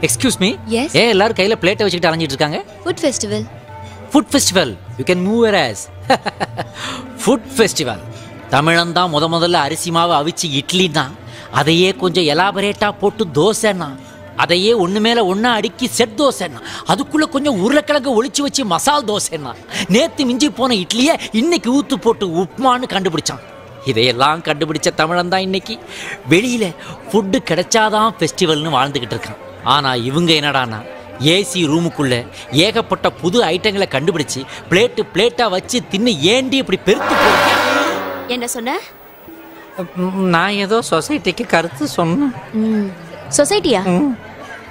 Excuse me. Yes. ஏன் எல்லாரும் கையில பிளேட்டை வச்சுக்கிட்டு அலைஞ்சிட்டு இருக்காங்க? Food festival. Food festival. You can move your ass. Food festival. தமிழன் தான் முதல்ல அரிசி மாவு அவிச்சு இட்லின்னா அதையே கொஞ்சம் எலாபரேட்டா போட்டு தோசைன்னா அதையே ஒன்று மேலே ஒன்றா அடுக்கி செட் தோசைன்னா அதுக்குள்ளே கொஞ்சம் உருளைக்கிழங்கு ஒளிச்சு வச்சு மசால் தோசைன்னா நேற்று மிஞ்சி போன இட்லியை இன்னைக்கு ஊற்று போட்டு உப்புமான்னு கண்டுபிடிச்சான். இதையெல்லாம் கண்டுபிடிச்ச தமிழன் தான் இன்னைக்கு வெளியில் ஃபுட்டு கிடைச்சாதான் ஃபெஸ்டிவல்னு வாழ்ந்துக்கிட்டு இருக்கான். ஆனால் இவங்க என்னடானா ஏசி ரூமுக்குள்ளே ஏகப்பட்ட புது ஐட்டங்களை கண்டுபிடிச்சி பிளேட்டாக வச்சு தின்னு ஏண்டி இப்படி பெருத்து போய் என்ன சொன்ன? நான் ஏதோ சொசைட்டிக்கு கருத்து சொன்னேன். சொசைட்டியா?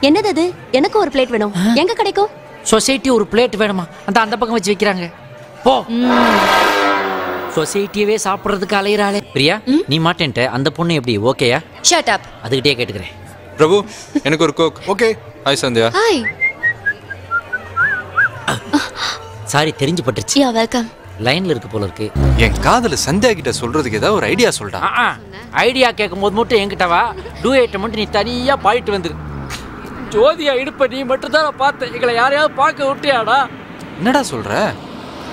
என்னது அது? எனக்கு ஒரு பிளேட் வேணும். எங்க கிடைக்கும்? சொசைட்டி ஒரு பிளேட் வேணுமா? அந்த பக்கம் வச்சு வைக்கிறாங்க. போ. சொசைட்டியவே சாப்பிடுறதுக்கு அலையிறாளே. பிரியா நீ மாட்டேன்ட்ட அந்த பொண்ணு எப்படி ஓகேயா? Shut up. அதுகிட்டே கேட்டுக்கிறேன். பிரபு எனக்கு ஒரு Coke. Okay. Hi Sandhya. Hi. Sorry தெரிஞ்சு பட்டுருச்சு. யா வெல்கம். லைன்ல இருக்கு போல இருக்கு. என் காதல சந்தியா கிட்ட சொல்றதுக்கு ஏதாவது ஒரு ஐடியா சொல்றா. ஐடியா கேட்கும் போது மட்டும் என்கிட்ட வா. டூ ஐட்டம் மட்டும் நீ தனியா பாயிட்டு வந்துரு. ஜோதியா இடுப்ப நீ மட்டும் தான் பார்த்தேன். எங்களை யாரையாவது பார்க்க விட்டியாடா? என்னடா சொல்ற?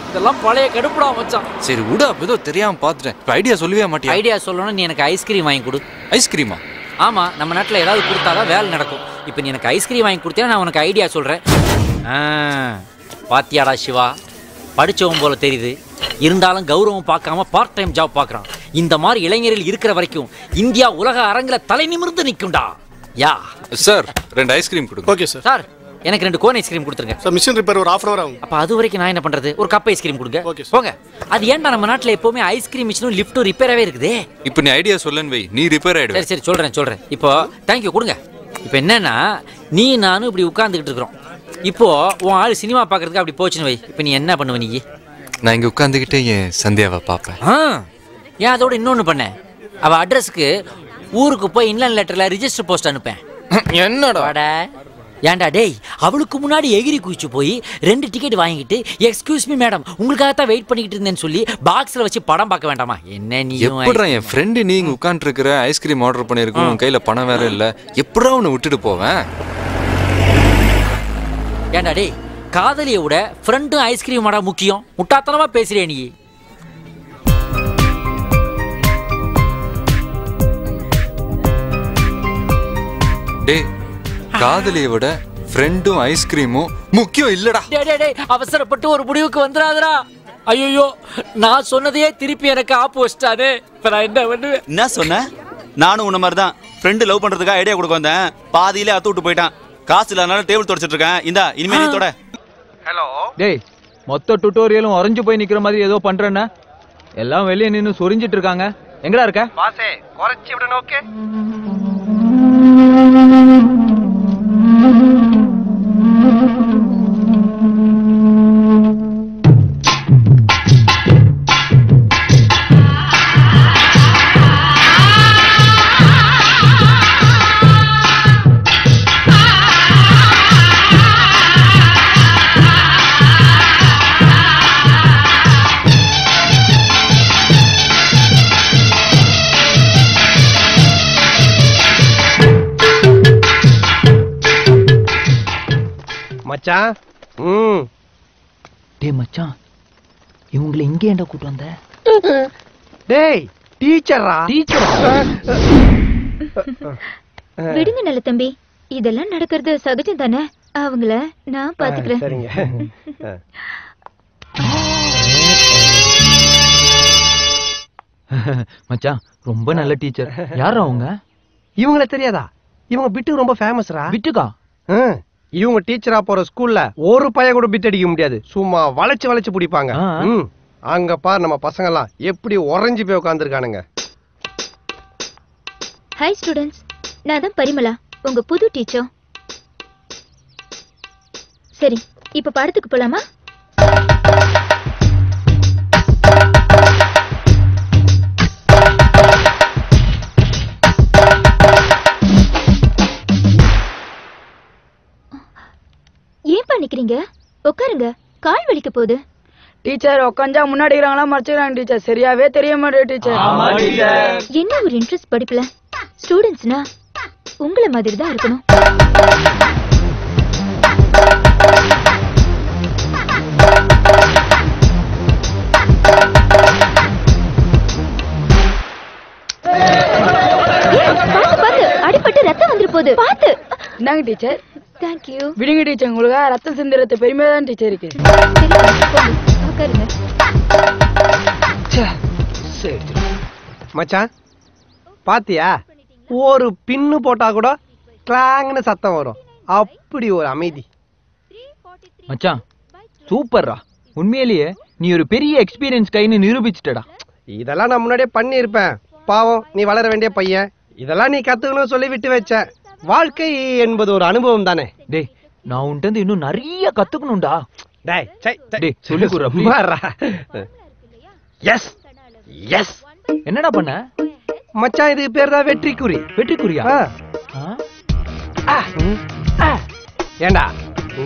இதெல்லாம் பழைய கடுப்புடா மச்சான். சரி விடு, அப்போ ஏதோ தெரியாம பார்த்துட்டேன். இப்போ ஐடியா சொல்லவே மாட்டியா? ஐடியா சொல்லணும். நீ எனக்கு ஐஸ்கிரீம் வாங்கி கொடு. ஐஸ்கிரீமா? ஆமா, நம்ம நாட்டில் ஏதாவது கொடுத்தாதான் வேலை நடக்கும். இப்போ நீ எனக்கு ஐஸ்கிரீம் வாங்கி கொடுத்தா நான் உனக்கு ஐடியா சொல்றேன். பாத்தியாடா சிவா, படிச்சவன் போல தெரியுது. இருந்தாலும் கௌரவம் பார்க்காம பார்ட் டைம் ஜாப் பார்க்குறான். இந்த மாதிரி இளைஞர்கள் இருக்கிற வரைக்கும் இந்தியா உலக அரங்கில் தலை நிமிர்ந்து நிற்கும்டா. யா சார் 2 ஐஸ்கிரீம் கொடுங்க. Okay sir. சார் எனக்கு 2 கோன் ஐஸ்கிரீம் கொடுத்துருங்க. சார் மிஷின் ரிப்பேர் ஒரு 1/2 hour ஆகும். அப்போ அது வரைக்கும் நான் என்ன பண்றது? ஒரு கப் ஐஸ்கிரீம் கொடுங்க. ஓகே போங்க. அது ஏன்டா நம்ம நாட்டில் எப்பவுமே ஐஸ்கிரீம் மிஷினும் லிஃப்ட்டும் ரிப்பேராகவே இருக்குது. இப்போ நீ ஐடியா சொல்லன்னு வை, நீ ரிப்பேர் ஆயிடுவ. சரி சொல்றேன். இப்போ தேங்க்யூ கொடுங்க. இப்போ என்னன்னா நீ நானும் இப்படி உட்கார்ந்துக்கிட்டு இருக்கிறோம். இப்போ உன் ஆள் சினிமா பார்க்கறதுக்கு அப்படி போச்சுன்னு வை. இப்போ நீ என்ன பண்ணுவ? நீ நான் இங்கே உட்காந்துக்கிட்டே என் சந்தியாவை பார்ப்பேன். ஏன் அதோட இன்னொன்று பண்ணேன். அவள் அட்ரஸ்க்கு ஊருக்கு போய் இன்லைன் லெட்டரில் ரிஜிஸ்டர் போஸ்ட் அனுப்பேன். என்னடா? ஏன்டா டேய், அவளுக்கு முன்னாடி எகிரி குதிச்சு போய் 2 டிக்கெட் வாங்கிட்டு எக்ஸ்கியூஸ் மீ மேடம் உங்களுக்காகத்தான் வெயிட் பண்ணிக்கிட்டு இருந்தேன்னு சொல்லி பாக்ஸில் வச்சு படம் பார்க்க வேண்டாமா? என்ன நீ எப்படா என் ஃப்ரெண்டு நீங்க உட்காந்துட்டு இருக்கிற ஐஸ்கிரீம் ஆர்டர் பண்ணியிருக்கோம், உன் கையில் பணம் வேற இல்லை, எப்படா உன்னை விட்டுட்டு போவேன்? ஏன்டா டேய், காதலியை விட ஃப்ரெண்டும் ஐஸ்கிரீமாடா முக்கியம். முட்டாத்தனமா பேசுறியா நீ? டேய், காதலியை விட ஃப்ரெண்டும் ஐஸ்கிரீமும் முக்கியம் இல்லடா. டேய் அவசரப்பட்டு ஒரு முடிவுக்கு வந்துடாதடா. ஐயோ நான் சொன்னதையே திருப்பி எனக்கு ஆப்பு வச்சிட்டானே. இப்ப நான் என்ன பண்ணுவேன்? என்ன சொன்ன? நானும் உன்ன மாதிரி தான் ஃப்ரெண்டு லவ் பண்றதுக்காக ஐடியா கொடுக்க வந்தேன். பாதியிலே அத்து விட்டு போயிட்டான். காசு இல்லாதனால டேபிள் தொடச்சிட்டு இருக்கேன். இந்தா இனிமே நீ தொட. ஹலோ டேய், மொத்த டுட்டோரியலும் உறைஞ்சு போய் நிக்கிற மாதிரி ஏதோ பண்றேன்னா எல்லாம் வெளியே நின்னு சொரிஞ்சிட்டு இருக்காங்க. எங்கடா இருக்க? பாசே குறைச்சி விடணும். ஓகே மச்சான். டேய் மச்சான், இவங்களை இங்க ஏன்டா கூட்டு வந்த? டேய் டீச்சரா? விடுங்க நல்ல தம்பி, இதெல்லாம் நடக்கிறது சகஜம் தானே. அவங்கள நான் பாத்துக்கிறேன். சரிங்க. மச்சான் ரொம்ப நல்ல டீச்சர். யாரா அவங்க? இவங்கள தெரியாதா? இவங்க பிட்டு ரொம்ப ஃபேமஸ்ரா. பிட்டுக்கா? இவங்க டீச்சரா போற ஸ்கூல்ல ஒரு பைய கூட பிட் அடிக்க முடியாது. சும்மா வளைச்சு பிடிப்பாங்க. அங்க பாரு நம்ம பசங்க எல்லாம் எப்படி உறைஞ்சு போய் உட்கார்ந்துருக்கானுங்க. ஹாய் ஸ்டூடெண்ட்ஸ், நான் தான் பரிமளா, உங்க புது டீச்சர். சரி, இப்ப பாடத்துக்கு போலாமா? ஏன் பண்ணிக்கிறீங்க? உட்காருங்க, கால் வலிக்க போகுது. டீச்சர் உட்காந்தா முன்னாடி இருக்காங்களா மறைச்சிக்கிறாங்க டீச்சர். சரியாவே தெரிய மாட்டேன் டீச்சர். என்ன ஒரு இன்ட்ரெஸ்ட் படிப்புல. ஸ்டூடெண்ட்ஸ்னா உங்களை மாதிரி தான் இருக்கணும். போகுது பாத்து. இந்தாங்க டீச்சர். Thank you. விடுங்க டீச்சர், உங்களுக்கு ரத்தம் சிந்துறது பெருமையா தான் டீச்சர் இருக்கு. உட்காருங்க. மச்சான் பாத்தியா, ஒரு பின்னு போட்டா கூட கிளாங்னு சத்தம் வரும். அப்படி ஒரு அமைதி. மச்சான் சூப்பர்ரா, உண்மையிலேயே நீ ஒரு பெரிய எக்ஸ்பீரியன்ஸ் கைன்னு நிரூபிச்சிட்டடா. இதெல்லாம் நான் முன்னாடியே பண்ணியிருப்பேன். பாவம், நீ வளர வேண்டிய பையன். இதெல்லாம் நீ கத்துக்கணும்னு சொல்லி விட்டு வச்ச. வாழ்க்கை என்பது ஒரு அனுபவம் தானே. டேய், நான் உன்கிட்ட இன்னும் நிறைய கத்துக்கணும்டா. டேய் டேய் சொல்லி குடுறா. Yes yes. என்னடா பண்ண மச்சான், இது பேர் தான் வெற்றிக்குறி. வெற்றிக்குறியா? ஏண்டா,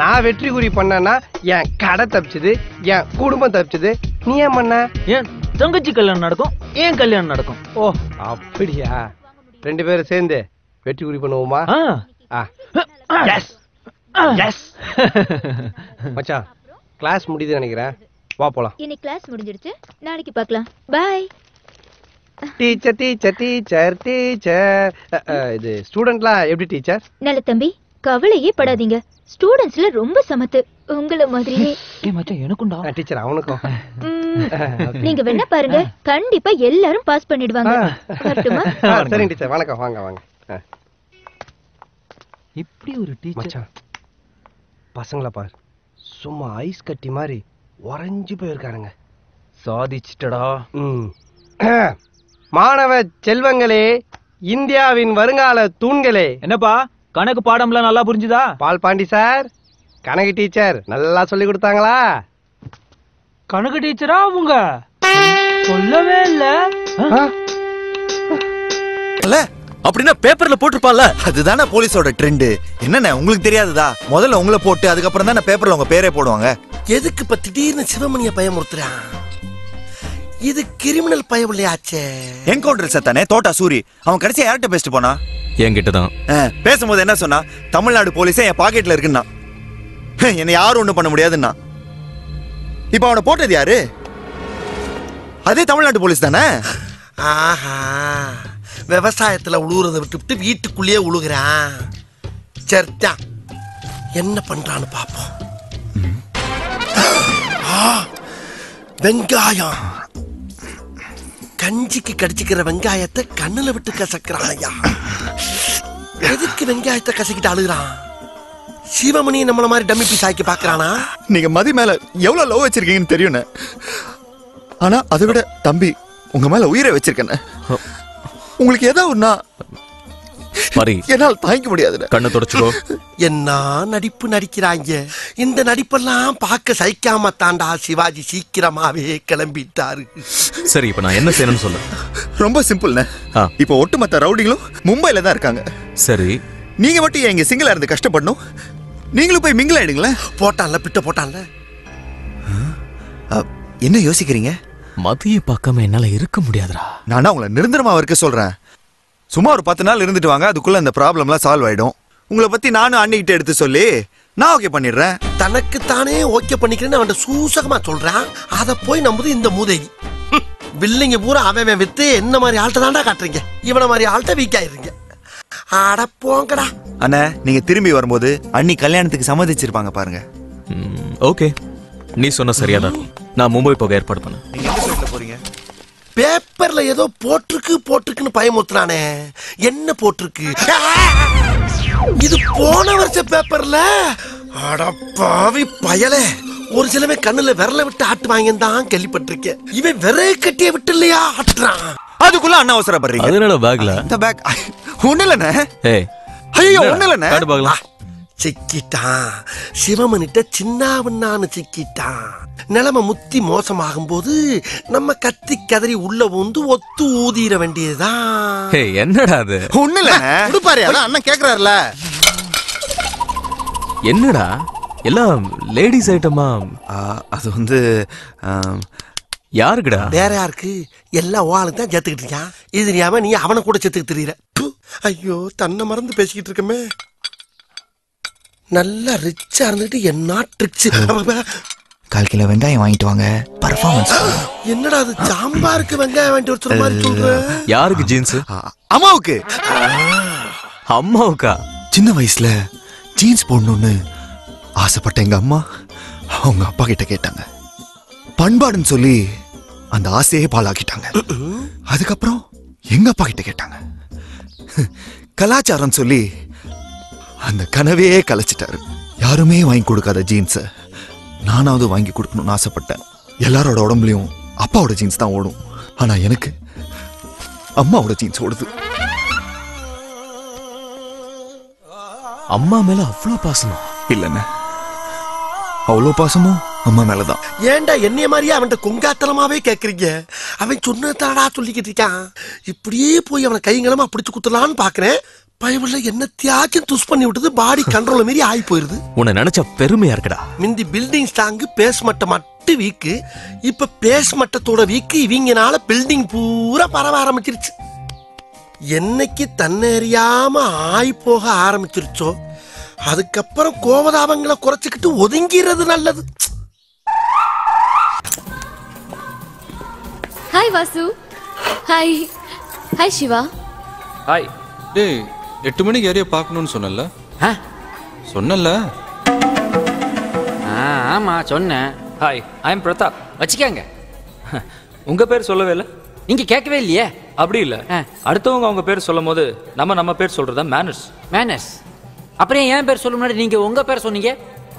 நான் வெற்றிக்குறி பண்ணனா என் கடை தப்பிச்சது, என் குடும்பம் தப்பிச்சது. நீ ஏன் பண்ண? ஏன் தங்கச்சி கல்யாணம் நடக்கும், ஏன் கல்யாணம் நடக்கும். ஓ அப்படியா? ரெண்டு பேரும் சேர்ந்து வெற்றிக்குறி பண்ணுவோமா? மச்சான், கிளாஸ் முடியுது நினைக்கிறேன். வா போலாம். இன்னைக்கு கிளாஸ் முடிஞ்சிடுச்சு, நாளைக்கு பார்க்கலாம். Bye. Teacher teacher teacher teacher. இது ஸ்டூடெண்ட்லாம் எப்படி டீச்சர்? நல்ல தம்பி, கவலையே படாதீங்க. ஸ்டூடண்ட்ஸ்ல ரொம்ப சமத்து, உங்கள மாதிரியே. ஏய் மச்சான், எனக்கும்டா. டீச்சர் அவனுக்கும். நீங்க வேணா பாருங்க, கண்டிப்பா எல்லாரும் பாஸ் பண்ணிடுவாங்க. வரட்டுமா? சரிங்க டீச்சர், வணக்கம். வாங்க வாங்க. இப்படி ஒரு டீச்சர். மச்சான், பசங்களை பார், சும்மா ஐஸ் கட்டி மாதிரி உறைஞ்சு போயிருக்கானுங்க. சாதிச்சிட்டடா. மாணவ செல்வங்களே, இந்தியாவின் வருங்கால தூண்களே. என்னப்பா கணக்கு பாடம்லாம் நல்லா புரிஞ்சுதா? பால் பாண்டி சார், கணக்கு டீச்சர் நல்லா சொல்லி கொடுத்தாங்களா? கணக்கு டீச்சரா அவங்க? சொல்லவே இல்ல. அப்படின்னா பேப்பர்ல போட்டுருப்பால. அதுதானே போலீஸோட ட்ரெண்ட். என்னண்ணே உங்களுக்கு தெரியாதுதா? முதல்ல உங்களை போட்டு அதுக்கப்புறம் தானே பேப்பர்ல உங்க பேரே போடுவாங்க. எதுக்கு இப்ப திடீர்னு சிவமணிய பயமுறுத்துறான்? இது கிரிமினல் பயவில்லையாச்சே. என்கவுண்டர் சத்தானே தோட்டா சூரி. அவன் கடைசியா யார்கிட்ட பேசிட்டு போனா? என்கிட்ட தான். பேசும்போது என்ன சொன்னா? தமிழ்நாடு போலீஸே என் பாக்கெட்ல இருக்குன்னா. என்ன யாரும் ஒண்ணும் பண்ண முடியாதுன்னா. இப்ப அவனை போட்டது யாரு? அதே தமிழ்நாடு போலீஸ் தானே. ஆஹா, விவசாயத்துல உழுவுறத விட்டு வீட்டுக்குள்ளேயே உழுகுறான். சரிதா, என்ன பண்றான்னு பாப்போம். வெங்காயம் கஞ்சிக்கு கடிச்சுக்கிற வெங்காயத்தை கண்ணுல விட்டு கசக்கிறான். எதுக்கு வெங்காயத்தை கசக்கிட்டு அழுகுறான்? சிவமணி நம்மள மாதிரி டம்மி பீஸ் ஆக்கி பாக்குறானா? நீங்க மதி மேல எவ்வளவு லவ் வச்சிருக்கீங்கன்னு தெரியும். ஆனா அதை விட தம்பி உங்க மேல உயிரை வச்சிருக்கேன். உங்களுக்கு ஏதாவது ஒண்ணா என்னால் தாங்கிக்க முடியாது. கண்ணை தொடச்சுக்கோ. என்ன நடிப்பு நடிக்கிறாங்க. இந்த நடிப்பெல்லாம் பார்க்க சகிக்காம தாண்டா சிவாஜி சீக்கிரமாவே கிளம்பிட்டாரு. சரி, இப்ப நான் என்ன செய்யணும்னு சொல்ல? ரொம்ப சிம்பிள்ண்ணே. இப்ப ஒட்டுமொத்த ரவுடிங்களும் மும்பைல தான் இருக்காங்க. சரி, நீங்க மட்டும் எங்க சிங்கிளா இருந்து கஷ்டப்படணும். நீங்களும் போய் மிங்கிள் ஆயிடுங்களேன். போட்டான்ல, பிட்ட போட்டான்ல. என்ன யோசிக்கிறீங்க? மதிய பார்க்காம என்னால இருக்க முடியாதுடா. நானா உங்களை நிரந்தரமா இருக்க சொல்றேன். சும்மா ஒரு 10 நாள் இருந்துட்டு வாங்க, அதுக்குள்ள இந்த ப்ராப்ளம்லாம் சால்வ் ஆயிடும். உங்களை பத்தி நானும் அண்ணிக்கிட்ட எடுத்து சொல்லி நான் ஓகே பண்ணிடுறேன். தனக்கு தானே ஓகே பண்ணிக்கிறேன்னு அவன் சூசகமா சொல்றான். அத போய் நம்புது இந்த மூதேவி. வில்லிங்க பூரா அவன் வித்து என்ன மாதிரி ஆள்கிட்ட தாண்டா காட்டுறீங்க. இவனை மாதிரி ஆள்கிட்ட வீக் ஆயிருங்க. அட போங்கடா. அண்ணா, நீங்க திரும்பி வரும்போது அண்ணி கல்யாணத்துக்கு சம்மதிச்சிருப்பாங்க பாருங்க. ஓகே, நீ சொன்ன சரியாதான். நான் மும்பை போக ஏற்பாடு பண்ண. நீங்க எந்த சைட்ல போறீங்க? பேப்பர்ல ஏதோ போட்டிருக்குன்னு பயமுறுத்துறானே. என்ன போட்டிருக்கு? இது போன வருஷ பேப்பர்ல. அடப்பாவி பயலே, ஒரு சிலவே கண்ணுல விரல விட்டு ஆட்டு வாங்கன்னு தான் கேள்விப்பட்டிருக்கேன். இவன் விரைய கட்டிய விட்டு இல்லையா ஆட்டுறான். அதுக்குள்ள அண்ணா அவசரப்படுறீங்க. அதனால பேக்ல இந்த பேக் ஒண்ணு இல்லண்ணே. ஐயோ ஒண்ணு இல்லண்ணே. சிக்கிட்டான். சிவமணிட்ட சின்னாவண்ணான்னு சிக்கிட்டான். நிலைமை முத்தி மோசமாகும் போது நம்ம கத்தி கதறி உள்ள வந்து ஒத்து ஊதிர வேண்டியதுதான். என்னடா அது? ஒண்ணு இல்லண்ணே. கொடுப்பாரு, அண்ணன் கேக்குறாருல. என்னடா எல்லாம் லேடிஸ் ஐட்டமா? அது வந்து யாருக்குடா? வேற யாருக்கு? எல்லா ஆளுக்கு தான் சேர்த்துக்கிட்டு இருக்கான். இது தெரியாம நீ அவனை கூட சேர்த்துக்கிட்டு தெரியற. ஐயோ, தன்னை மறந்து பேசிக்கிட்டு இருக்கமே. நல்லா ரிச்சா இருந்துட்டு என்ன ட்ரிக்ஸ். 1/4 கிலோ வெங்காயம் வாங்கிட்டு வாங்க, பர்ஃபார்மன்ஸ். என்னடா அது, சாம்பாருக்கு வெங்காயம் வாங்கிட்டு வர மாதிரி சொல்ற? யாருக்கு ஜீன்ஸ்? அம்மாவுக்கு. அம்மாவுக்கா? சின்ன வயசுல ஜீன்ஸ் போடணும்னு ஆசைப்பட்ட எங்க அம்மா அவங்க அப்பா கிட்ட கேட்டாங்க. பண்பாடுன்னு சொல்லி அந்த ஆசையே பாழாக்கிட்டாங்க. அதுக்கப்புறம் எங்க அப்பா கிட்ட கேட்டாங்க. கலாச்சாரம் சொல்லி அந்த கனவே கலைச்சிட்டாரு. யாருமே வாங்கி கொடுக்காத ஜீன்ஸை நானாவது வாங்கி கொடுக்கணும்னு ஆசைப்பட்டேன். எல்லாரோட உடம்புலையும் அப்பாவோட ஜீன்ஸ் தான் ஓடும். ஆனா எனக்கு அம்மாவோட ஜீன்ஸ் ஓடுது. அம்மா மேல அவ்வளோ பாசமா? இல்லைண்ணே, அவ்வளோ பாசமும் அம்மா மேலதான். ஏன்டா என்னைய மாதிரியே அவன்கிட்ட கொங்காத்தனமாவே கேக்குறீங்க? அவன் சொன்னதாடா சொல்லிக்கிட்டு இருக்கான். இப்படியே போய் அவனை கைங்களமா பிடிச்சு குத்தலான்னு பாக்குறேன். பயவுள்ள என்னத்தையாச்சும் துஸ் பண்ணி விட்டது பாடி கண்ட்ரோல் மீறி ஆகி போயிருது. உன்னை நினைச்ச பெருமையா இருக்குடா. மிந்தி பில்டிங் ஸ்ட்ராங்கு பேஸ் மட்டம் மட்டும் வீக்கு. இப்ப பேஸ் மட்டத்தோட வீக்கு இவங்கனால பில்டிங் பூரா பரவ ஆரம்பிச்சிருச்சு. என்னைக்கு தன்னறியாம ஆய் போக ஆரம்பிச்சிருச்சோ அதுக்கப்புறம் கோபதாபங்களை குறைச்சிக்கிட்டு ஒதுங்கிறது நல்லது. Hi Vasu. Hi. Hi Siva. Hi. டேய் 8 மணிக்கு ஏரியா பார்க்கணும்னு சொன்னல? சொன்னல? ஆமா சொன்னேன். Hi, I am Prathap. வச்சுக்கங்க. உங்க பேர் சொல்லவே இல்லை. நீங்க கேட்கவே இல்லையே. அப்படி இல்லை, அடுத்தவங்க அவங்க பேர் சொல்லும் போது நம்ம பேர் சொல்றதா மேனர்ஸ். மேனர்ஸ். அப்புறம் என் பேர் சொல்ல முன்னாடி நீங்க உங்க பேர் சொன்னீங்க.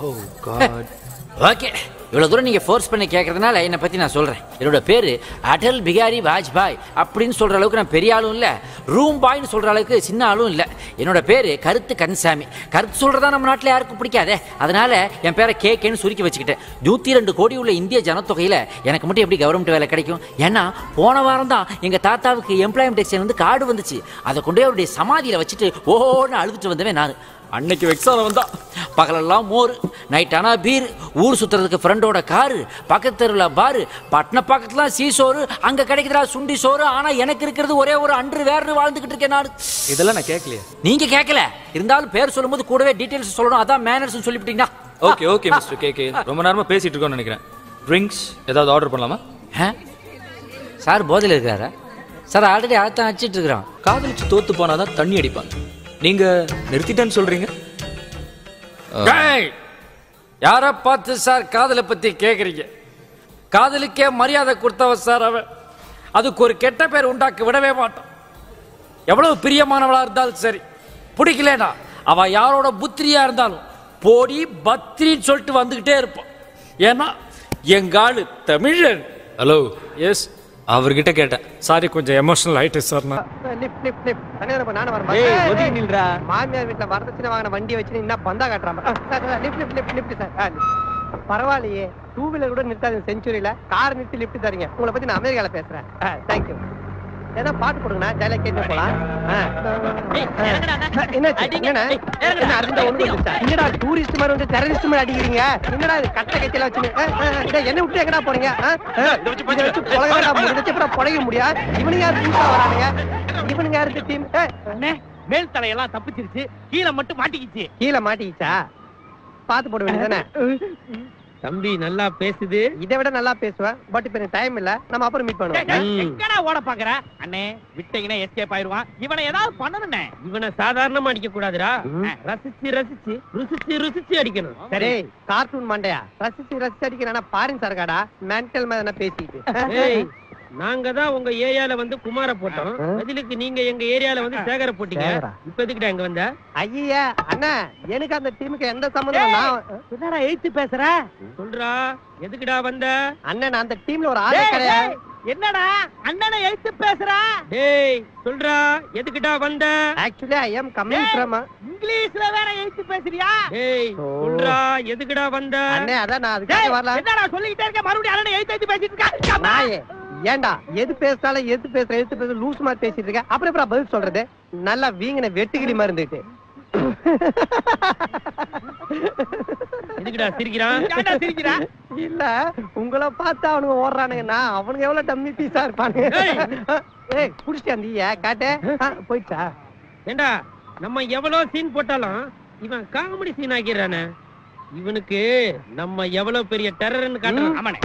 ஓ காட். ஓகே, இவ்வளவு தூரம் நீங்க ஃபோர்ஸ் பண்ணி கேட்கறதுனால என்னை பத்தி நான் சொல்றேன். என்னோட பேரு அடல் பிகாரி வாஜ்பாய் அப்படின்னு சொல்ற அளவுக்கு நான் பெரிய ஆளும் இல்ல, ரூம் பாய்னு சொல்ற அளவுக்கு சின்ன ஆளும் இல்ல. என்னோட பேரு கருத்து கன்சாமி. கருத்து சொல்றதா நம்ம நாட்டில் யாருக்கும் பிடிக்காதே, அதனால என் பேரை கேன்னு சுருக்கி வச்சுக்கிட்டேன். 102 கோடி உள்ள இந்திய ஜனத்தொகையில எனக்கு மட்டும் எப்படி கவர்மெண்ட் வேலை கிடைக்கும்? ஏன்னா போன வாரம் தான் எங்க தாத்தாவுக்கு எம்ப்ளாய்மெண்ட் எக்ஸ்சேஞ்ச் வந்து கார்டு வந்துச்சு. அதை கொண்டு அவருடைய சமாதியில வச்சுட்டு ஓன்னு அழுதுட்டு வந்தவன் நான். அன்னைக்கு வெக்ஸான வந்தா பகலெல்லாம் மோர், நைட் ஆனா பீர், ஊர் சுத்துறதுக்கு ஃப்ரெண்டோட காரு, பக்கத்து தெருவில் பாரு, பட்டண பக்கத்துலாம் சீசோறு, அங்க கிடைக்கிறா சுண்டி சோறு. ஆனா எனக்கு இருக்கிறது ஒரே ஒரு அன்று வேறு வாழ்ந்துகிட்டு இருக்கேன் நான். இதெல்லாம் நான் கேட்கலையே. நீங்க கேட்கல, இருந்தாலும் பேர் சொல்லும்போது கூடவே டீடைல்ஸ் சொல்லணும். அதான் மேனர்ஸ் சொல்லிவிட்டீங்கன்னா. ஓகே ஓகே மிஸ்டர் கேகே, ரொம்ப நேரமா பேசிட்டு இருக்கோம்னு நினைக்கிறேன். ட்ரிங்க்ஸ் ஏதாவது ஆர்டர் பண்ணலாமா? சார் போதையில் இருக்கிறாரா? சார் ஆல்ரெடி அதான் அடிச்சிட்டு இருக்கிறான். காதலிச்சு தோத்து போனாதான் தண்ணி அடிப்பாங்க. நீங்க நிறுத்திட்டேன்னு சொல்றீங்க? யார பார்த்து சார் காதலை பத்தி கேக்குறீங்க? காதலுக்கே மரியாதை கொடுத்தவ சார் அவன். அதுக்கு ஒரு கெட்ட பேர் உண்டாக்க விடவே மாட்டான். எவ்வளவு பிரியமானவளா இருந்தாலும் சரி, பிடிக்கலனா அவ யாரோட புத்திரியா இருந்தாலும் போடி பத்ரின்னு சொல்லிட்டு வந்துகிட்டே இருப்பான். ஏன்னா எங்காளு தமிழன். ஹலோ. எஸ், அவர்கிட்ட கேட்டேன். சாரி, கொஞ்சம் எமோஷனல் ஆயிட்டு சார். மாமியார் வீட்டுல வரதட்சணை வாங்கின வண்டியை வச்சு என்ன பந்தா காட்டுறாங்க. பரவாயில்லையே, 2 வீலர் கூட நிறுத்தாது செஞ்சுரியில, கார் நிறுத்தி லிப்ட் தரீங்க. உங்களை பத்தி நான் அமெரிக்கால பேசுறேன். தேங்க்யூ. ஏன்னா பாட்டு போடுங்கண்ணா, ஜாலியா கேட்டு போலாம். என்னடா டூரிஸ்ட் மாதிரி வந்து டெரரிஸ்ட் மாதிரி அடிக்கிறீங்க? என்னடா கட்ட கைத்தில வச்சு என்ன விட்டு எங்கடா போறீங்க? பொழைக்க முடியா? இவனுங்க யாரு புதுசா வரானுங்க? இவனுங்க யாரு டீம்? மேல் தலையெல்லாம் தப்பிச்சிருச்சு, கீழே மட்டும் மாட்டிக்கிச்சு. கீழே மாட்டிக்கிச்சா? பாத்து போட வேண்டியதானே? தம்பி நல்லா பேசுது. இதை விட நல்லா பேசுவேன். பட் இப்ப எனக்கு டைம் இல்ல, நம்ம அப்புறம் மீட் பண்ணுவோம். எங்கடா ஓட பாக்குற? அண்ணே விட்டீங்கன்னா எஸ்கேப் ஆயிருவான். இவனை ஏதாவது பண்ணணும்னே. இவனை சாதாரணமா அடிக்க கூடாதுடா. ரசிச்சு ரசிச்சு ருசிச்சு ருசிச்சு அடிக்கணும். சரி கார்ட்டூன் மண்டையா, ரசிச்சு ரசிச்சு அடிக்கிறா பாரின் சர்க்காடா மென்டல் மாதிரி பேசிட்டு. நாங்க தான் உங்க ஏரியால வந்து குமார போட்டோம், பதிலுக்கு நீங்க எங்க ஏரியால வந்து சேகர போட்டீங்க. இப்ப எதுக்குடா இங்க வந்த? ஐயா அண்ணா, எனக்கு அந்த டீமுக்கு எந்த சம்பந்தம்? நான் எழுத்து பேசுற சொல்றா. எதுக்குடா வந்த? அண்ணன் அந்த டீம்ல ஒரு ஆளே கிடையாது. என்னடா அண்ணனை எழுத்து பேசுற? டேய் சொல்றா, எதுக்குடா வந்த? Actually I am coming from. இங்கிலீஷ்ல வேற எழுத்து பேசுறியா? டேய் சொல்றா, எதுக்குடா வந்த? அண்ணே அதான் நான் அதுக்கு வரல. என்னடா சொல்லிட்டே இருக்க, மறுபடியும் அண்ணனை எழுத்து பேசிட்டு இருக்க. நாயே ஏண்டா எது பேசினாலும் எது பேச லூஸ் மாதிரி பேசிட்டு இருக்க. அப்புறம் எப்படி பதில் சொல்றது? நல்லா வீங்கின வெட்டுக்கிளி மாதிரி இருந்துட்டு. எதுக்குடா சிரிக்கிறான்? இல்ல உங்களை பார்த்தா அவனுங்க ஓடுறானுங்கன்னா அவனுங்க எவ்வளவு டம்மி பீஸா இருப்பானுங்க. ஏய் குடிச்சிட்டு வந்தீங்க காட்டு போயிட்டா. ஏண்டா நம்ம எவ்வளவு சீன் போட்டாலும் இவன் காமெடி சீன் ஆக்கிடுறானே. இவனுக்கு நம்ம எவ்வளவு பெரிய டெரர்னு காட்டுறான். ஆமாண்ணே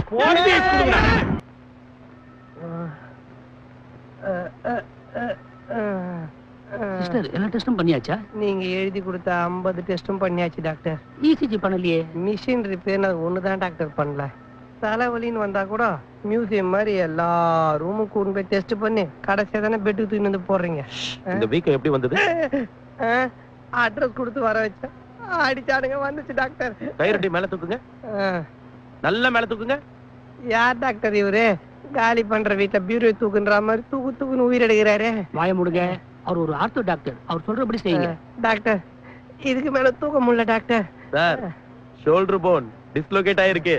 சிஸ்டர் எல்லா டெஸ்டும் பண்ணியாச்சா? நீங்க எழுதி கொடுத்த 50 டெஸ்டும் பண்ணியாச்சு டாக்டர். இசிஜி பண்ணலையே? மிஷின் ரிப்பேர் ஒண்ணுதான் டாக்டர் பண்ணல. தலைவலின்னு வந்தா கூட மியூசியம் மாதிரி எல்லா ரூமும் கூண்டு போய் டெஸ்ட் பண்ணி கடைசியா தானே பெட்டுக்கு தூக்கி வந்து போடுறீங்க. இந்த வீக்கம் எப்படி வந்தது? அட்ரஸ் கொடுத்து வர வச்சேன், அடிச்சாடுங்க, வந்துச்சு டாக்டர். கைரட்டி மேல தூக்குங்க, நல்ல மேல தூக்குங்க. யார் டாக்டர் இவரு? காலி பண்ற வீட்டுல பியூரோ தூக்குன்ற மாதிரி தூக்குன்னு உயிர் எடுக்கிறாரு. வாய முடுங்க, அவர் ஒரு ஆர்த்தோ டாக்டர், அவர் சொல்றபடி செய்யுங்க. டாக்டர் இதுக்கு மேல தூக்க முடியல doctor. Sir shoulder phone dislocate ஆயிருக்கு.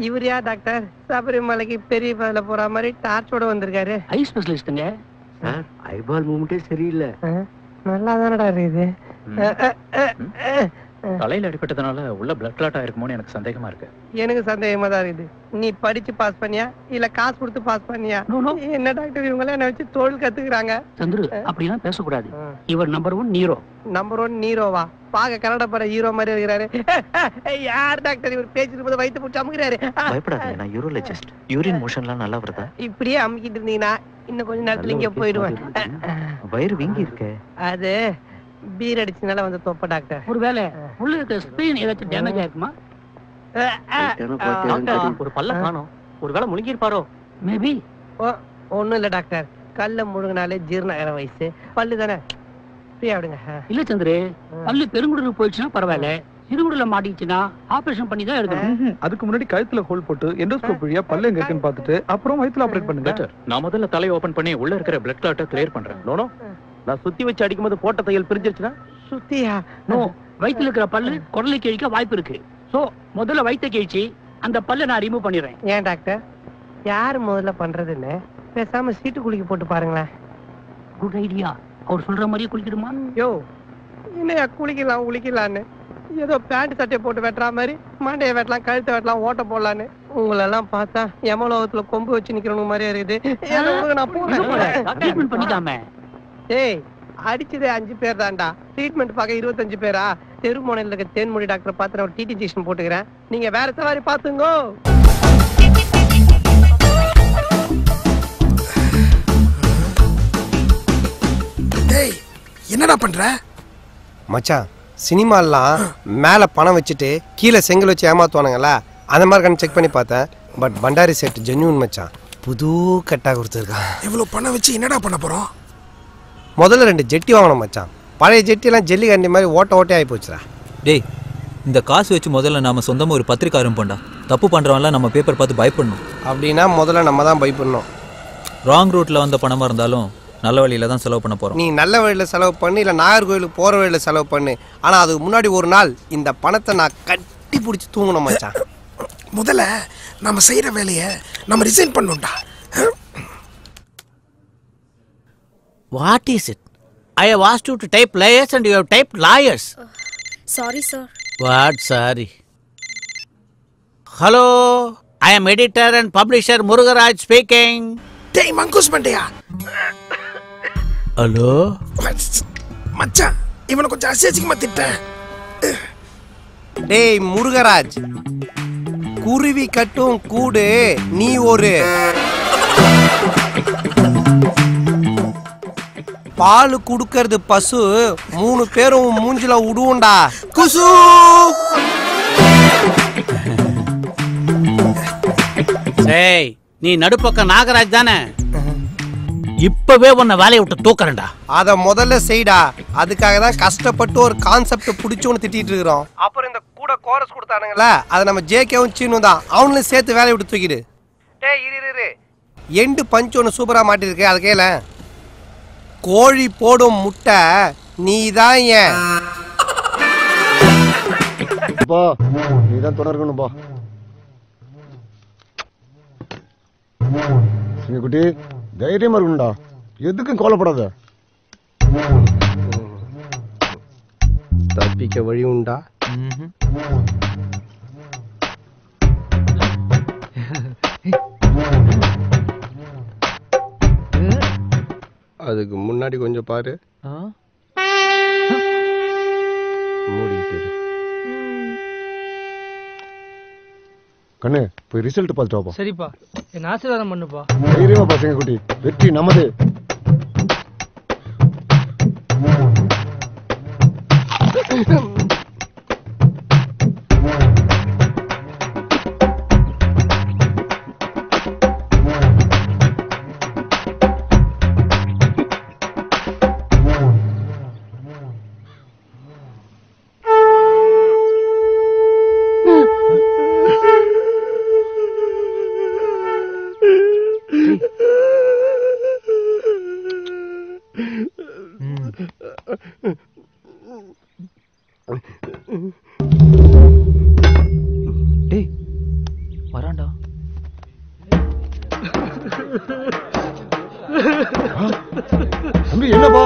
இவர் யார் டாக்டர்? சபரிமலைக்கு பெரிய பாதையில போற மாதிரி டார்ச்சோட வந்திருக்காரு. ஐ ஸ்பெஷலிஸ்ட்ங்க. சார் ஐபால் மூவ்மெண்டே சரியில்லை. நல்லா தானடா இருக்குது. தலையில அடிபட்டதுனால உள்ள பிளட் கிளாட் ஆயிருக்குமோன்னு எனக்கு சந்தேகமா இருக்கு. எனக்கு சந்தேகமா தான் இருக்குது. நீ படிச்சு பாஸ் பண்ணியா இல்ல காசு கொடுத்து பாஸ் பண்ணியா? என்ன டாக்டர் இவங்க என்ன வச்சு தொழில் கத்துக்கிறாங்க? சந்துரு அப்படிலாம் பேசக்கூடாது. இவர் நம்பர் 1 நீரோ. நம்பர் 1 நீரோவா? பாக்க கன்னட பட ஹீரோ மாதிரி இருக்கிறாரு. யார் டாக்டர் இவர்? பேசிட்டு போது வயித்து பிடிச்சி அமுக்கிறாரு. பயப்படாதீங்க, நான் யூரோலஜிஸ்ட். யூரின் மோஷன்லாம் நல்லா வருதா? இப்படியே அமுக்கிட்டு இருந்தீங்கன்னா இன்னும் கொஞ்ச நேரத்துல இங்க போயிடுவேன். வயிறு வீங்கி இருக்கு. அது பீர் அடிச்சனால வந்து தொப்ப டாக்டர். ஒருவேளை உள்ள இருக்க ஸ்பிரீன் ஏதாச்சும் டேமேஜ் ஆயிருக்குமா? ஒரு பல்ல காணோம், ஒருவேளை முழுங்கி இருப்பாரோ? மேபி. ஒண்ணும் இல்ல டாக்டர், கல்ல முழுங்கினாலே ஜீரண வயசு, பல்லு தானே, ஃப்ரீயா விடுங்க. இல்ல சந்திரு, பல்லு பெருங்குடலுக்கு போயிடுச்சுன்னா பரவாயில்ல, சிறுகுடல மாட்டிச்சுன்னா ஆபரேஷன் பண்ணி தான் எடுக்கணும். அதுக்கு முன்னாடி கழுத்துல ஹோல் போட்டு எண்டோஸ்கோப் வழியா பல்ல எங்க இருக்குன்னு பார்த்துட்டு அப்புறம் வயித்துல ஆபரேட் பண்ணுங்க. நான் முதல்ல தலையை ஓபன் பண்ணி உள்ள இருக்கிற பிளட் கிளாட்டை கிளியர் பண்றேன். நோனோ, நான் சுத்தி வச்சு அடிக்கும்போது போட்ட தையல் பிரிஞ்சிருச்சுனா? சுத்தியா? நோ, வயித்துல இருக்கிற பல்லு குடலை கிழிக்க வாய்ப்பு இருக்கு. சோ முதல்ல வயித்தை கிழிச்சு அந்த பல்ல நான் ரிமூவ் பண்ணிடுறேன். ஏன் டாக்டர், யாரு முதல்ல பண்றதுன்னு பேசாம சீட்டு குளிக்க போட்டு பாருங்களேன். Good idea. அவர் சொல்ற மாதிரியே குளிக்கிடுமா? யோ என்னையா குளிக்கலான்னு ஏதோ பேண்ட் சட்டை போட்டு வெட்டுற மாதிரி மண்டையை வெட்டலாம், கழுத்தை வெட்டலாம், ஓட்ட போடலான்னு. உங்களெல்லாம் பார்த்தா யமலோகத்துல கொம்பு வச்சு நிக்கிறவங்க மாதிரியே இருக்குது. நான் போறேன் பண்ணிக்காம. ஏய் அடிச்சதே 5 பேர் தான்டா, ட்ரீட்மெண்ட் பார்க்க 25 பேரா? தெருமோனையில் இருக்க தேன்மொழி டாக்டர் பார்த்து நான் டிடி இன்ஜெக்ஷன் போட்டுக்கிறேன், நீங்க வேற சவாரி பாத்துங்கோ. டேய் என்னடா பண்ற? மச்சான் சினிமாலாம் மேல பணம் வச்சுட்டு கீழே செங்கல் வச்சு ஏமாத்துவானுங்களா, அந்த மாதிரி கண்ணு செக் பண்ணி பார்த்தேன். பட் பண்டாரி செட் ஜென்யூன் மச்சான், புது கட்டா கொடுத்துருக்கான். இவ்வளவு பணம் வச்சு என்னடா பண்ண போறோம்? முதல்ல 2 ஜெட்டி வாங்கணும் மச்சான். பழைய ஜெட்டிலாம் ஜெல்லி கண்டி மாதிரி ஓட்டே ஆகி போச்சுடா. டேய் இந்த காசு வச்சு முதல்ல நாம சொந்தமா ஒரு பத்திரிக்கை ஆரம்பிப்போம்டா. தப்பு பண்றவன்லாம் நம்ம பேப்பர் பார்த்து பயப்படணும். அப்படின்னா முதல்ல நம்ம தான் பயப்படணும். ராங் ரூட்ல வந்த பணமா இருந்தாலும் நல்ல வழியில தான் செலவு பண்ண போறோம். நீ நல்ல வழியில செலவு பண்ணு, இல்ல நாகர்கோயிலுக்கு போற வழியில செலவு பண்ணு. ஆனா அதுக்கு முன்னாடி ஒரு நாள் இந்த பணத்தை நான் கட்டி பிடிச்சி தூங்கணும் மச்சான். முதல்ல நம்ம செய்யற வேலையை நம்ம resign பண்ணணும்டா. What is it? I have asked you to type liars and you have typed liars. Sorry, sir. What sorry? Hello, I am editor and publisher Murugaraj speaking. டேய் மங்கூஸ் மண்டையா. Hello? மச்சான் இவனை கொஞ்சம் அசிங்கமா திட்டேன். டேய் முருகராஜ், குருவி கட்டும் கூடு நீ ஒரு பால் குடுக்கிறது பசு, 3 பேரும் மூஞ்சில உடுவோண்டா குசு. ஏய் நீ நடுப்பக்கம் நாகராஜ் தானே? இப்பவே உன்னை வேலையை விட்டு தூக்குறேன்டா. அத முதல்ல செய்டா. அதுக்காக தான் கஷ்டப்பட்டு ஒரு கான்செப்ட் புடிச்சோன்னு திட்டிட்டு இருக்கிறோம். அப்புறம் இந்த கூட கோரஸ் கொடுத்தானுங்களா, அதை நம்ம ஜேகேவும் சீனும் தான், அவனும் சேர்த்து வேலையை விட்டு தூக்கிடு. டேய் இரு எண்டு பஞ்ச் ஒன்று சூப்பரா மாட்டிருக்கு, அது கேள. கோழி போடும் முட்டை நீதான் ஏன் நீதான் தொடர்கணும் பா. குட்டி தைரியமா இருக்குண்டா, எதுக்கும் கவலைப்படாத. தப்பிக்க வழி உண்டா? அதுக்கு முன்னாடி கொஞ்சம் பாரு. மூடிட்டு கண்ணு போய் ரிசல்ட் பார்த்துட்டு வாப்பா. சரிப்பா, என்ன ஆசீர்வாதம் பண்ணுப்பா. தைரியமா பாத்துங்க குட்டி, வெற்றி நமது. டேய் வரான்டா. தம்பி என்னப்பா?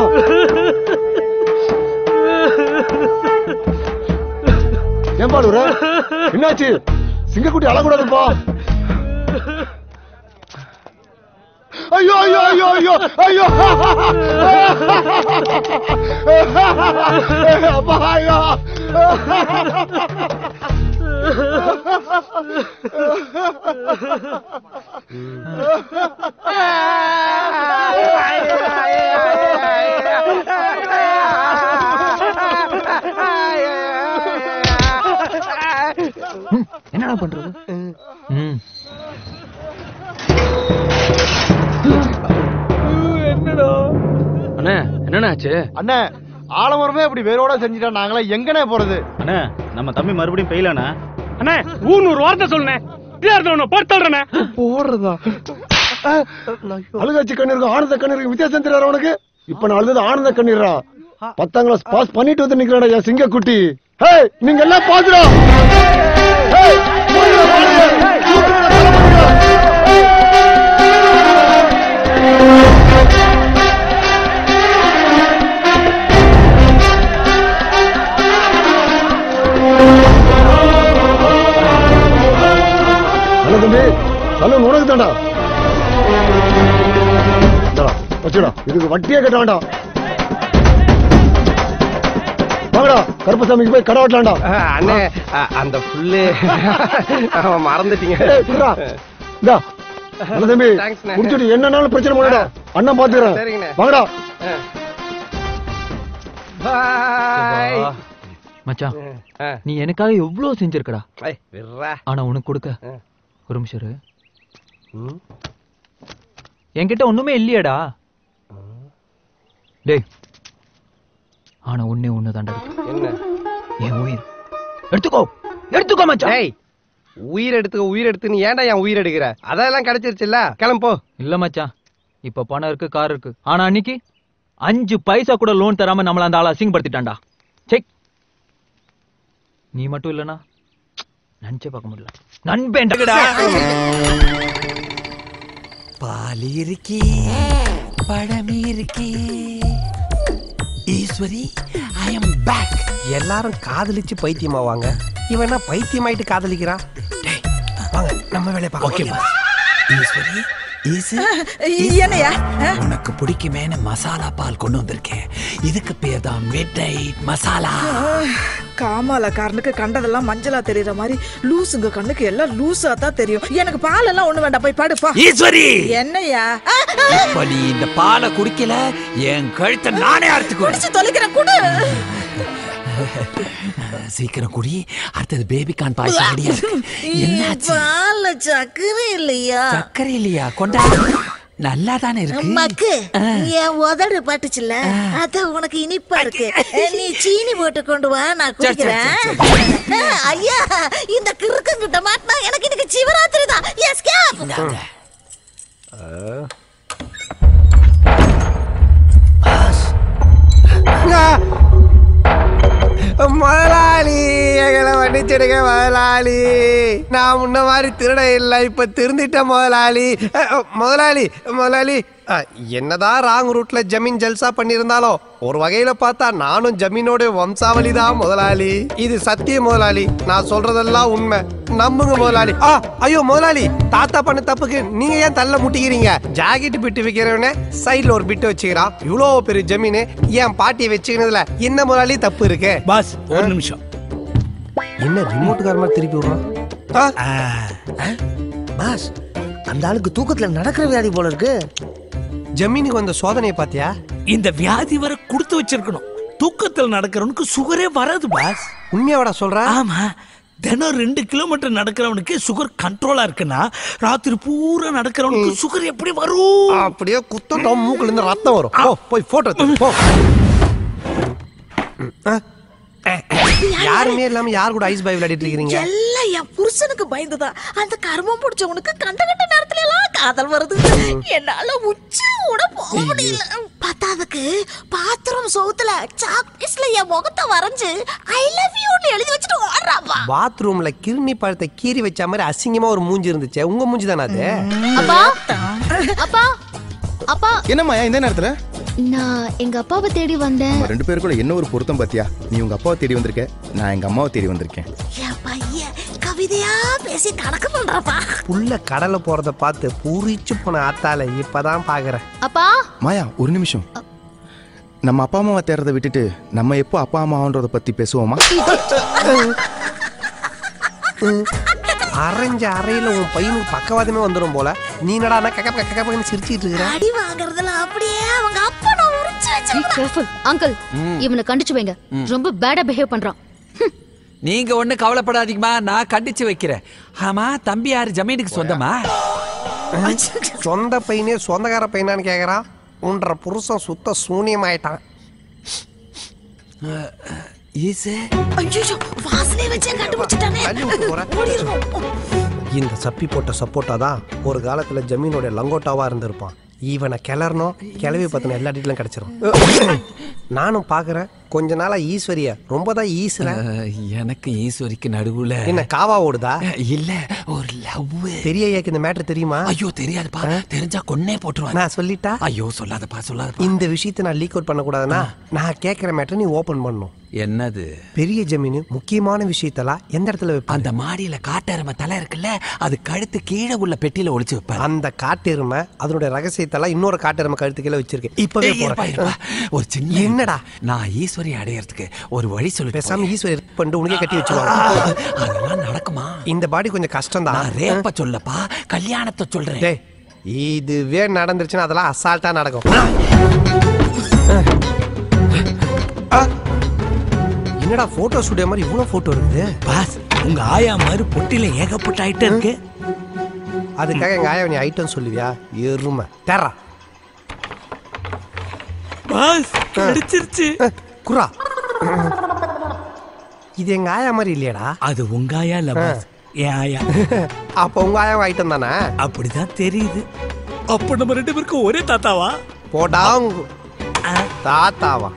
ஏன் பாடுற? என்னாச்சு? சிங்கக்குட்டி அழக்கூடாதுப்பா. ஐயோ ஐயோ ஐயோ ஐயோ ஐயோ அப்பா ஐயோ. என்னடா பண்றது? என்னடா அண்ணே என்னண்ணா ஆச்சு? அண்ணே ஆலமரமே அப்படி வேரோட செஞ்சுட்டா நாங்களே எங்கனே போறது? அண்ணே நம்ம தம்பி மறுபடியும் பெய்யலண்ணா. அண்ணே ஊன்னு வார்த்தை சொல்லுனே. போடுறேண்ணே. போடுறதா? அழுகாச்சி கண்ணீருக்கு ஆனந்த கண்ணீருக்கு வித்தியாசம் தெரியாத உனக்கு? இப்ப நான் அழுது ஆனந்த கண்ணீரா? 10ஆம் கிளாஸ் பாஸ் பண்ணிட்டு வந்து நிக்கிறா என் சிங்கக்குட்டி. நீங்க எல்லாம் பாத்துடா. தம்பி சலூன் உனக்கு தாண்டா. வச்சுடா, இதுக்கு வட்டியே கட்ட வேண்டாம். வாங்கடா கருப்பசாமிக்கு போய் கடை வெட்டலாம்டா. அண்ணே அந்த புல்லு மறந்துட்டீங்க. தம்பி குடிச்சிட்டு என்னன்னாலும் பிரச்சனை பண்ணடா. அண்ணன் பாத்துக்கிறேன். வாங்கடா. மச்சான் நீ எனக்காக எவ்வளவு செஞ்சிருக்கடா. ஆனா உனக்கு கொடுக்க ஒரு நிமிஷம் இரு. என்கிட்ட ஒண்ணுமே இல்லையடா. டேய் ஆனா ஒண்ணே ஒண்ணுதான்டா இருக்கு. என்ன? என் உயிர். எடுத்துக்கோ எடுத்துக்கோ மச்சான். டேய் உயிர் எடுத்துன்னு ஏன்டா என் உயிர் எடுக்கிற? அதெல்லாம் கிடைச்சிருச்சுல்ல, கிளம்போ. இல்ல மச்சான் இப்ப பணம் இருக்கு, கார் இருக்கு. ஆனா அன்னைக்கு 5 பைசா கூட லோன் தராம நம்மள அந்த ஆளை அசிங்கப்படுத்திட்டான்டா. செக் நீ மட்டும் இல்லனா நினைச்சே பார்க்க முடியல. நண்பேன்டா. பால் இருக்கே பழம் இருக்கே ஈஸ்வரி ஐ அம் பேக். எல்லாரும் காதலிச்சு பைத்தியமாவாங்க. இவன் என்ன பைத்தியமாயிட்டு காதலிக்கிறான்? டேய் வாங்க நம்ம வேலைய பார்க்கலாம். ஓகே ஈஸ்வரி என்னையா உனக்கு பிடிக்குமேனு மசாலா பால் கொண்டு வந்திருக்கேன். இதுக்கு பேர் தான் மிட் நைட் மசாலா. காமாலக்காரனுக்கு கண்டதெல்லாம் மஞ்சளா தெரியற மாதிரி லூசுங்க கண்ணுக்கு எல்லாம் லூசா தான் தெரியும். எனக்கு பால் எல்லாம் ஒண்ணு வேண்டாம், போய் படுப்பா. ஈஸ்வரி என்னையா இப்ப நீ இந்த பாலை குடிக்கல என் கழுத்தை நானே அறுத்துக்குவேன். தொலைக்கிறேன் குடு. சீக்கிரம் குடி. அடுத்தது பேபி கார்ன் பாயசம் ரெடியா இருக்கு. என்னாச்சு? பால்ல சக்கரை இல்லையா? சக்கரை இல்லையா? கொண்டா. நல்லா தானே இருக்கு. மக்கு என் உதடு பட்டுச்சுல, அது உனக்கு இனிப்பா இருக்கு. நீ சீனி போட்டு கொண்டு வா, நான் குடிக்கிறேன். ஐயா இந்த கிறுக்கங்கிட்ட மாட்டினா எனக்கு இன்னைக்கு சிவராத்திரி தான். எஸ்கேப். முதலாளி எங்களை மன்னிச்சிடுங்க முதலாளி. நான் முன்ன மாதிரி திருட இல்லை, இப்ப திருந்திட்டேன் முதலாளி. முதலாளி முதலாளி என்னதான் ராங் ரூட்ல ஜமீன் ஜல்சா பண்ணியிருந்தாலும் ஒரு வகையில பார்த்தா நானும் ஜமீனோட வம்சாவளி தான் முதலாளி. இது சத்தியம் முதலாளி, நான் சொல்றதெல்லாம் உண்மை, நம்புங்க முதலாளி. ஐயோ முதலாளி, தாத்தா பண்ண தப்புக்கு நீங்க ஏன் தள்ள முட்டிக்கிறீங்க? ஜாக்கெட் பிட்டு வைக்கிறவனே சைட்ல ஒரு பிட்டு வச்சுக்கிறான். இவ்வளவு பெரிய ஜமீனு என் பாட்டியை வச்சுக்கிறதுல என்ன முதலாளி தப்பு இருக்கு? பாஸ் ஒரு நிமிஷம். என்ன ரிமோட்டுக்கார மாதிரி திருப்பி விடுறான்? பாஸ் அந்த ஆளுக்கு தூக்கத்துல நடக்கிற வியாதி போல இருக்கு. ஜமீனுக்கு வந்த சோதனையை பாத்தியா? இந்த வியாதி வர கொடுத்து வச்சிருக்கணும். தூக்கத்தில் நடக்கிறவனுக்கு சுகரே வராது பாஸ். உண்மையாவடா சொல்ற? ஆமா, தினம் 2 கிலோமீட்டர் நடக்கிறவனுக்கு சுகர் கண்ட்ரோலா இருக்குன்னா ராத்திரி பூரா நடக்கிறவனுக்கு சுகர் எப்படி வரும்? அப்படியே குத்தம் மூக்குல இருந்து ரத்தம் வரும். போய் போட்டோ எடுத்து போ. யாருமே இல்லாம யார் கூட ஐஸ் பாய் விளையாடிட்டு இருக்கீங்க? எல்லாம் என் புருஷனுக்கு பயந்துதான். அந்த கர்மம் பிடிச்சவனுக்கு கண்ட நேரத்துல எல்லாம் காதல் வருது. என்னால உச்சி கூட போக முடியல. பத்தாவதுக்கு பாத்ரூம் சவுத்துல சாக்பீஸ்ல என் முகத்தை வரைஞ்சு ஐ லவ் யூன்னு எழுதி வச்சுட்டு ஓடுறாப்பா. பாத்ரூம்ல கிருமி பழத்தை கீறி வச்ச மாதிரி அசிங்கமா ஒரு மூஞ்சி இருந்துச்சு. உங்க மூஞ்சி தானே அது? அப்பா அப்பா அப்பா. என்னம்மா இந்த நேரத்துல? நான் எங்க அப்பாவை தேடி வந்தேன். நம்ம 2 பேருக்குள்ள என்ன ஒரு பொருத்தம் பாத்தியா? நீ உங்க அப்பாவை தேடி வந்திருக்க, நான் எங்க அம்மாவை தேடி வந்திருக்கேன். என் பையன் கவிதையா பேசி கணக்கு பண்றாப்பா. புள்ள கடலை போறத பார்த்து பூரிச்சு போன ஆத்தால இப்பதான் பாக்குறேன். அப்பா மாயா ஒரு நிமிஷம். நம்ம அப்பா அம்மாவை தேடுறதை விட்டுட்டு நம்ம எப்போ அப்பா அம்மான்றத பத்தி பேசுவோமா? அரைஞ்ச அறையில உன் பையனுக்கு பக்கவாதமே வந்துடும் போல. நீ என்னடா கக்கன்னு சிரிச்சிட்டு இருக்கிற? அடி வாங்குறதுல அப்படியே அவங்க அப்பா நான் உரிச்சு வச்சிருக்கேன். அங்கிள் இவனை கண்டிச்சு வைங்க. ரொம்ப பேடா பிஹேவ் பண்றான். நீங்க ஒண்ணு கவலைப்படாதீங்கம்மா, நான் கண்டிச்சு வைக்கிறேன். ஆமா தம்பி யாரு ஜமீனுக்கு சொந்தமா? சொந்த பையனே சொந்தக்கார பையனான்னு கேக்குறான். உன்ற புருஷன் சுத்த சூனியமாயிட்டான். வாசனை வச்சே கண்டுபிடிச்சிட்டானே. இந்த சப்பி போட்ட சப்போட்டா தான் ஒரு காலத்துல ஜமீனோட லங்கோட்டாவா இருந்திருப்பான். இவனை கிளறணும், கிளவி பத்தின எல்லா டீட்டெயிலும் கிடைச்சிரும். நானும் பாக்குறேன் கொஞ்ச நாளா ஈஸ்வரிய ரொம்ப தான் ஈஸ்வர. எனக்கு ஈஸ்வரிக்கு நடுவுல என்ன காவா ஓடுதா? இல்ல ஒரு லவ். பெரிய ஐயாக்கு இந்த மேட்டர் தெரியுமா? ஐயோ தெரியாதுப்பா, தெரிஞ்சா கொன்னே போட்டுருவா. நான் சொல்லிட்டா? ஐயோ சொல்லாதப்பா சொல்லாதப்பா. இந்த விஷயத்தை நான் லீக் அவுட் பண்ண கூடாதுன்னா நான் கேட்கிற மேட்டர் நீ ஓபன் பண்ணணும். என்னது? பெரிய ஜமீன் முக்கியமான விஷயத்தெல்லாம் எந்த இடத்துல வைப்ப? அந்த மாடியில காட்டெருமை தலை இருக்குல்ல, அது கழுத்து கீழே உள்ள பெட்டியில ஒளிச்சு வைப்பேன். அந்த காட்டெருமை அதனுடைய ரகசியத்தெல்லாம் இன்னொரு காட்டெருமை கழுத்து கீழே வச்சிருக்கேன். இப்பவே ஒரு சின்ன என்னடா நான் ஈஸ்வரி அடையறதுக்கு ஒரு வழி சொல்லு. பேசாம ஈஸ்வரி பண்ணிட்டு உனக்கே கட்டி வச்சுருவாங்க. அதெல்லாம் நடக்குமா? இந்த பாடி கொஞ்சம் கஷ்டம் தான். நான் ரேப்ப சொல்லப்பா, கல்யாணத்தை சொல்றேன். இதுவே நடந்துருச்சுன்னா அதெல்லாம் அசால்ட்டா நடக்கும். என்னடா போட்டோ ஸ்டுடியோ மாதிரி இவ்வளவு போட்டோ இருக்குது? பாஸ் உங்க ஆயா மாதிரி பொட்டில ஏகப்பட்ட ஐட்டம் இருக்கு. அதுக்காக எங்க ஆயா நீ ஐட்டம் சொல்லுவியா? எருமை தேரா பாஸ் கிடைச்சிருச்சு. குரா இது எங்க ஆயா மாதிரி இல்லையாடா? அது உங்க ஆயா இல்ல பாஸ், என் ஆயா. அப்ப உங்க ஆயா ஐட்டம் தானே? அப்படிதான் தெரியுது. அப்ப நம்ம 2 பேருக்கும் ஒரே தாத்தாவா? போடா தாத்தாவா?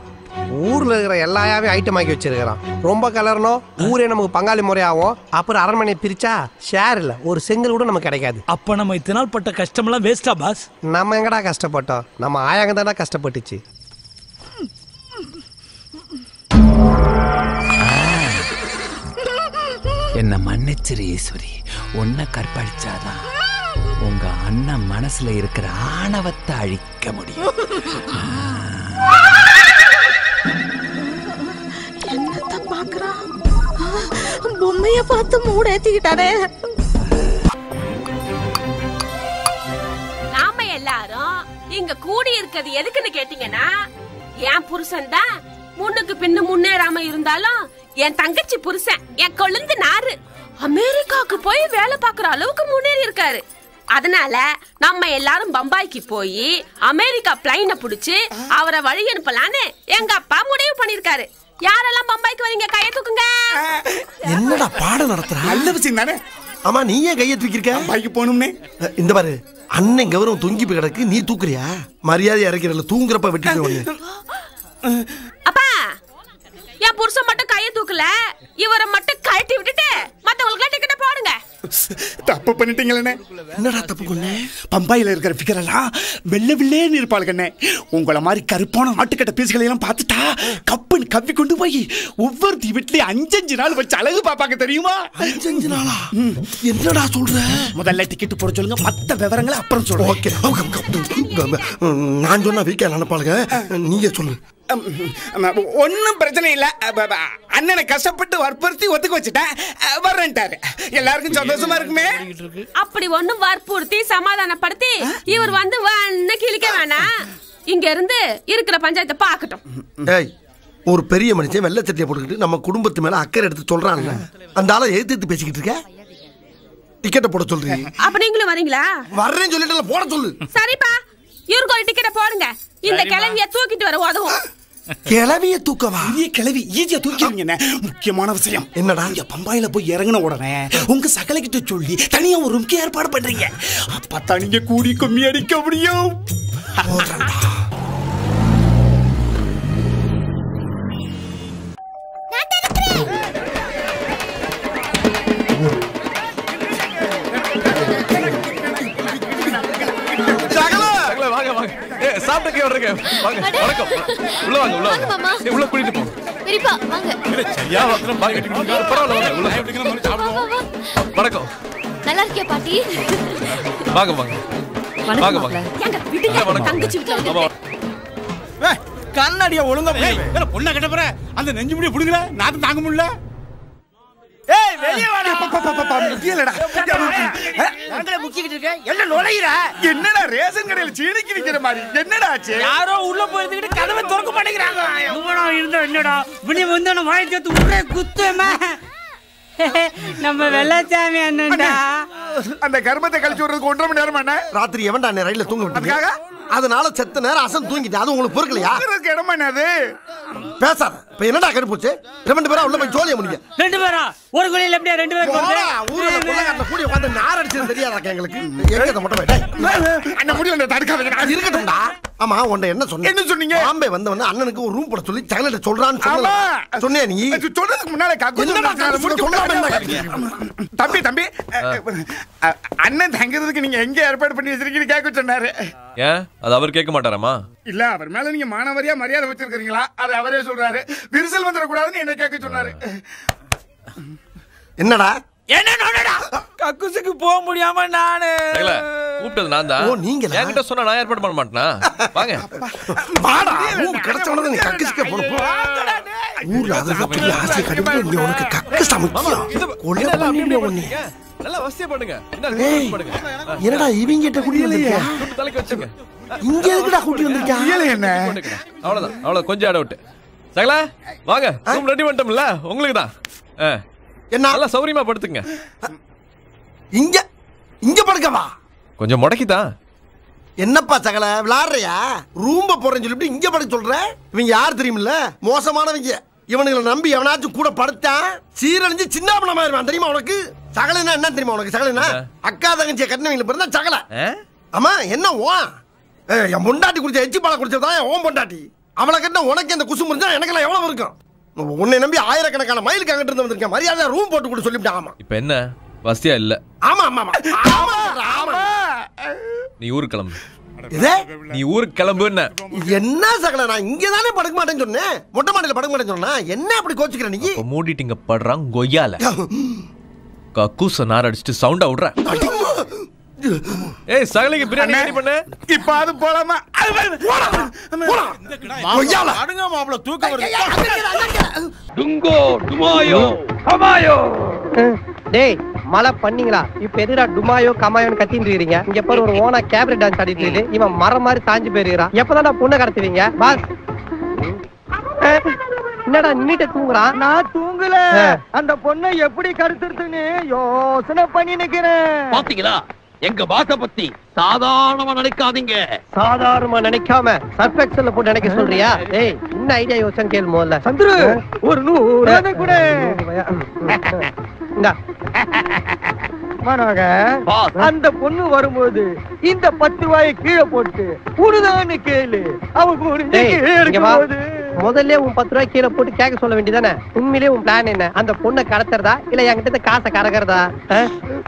ஊர்ல இருக்கிற எல்லா ஆயாவே ஐட்டம் ஆக்கி வச்சிருக்கிறான். ரொம்ப கலரணும், ஊரே நமக்கு பங்காளி முறையாகும். அப்புறம் அரண்மனை பிரிச்சா ஷேர் இல்ல, ஒரு செங்கல் கூட நமக்கு கிடைக்காது. அப்ப நம்ம இத்தனை நாள் பட்ட கஷ்டம் எல்லாம் வேஸ்டா பாஸ்? நம்ம எங்கடா கஷ்டப்பட்டோம்? நம்ம ஆயாங்க தானே கஷ்டப்பட்டுச்சு. என்ன மன்னிச்சிரு ஈஸ்வரி, உன்னை கற்பழிச்சாதான் உங்க அண்ணன் மனசுல இருக்கிற ஆணவத்தை அழிக்க முடியும். என்னத்த பாக்குறான்? பொம்மைய பார்த்து மூட ஏத்திக்கிட்டானே. நாம எல்லாரும் இங்க கூடி இருக்கிறது எதுக்குன்னு கேட்டீங்கன்னா, என் புருஷன் தான் முன்னுக்கு பின்னு முன்னேறாம இருந்தாலும் என் தங்கச்சி புருஷன் என் கொழுந்து நாரு அமெரிக்காவுக்கு போய் வேலை பார்க்குற அளவுக்கு முன்னேறி இருக்காரு. அதனால நம்ம எல்லாரும் பம்பாய்க்கு போய் அமெரிக்கா பிளைனை புடிச்சு அவரை வழி அனுப்பலான்னு எங்க அப்பா முடிவு பண்ணிருக்காரு. யாரெல்லாம் பம்பாய்க்கு வரீங்க கையை தூக்குங்க. என்னடா பாடம் நடத்துற? நல்ல விஷயம் தானே. ஆமா நீ ஏன் கையை தூக்கிருக்க? பைக்கு போகணும்னே. இந்த பாரு அண்ணன் கௌரவம் தொங்கி போய் கிடக்கு, நீ தூக்குறியா? மரியாதை இறக்கிறல, தூங்குறப்ப வெட்டி. அப்பா என் புருஷன் மட்டும் கையை தூக்கல, இவரை மட்டும் கழட்டி விட்டுட்டு மத்தவங்களுக்கு டிக்கெட் போடுங்க. தப்பு பண்ணிட்டீங்களே. என்னடா தப்பு பண்ண? பம்பாயில இருக்கிற ஃபிகர் எல்லாம் வெள்ளை வெள்ளேன்னு இருப்பாளுங்கண்ணே. உங்களை மாதிரி கருப்பான ஆட்டுக்கட்ட பீஸ்களை எல்லாம் பார்த்துட்டா கப்புன்னு கவ்வி கொண்டு போய் ஒவ்வொரு வீட்லயும் 5-5 நாள் வச்சு அழகு பாப்பாங்க தெரியுமா? 5 நாளா? என்னடா சொல்ற? முதல்ல டிக்கெட் போட சொல்லுங்க, மத்த விவரங்களை அப்புறம் சொல்றேன். நான் சொன்னா வீக்கா நினைப்பாளுங்க, நீங்க சொல்லு. ஒன்னும் பிரச்சனை இல்ல. அண்ணனை கஷ்டப்பட்டு வற்புறுத்தி ஒத்துக்க வச்சுட்டேன், வர்றேன்ட்டாரு. எல்லாருக்கும் சந்தோஷமா இருக்குமே. அப்படி ஒண்ணும் வற்புறுத்தி சமாதானப்படுத்தி இவர் வந்து கிழிக்க வேணாம். இங்க இருந்து இருக்கிற பஞ்சாயத்தை பாக்கட்டும். ஏய் ஒரு பெரிய மனுஷன் வெள்ளை சட்டையை போட்டுக்கிட்டு நம்ம குடும்பத்து மேல அக்கறை எடுத்து சொல்றான்ல, அந்த ஆளை எதிர்த்து பேசிக்கிட்டு இருக்க. டிக்கெட்டை போட சொல்றீங்க. அப்ப நீங்களும் வரீங்களா? வர்றேன்னு சொல்லிட்டு போட சொல்லு. சரிப்பா, இவருக்கு ஒரு டிக்கெட்டை போடுங்க. இந்த கிளவிய தூக்கிட்டு வர உதவும். கிளவிய தூக்கவா? கிளவி ஈஸியா தூக்கிடுங்க. முக்கியமான விஷயம் என்னடா, இங்க பம்பாயில போய் இறங்கின உடனே உங்க சகலைக்கிட்ட சொல்லி தனியா ஒரு ரூம்க்கு ஏற்பாடு பண்றீங்க. அப்பதான் நீங்க கூடி கும்மி அடிக்க முடியும். சாப்பிட்டு வர்றீங்க. வாங்க. வணக்கம். உள்ள வாங்க. உள்ள வாங்க. உள்ள கூட்டிட்டு போ. பெரியப்பா வாங்க. சரியா வந்தா பாய் கட்டிட்டு பரவாயில்லை வாங்க. உள்ள வணக்கம். நல்லா இருக்கியா பாட்டி? வாங்க வாங்க. வாங்க வாங்க. ஏங்க விடுங்க, தங்கச்சி விட்டு. கண்ணாடிய ஒழுங்கா போய் பொண்ண கட்ட போற அந்த நெஞ்சு முடிய புடுங்கல. நான் தாங்க முடியல. ஏய் வெளிய வாடா. முக்கியலடா. நாங்களே முக்கிக்கிட்டு இருக்க. என்ன நுழையிற? என்னடா ரேஷன் கடையில சீனிக்கு நிக்கிற மாதிரி என்னடா ஆச்சு? யாரோ உள்ள போயிட்டு கதவை திறக்க மாட்டேங்கிறாங்க. இவனா இருந்தா என்னடா? வினி வந்தான வாய் சேர்த்து உடனே குத்துமா. நம்ம வெள்ளச்சாமி அண்ணன்டா. அந்த கர்மத்தை கழிச்சு விடுறதுக்கு 1.5 மணி நேரம் என்ன? ராத்திரி எவன்டா என்ன ரயில்ல தூங்க விட்டீங்க? அதனால செத்த நேரம் அசன் தூங்கிட்டு. அது உங்களுக்கு பொறுக்கலையா? இடமா என்னது? பேசாத. இப்ப என்னடா கருப்புச்சு? 2 பேரா உள்ள போய் ஜோலிய முடிங்க. 2 பேரா? ஒரு குழியில எப்படியா 2 பேர் போறது? ஊர்ல கொள்ளக்காரல கூடி உட்கார்ந்து நார் அடிச்சது தெரியாதா எங்களுக்கு? எங்க மொட்டை டேய். அண்ணா முடியல தடுக்காதீங்க. அது இருக்கட்டும்டா. ஆமா உன்ட என்ன சொன்னீங்க? என்ன சொன்னீங்க? பாம்பே வந்தவன அண்ணனுக்கு ஒரு ரூம் போட சொல்லி சகலட்ட சொல்றான்னு சொன்னல. சொன்னியா நீ? சொல்றதுக்கு முன்னால தம்பி தம்பி அண்ணன் தங்கிறதுக்கு நீங்க எங்க ஏற்பாடு பண்ணி வச்சிருக்கீங்க கேட்க சொன்னாரு. ஏன் அது அவர் கேட்க மாட்டாராமா? இல்ல அவர் மேல நீங்க மானவரியா மரியாதை வச்சிருக்கீங்களா? அது அவரே சொல்றாரு. விரிசல் வந்துட கூடாதுன்னு என்ன கேட்க சொன்னாரு. என்னடா? என்ன நோடடா? கக்குசுக்கு போக முடியாம நானு கூப்பிட்டது நான் தான். ஓ நீங்களா? என்கிட்ட சொன்னா நான் ஏற்பாடு பண்ண மாட்டேனா? வாங்க. வாடா. ரூம் கிடைச்சவன நீ கக்குசுக்கு போடு. ஊர்ல அதுக்கு பெரிய ஆசை கடிந்து நீ உனக்கு கக்குசா முக்கியம். கொல்ல பண்ணிடுவே உன்னை. நல்லா வசதியா பண்ணுங்க. என்னடா இவங்க கிட்ட குடி வந்திருக்க? தலைக்கு வச்சுங்க. இங்க எதுக்குடா கூட்டி வந்திருக்க? இல்ல என்ன? அவ்வளவுதான். அவ்வளவு கொஞ்சம் ஆட விட்டு. சகல வாங்க. ரூம் ரெடி பண்ணிட்டோம்ல உங்களுக்கு தான். என்ன நல்லா சௌரியமா படுத்துங்க. இங்க இங்க படுக்கவா? கொஞ்சம் முடக்கிதான். என்னப்பா சகல விளையாடுறியா? ரூம்ப போறேன்னு சொல்லிட்டு இங்க படுக்க சொல்ற? இவங்க யார் தெரியுமில்ல? மோசமானவங்க. இவனுங்களை நம்பி எவனாச்சும் கூட படுத்தான் சீரழிஞ்சு சின்ன பண்ணமாயிருவான். தெரியுமா உனக்கு? சகலனா என்ன தெரியுமா உனக்கு? சகலனா அக்கா தங்கச்சியை கட்டினவங்களை பிறந்தா சகல. ஆமா என்ன ஓ என் பொண்டாட்டி குடிச்ச எச்சி பாலை குடிச்சதான் ஓம் பொண்டாட்டி. அவளை கட்டின உனக்கு இந்த குசு முடிஞ்சா எனக்கெல்லாம் எவ்வளவு இருக்கும்? உன்னை நம்பி ஆயிரக்கணக்கான மைலுக்கு அங்கிட்டு இருந்து வந்திருக்கேன். மரியாதை ரூம் போட்டு கூட சொல்லிவிட்டேன். ஆமா இப்ப என்ன வசதியா இல்ல? ஆமா ஆமா ஆமா. நீ ஊருக்கு கிளம்பு. இதே நீ ஊருக்கு கிளம்பு. என்ன சகல நான் இங்க தானே படுக்க மாட்டேன்னு சொன்னேன். மொட்டை மாடியில படுக்க மாட்டேன்னு சொன்னா என்ன அப்படி கோச்சிக்கிற நீ? மூடிட்டிங்க படுறான் கொய்யால. கக்கூச நார் அடிச்சிட்டு சவுண்டா விடுற. ஏய் சகலைக்கு பிரியாணி ரெடி பண்ணு. இப்ப அது போலாமா? அடுங்க மாப்ள தூக்க வருது. டுங்கோ டுமாயோ கமாயோ. டேய் மலை பண்ணீங்களா? இப்ப எதுடா டுமாயோ கமாயோன்னு கத்திட்டு இருக்கீங்க? இங்க பாரு ஒரு ஓனா கேப்ரி டான்ஸ் ஆடிட்டு இருக்கு. இவன் மரம் மாதிரி தாஞ்சு போயிருக்கான். எப்பதான் பொண்ணை கடத்துவீங்க பாஸ்? என்னடா நின்னுட்டு தூங்குறான்? நான் தூங்கல. அந்த பொண்ணை எப்படி கடத்துறதுன்னு யோசனை பண்ணி நிக்கிறேன். பாத்தீங்களா எங்க பாச பத்தி சாதாரணமா நினைக்காதீங்க. சாதாரணமா நினைக்காம சர்ஃபெக்சல்ல போட்டு நினைக்க சொல்றியா? டேய் என்ன ஐடியா யோசனை கேளு முதல்ல. சந்துரு ஒரு 100 கூட அந்த பொண்ணு வரும்போது இந்த 10 ரூபாயை கீழே போட்டு உடுதான்னு கேளு. முதல்ல உன் 10 ரூபாய் கீழே போட்டு கேட்க சொல்ல வேண்டியதானே? உண்மையிலே உன் பிளான் என்ன? அந்த பொண்ணை கடத்துறதா இல்ல என்கிட்ட காசை கறக்கிறதா?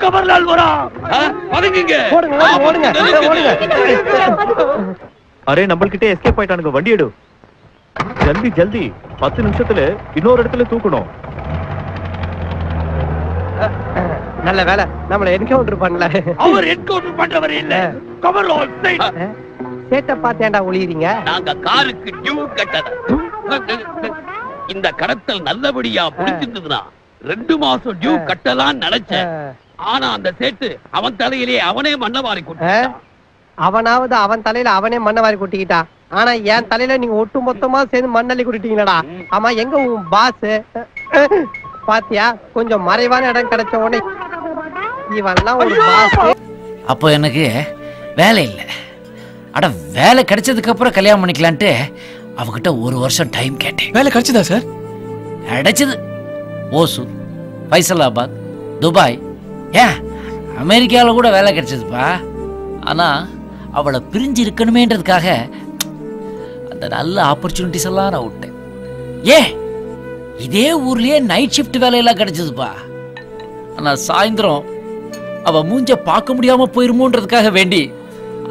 கமர்லால் வரா பதுங்குங்க. ஓடுங்க ஓடுங்க ஓடுங்க. அரே நம்மள்கிட்ட எஸ்கேப் ஆயிட்டானுங்க. வண்டி எடு ஜல்தி ஜல்தி. 10 நிமிஷத்துல இன்னொரு இடத்துல தூக்கணும். நல்ல வேலை நம்மள என்கவுண்டர் பண்ணல. அவர் என்கவுண்டர் பண்றவர் இல்ல. கமர்லால் சைடு சேட்ட பாத்தேன்டா ஒளியறீங்க. நாங்க காருக்கு டியூ கட்டத. இந்த கடத்தல் நல்லபடியா முடிச்சிருந்ததுனா 2 மாசம் டியூ கட்டலாம்னு நினைச்சேன். ஆனா அந்த சேட்டு அவன் தலையிலே அவனே மண்ணவாரி கொட்டான். அவனாவது அவன் தலையில அவனே மண்ணை வாரி கொட்டிக்கிட்டா. ஆனா என் தலையில நீங்க ஒட்டு மொத்தமா சேர்ந்து மண்ணள்ளி கொட்டிட்டீங்களடா. ஆமா எங்க உன் பாஸ் பாத்தியா? கொஞ்சம் மறைவான இடம் கிடைச்ச உடனே இவன்லாம் ஒரு பாஸ். அப்போ எனக்கு வேலை இல்லை. அட வேலை கிடைச்சதுக்கு அப்புறம் கல்யாணம் பண்ணிக்கலான்ட்டு அவகிட்ட 1 வருஷம் டைம் கேட்டேன். வேலை கிடைச்சதா சார்? கிடைச்சது. ஓசூர், ஃபைசலாபாத், துபாய், ஏன் அமெரிக்காவில் கூட வேலை கிடைச்சதுப்பா. ஆனால் அவளை பிரிஞ்சு இருக்கணுமேன்றதுக்காக அந்த நல்ல ஆப்பர்ச்சுனிட்டிஸ் எல்லாம் நான் விட்டேன். இதே ஊர்லயே நைட் ஷிஃப்ட் வேலையெல்லாம் கிடைச்சதுப்பா. ஆனால் சாயந்தரம் அவ மூஞ்ச பார்க்க முடியாம போயிருமோன்றதுக்காக வேண்டி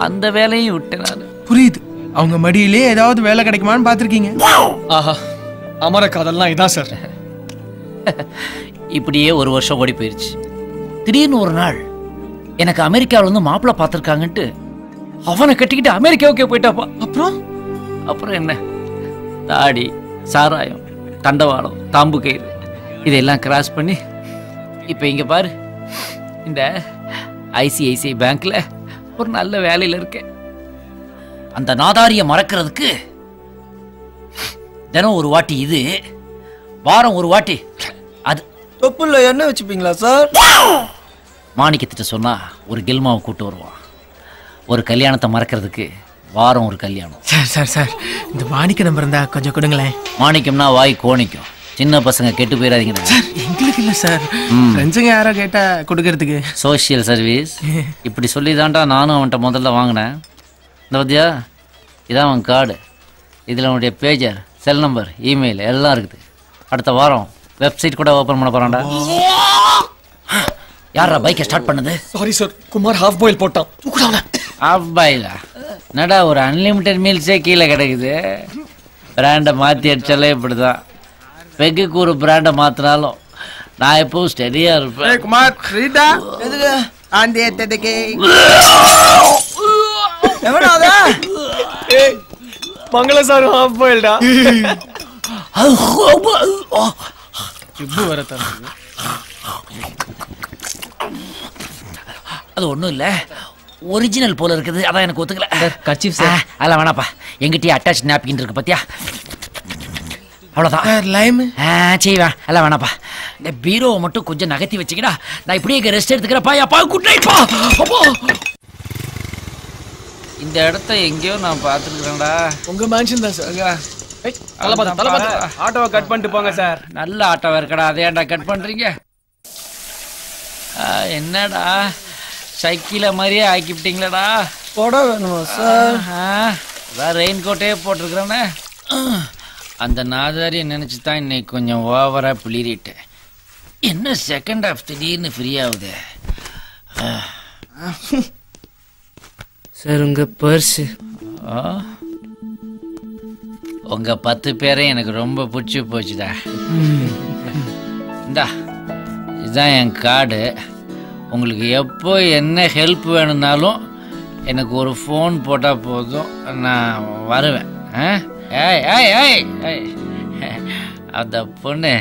அந்த வேலையும் விட்டேன் நான். புரியுது. அவங்க மடியிலே ஏதாவது வேலை கிடைக்குமான்னு பார்த்துருக்கீங்க. ஆஹா, அமர காதல்லாம் இதான் சார். இப்படியே 1 வருஷம் ஓடி போயிருச்சு. திடீர்னு ஒரு நாள் எனக்கு அமெரிக்காவில் வந்து மாப்பிள்ளை பார்த்துருக்காங்கன்ட்டு அவனை கட்டிக்கிட்டு அமெரிக்காவுக்கே போயிட்டாப்பா. அப்புறம் என்ன, தாடி, சாராயம், தண்டவாளம், தாம்பு கயிறு இதெல்லாம் கிராஸ் பண்ணி இப்போ இங்கே பாரு, இந்த ஐசிஐசிஐ பேங்க்ல ஒரு நல்ல வேலையில் இருக்கேன். அந்த நாதாரியை மறக்கிறதுக்கு தினம் ஒரு வாட்டி இது, வாரம் ஒரு வாட்டி அது. தொப்புல என்ன வச்சுப்பீங்களா சார்? மாணிக்கத்திட்ட சொன்னா ஒரு கில்மாவை கூட்டு வருவான். ஒரு கல்யாணத்தை மறக்கிறதுக்கு வாரம் ஒரு கல்யாணம். சார் சார் சார், இந்த மாணிக்க நம்பர் இருந்தா கொஞ்சம் கொடுங்களேன். மாணிக்கம்னா வாய் கோணிக்கும். சின்ன பசங்க கெட்டு போயிடாதீங்க சார். எங்களுக்கு இல்லை சார், ஃப்ரெண்ட்ஸுங்க யாரோ கேட்டா கொடுக்கறதுக்கு. சோஷியல் சர்வீஸ் இப்படி சொல்லி தான்டா நானும் அவன்கிட்ட முதல்ல வாங்கினேன். இந்த பத்தியா, இதான் அவன் கார்டு. இதில் அவனுடைய பேஜர், செல் நம்பர், இமெயில் எல்லாம் இருக்குது. அடுத்த வாரம் வெப்சைட் கூட ஓப்பன் பண்ண போறான்டா. யாரா பைக்கை ஸ்டார்ட் பண்ணது? Sorry sir, Kumar half boil போட்டான். ஹாஃப் பாயிலா? என்னடா ஒரு அன்லிமிட்டெட் மீல்ஸே கீழே கிடைக்குது. பிராண்டை மாற்றி அடிச்சாலே இப்படிதான். பெக்குக்கு ஒரு பிராண்டை மாத்தினாலும் நான் எப்பவும் ஸ்டெடியா இருப்பேன். குமார் ரீடா எதுக்கு ஆண்டி ஏத்ததுக்கு எவனாதா? ஏய் மங்கள சார் ஹாஃப் பாயில்டா. கிப்பு வரதா? அது ஒன்றும் இல்லை, ஒரிஜினல் போல இருக்குது. அதான் எனக்கு ஒத்துக்கல. Kerchief sir. அதெல்லாம் வேணாப்பா, எங்கிட்டயே அட்டாச் நாப்கின் இருக்கு பத்தியா, அவ்வளோதான். லைம் செய்வேன். எல்லாம் வேணாப்பா. இந்த பீரோவை மட்டும் கொஞ்சம் நகர்த்தி வச்சுக்கிடா, நான் இப்படியே ரெஸ்ட் எடுத்துக்கிறேன்ப்பா. அப்பா குட் நைட்ப்பா. அப்போ இந்த இடத்த எங்கேயோ நான் பார்த்துருக்குறேன்டா. உங்க மேன்ஷன் தான் சார். ஆட்டோவை கட் பண்ணிட்டு போங்க சார். நல்ல ஆட்டோவா இருக்கடா, அதே ஏன்டா கட் பண்றீங்க? என்னடா சைக்கிள மாதிரியே ஆக்கிவிட்டீங்களடா. போட வேணுமா சார்? அதான் ரெயின் கோட்டே போட்டிருக்கிறேன்னு. அந்த நாதாரியை நினைச்சு தான் இன்னைக்கு கொஞ்சம் ஓவரா பிளிரிட்டேன். என்ன செகண்ட் ஹாஃப் திடீர்னு ஃப்ரீ ஆகுது சார்? உங்க பர்ஸ். உங்க 10 பேரையும் எனக்கு ரொம்ப பிடிச்சி போச்சுடா. இந்தா இதுதான் என் கார்டு. உங்களுக்கு எப்போ என்ன ஹெல்ப் வேணும்னாலும் எனக்கு ஒரு ஃபோன் போட்டால் போதும், நான் வருவேன். ஏய் ஏய் ஏய் ஏய், அந்த பொண்ணு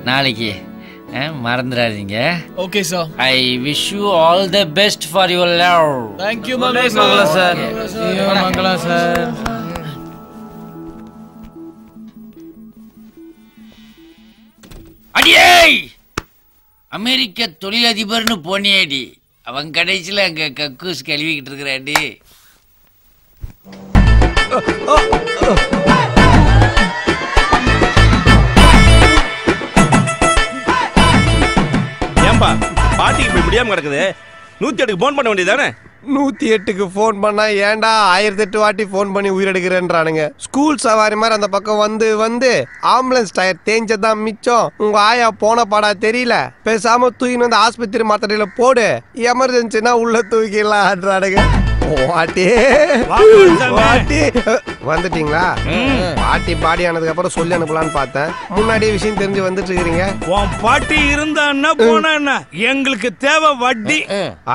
நாளைக்கு மறந்துடாதீங்க. Okay sir. I wish you all the best for your love. Thank you Mangala sir. Mangala sir. அடியே அமெரிக்க தொழிலதிபர்னு போனியாடி, அவன் கடைசியில் அங்கே கக்கூஸ் கழுவிக்கிட்டு இருக்கிறாடி. ஏன்பா பாட்டிக்கு இப்படி முடியாம கிடக்குது? 108க்கு போன் பண்ண வேண்டியதானே? 108க்கு போன் பண்ணா ஏன்டா 1008 வாட்டி போன் பண்ணி உயிரெடுக்கிறேன்றானுங்க. ஸ்கூல் சவாரி மாதிரி அந்த பக்கம் வந்து வந்து ஆம்புலன்ஸ் டயர் தேஞ்சதான் மிச்சம். உங்க ஆயா போன பாடா தெரியல. பேசாம தூக்கின்னு வந்து ஆஸ்பத்திரி மாத்திரையில போடு, எமர்ஜென்சினா உள்ள தூக்கிடலான்றானுங்க. வாட்டி வாட்டி வந்துட்டீங்களா? பாட்டி பாடி ஆனதுக்கு அப்புறம் சொல்லி அனுப்பலான்னு பார்த்தேன். முன்னாடியே விஷயம் தெரிஞ்சு வந்துட்டு இருக்கிறீங்க. உன் பாட்டி இருந்தா என்ன போனா என்ன, எங்களுக்கு தேவை வட்டி.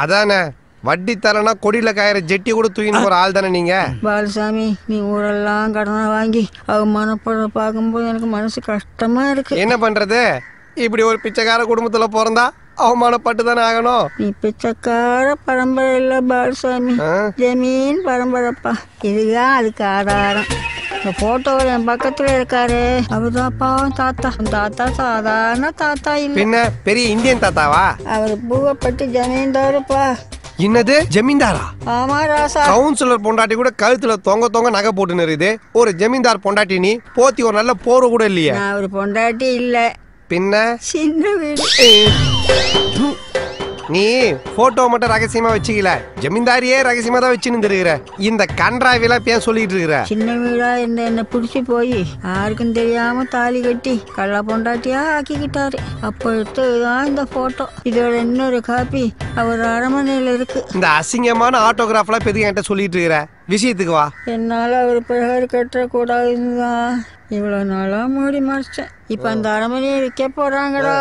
அதானே, வட்டி தரனா கொடியில காயிற ஜெட்டி கூட தூக்கின்னு போற ஆள் தானே நீங்க. பாலசாமி, நீ ஊரெல்லாம் கடனை வாங்கி அவமானப்பட பார்க்கும்போது எனக்கு மனசு கஷ்டமா இருக்கு. என்ன பண்றது, இப்படி ஒரு பிச்சைக்கார குடும்பத்துல பிறந்தா அவமானப்பட்டு தானே ஆகணும். நீ பிச்சைக்கார பரம்பரை இல்ல பாலசாமி, ஜமீன் பரம்பரைப்பா. இதுதான் அதுக்கு ஆதாரம். இந்த போட்டோவில் என் பக்கத்துல இருக்காரு, அவர்தான் பாவம் தாத்தா. தாத்தா சாதாரண தாத்தா இல்ல, பின்ன பெரிய இந்தியன் தாத்தாவா? அவர் பூவப்பட்டு ஜமீன்தாருப்பா. என்னது ஜமீன்தாரா? ஆமா ராசா. கவுன்சிலர் பொண்டாட்டி கூட கழுத்துல தொங்க நகை போட்டு நிறுது. ஒரு ஜமீன்தார் பொண்டாட்டி நீ போத்தி ஒரு நல்ல போற கூட இல்லையா? நான் ஒரு பொண்டாட்டி இல்ல, பின்ன சின்ன வீடு. நீ போட்டோ மட்டும் ரகசியமா வச்சுக்கல, ஜமீன்தாரியே ரகசியமா தான் வச்சுன்னு இருக்கிற. இந்த கன்றாவிலாம் பேர் சொல்லிட்டு இருக்கிற. சின்ன வீடா இருந்த என்ன புடிச்சு போய் யாருக்கும் தெரியாம தாலி கட்டி கள்ள பொண்டாட்டியா ஆக்கிக்கிட்டாரு. அப்போ எடுத்ததுதான் இந்த போட்டோ. இதோட இன்னொரு காப்பி அவர் அரண்மனையில இருக்கு. இந்த அசிங்கமான ஆட்டோகிராஃப்லாம் பெரிய என்கிட்ட சொல்லிட்டு இருக்கிற. விஷயத்துக்கு வா. என்னால அவர் பிரகார் கட்ட கூடாதுதான் இவ்வளவு நாளா மூடி மறைச்சேன். இப்ப அந்த அரண்மனையை விற்க போறாங்கடா.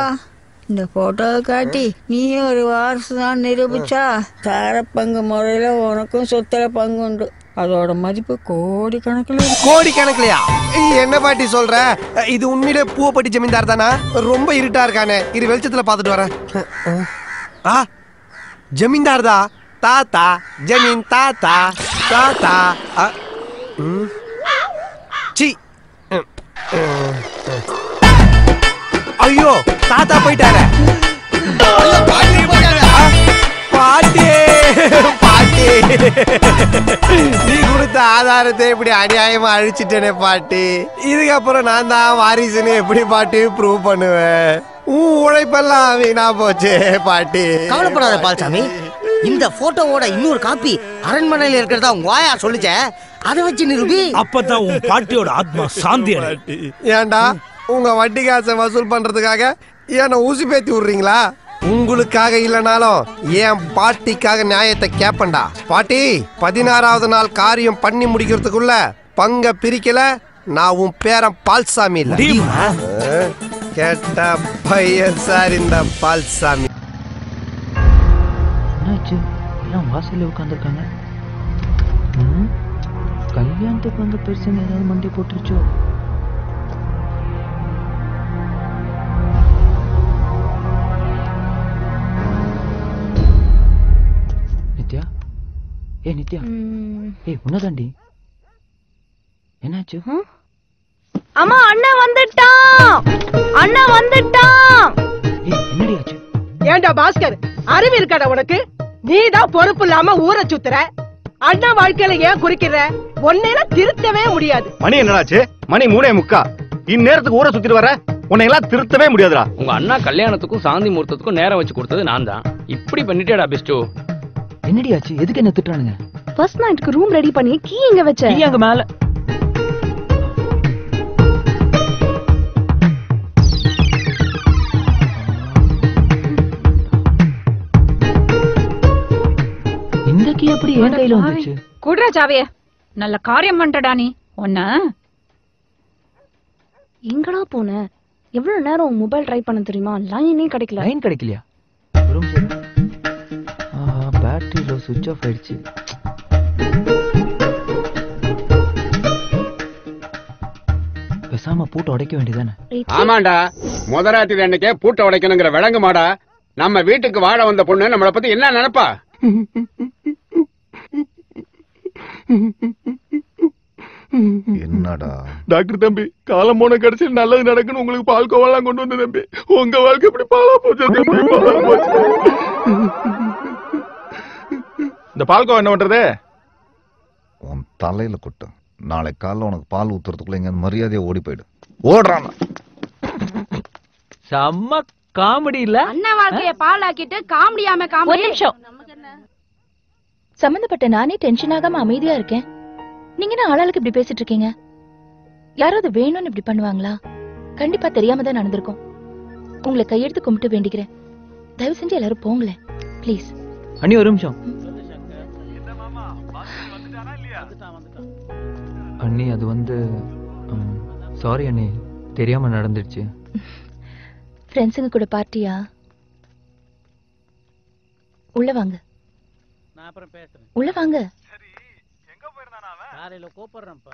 இந்த போட்டோவை காட்டி நீ ஒரு வாரிசு தான் நிரூபிச்சா தார பங்கு முறையில உனக்கும் சொத்துல பங்கு உண்டு. அதோட மதிப்பு கோடி கணக்குல. கோடி கணக்குலையா? என்ன பாட்டி சொல்ற? இது உண்மையிலே பூவப்பட்டி ஜமீன்தார் தானா? ரொம்ப இருட்டா இருக்கானே, இரு வெளிச்சத்துல பாத்துட்டு வரேன். ஜமீன்தார் தான். தாத்தா ஜமீன் தாத்தா தாத்தா. சி ஐயோ தாத்தா போயிட்டாரு. பாட்டி பாட்டி, நீ கொடுத்த ஆதாரத்தை இப்படி அநியாயமா அழிச்சிட்டேனே பாட்டி. இதுக்கப்புறம் நான் தான் வாரிசுன்னு எப்படி பாட்டி ப்ரூவ் பண்ணுவேன்? உழைப்பெல்லாம் வீணா போச்சு பாட்டி. கவலைப்படாத பால்சாமி, இந்த போட்டோவோட இன்னொரு காப்பி அரண்மனையில இருக்கிறதா உங்க வாயா சொல்லுச்ச, அதை வச்சு நிரூபி. அப்பதான் உன் பாட்டியோட ஆத்மா சாந்தி அடையும். ஏண்டா உங்க வட்டி காசை வசூல் பண்றதுக்காக என்ன ஊசி பேத்தி விடுறீங்களா? உங்களுக்காக இல்லனாலும் என் பாட்டிக்காக நியாயத்தை கேப்பண்டா. பாட்டி 16வது நாள் காரியம் பண்ணி முடிக்கிறதுக்குள்ள பங்க பிரிக்கல நான் உன் பேரன் பால்சாமி இல்ல. கேட்ட பையன் சார் இந்த பால்சாமி. என்னாச்சு? எல்லாம் வாசல்ல உட்காந்துருக்காங்க. கல்யாணத்துக்கு வந்து பெருசுன்னு ஏதாவது மண்டி போட்டுருச்சோ? நித்யா, நித்யா, உன்னதாண்டி என்னாச்சு? அம்மா அண்ணா வந்துட்டான், அண்ணா வந்துட்டான். என்னடி ஆச்சு? ஏண்டா பாஸ்கர், அறிவு இருக்காடா உனக்கு? நீதான் பொறுப்பு இல்லாம ஊரை சுத்துற. அண்ணா வாழ்க்கையில ஏன் குறிக்கிற? உன்னையில திருத்தவே முடியாது. மணி என்னடாச்சு? மணி 3:45. இந்நேரத்துக்கு ஊரை சுத்திட்டு வர உன்னை எல்லாம் திருத்தவே முடியாதுடா. உங்க அண்ணா கல்யாணத்துக்கும் சாந்தி முகூர்த்தத்துக்கும் நேரம் வச்சு கொடுத்தது நான் தான். இப்படி பண்ணிட்டேடா பிஸ்டு. என்னடி ஆச்சு? எதுக்கு என்ன திட்டுறானுங்க? ஃபர்ஸ்ட் நைட்க்கு ரூம் ரெடி பண்ணி கீ எங்க வச்ச? கீ அங்க மேல. இந்த கீ எப்படி என் கையில வந்துச்சு? குடுறா சாவியே. நல்ல காரியம் பண்றடா நீ. ஒண்ணு எங்கடா போன? எவ்வளவு நேரம் மொபைல் ட்ரை பண்ண தெரியுமா? லைனே கிடைக்கல. லைன் கிடைக்கலையா? பேட்டரி லோ, சுவிட்ச் ஆஃப் ஆயிடுச்சு. பேசாம பூட்டை உடைக்க வேண்டியதானே? ஆமாண்டா, முதராத்திரி அன்னைக்கே பூட்டை உடைக்கணுங்கிற விளங்கு மாடா. நம்ம வீட்டுக்கு வாழ வந்த பொண்ணு நம்மளை பத்தி என்ன நினைப்பா? என்னடா டாக்டர் தம்பி, காலம் போன கடைசி நல்லது நடக்குன்னு உங்களுக்கு பால்கோவெல்லாம் கொண்டு வந்து தம்பி. உங்க வாழ்க்கை இப்படி பாலா போச்சு தம்பி, பாலா போச்சு. இந்த பால்கோவா என்ன பண்றது? உன் தலையில கொட்டு. நாளை காலைல உனக்கு பால் ஊத்துறதுக்குள்ள எங்க மரியாதையா ஓடி போயிடு. ஓடுறான். செம்ம காமெடி இல்ல? அண்ணா வாழ்க்கைய பாலாக்கிட்டு காமெடியாம காமெடி. ஒரு நிமிஷம். சம்பந்தப்பட்ட நானே டென்ஷன் ஆகாம அமைதியா இருக்கேன். நீங்க என்ன ஆளாளுக்கு இப்படி பேசிட்டு இருக்கீங்க? யாராவது வேணும்னு இப்படி பண்ணுவாங்களா? கண்டிப்பா தெரியாம தான் நடந்திருக்கும். உங்களை கையெடுத்து கும்பிட்டு வேண்டிக்கிறேன். தயவு செஞ்சு எல்லாரும் போங்களேன் ப்ளீஸ். அண்ணி ஒரு நிமிஷம். அண்ணி அது வந்து சாரி அண்ணி, தெரியாம நடந்துருச்சு. ஃப்ரெண்ட்ஸுங்க கூட பார்ட்டியா? உள்ள வாங்க. நான் அப்புறம் பேசுறேன். உள்ள வாங்க. சரி, எங்க போயிருந்தானா அவன்? காலையில கூப்பிடுறேன்ப்பா.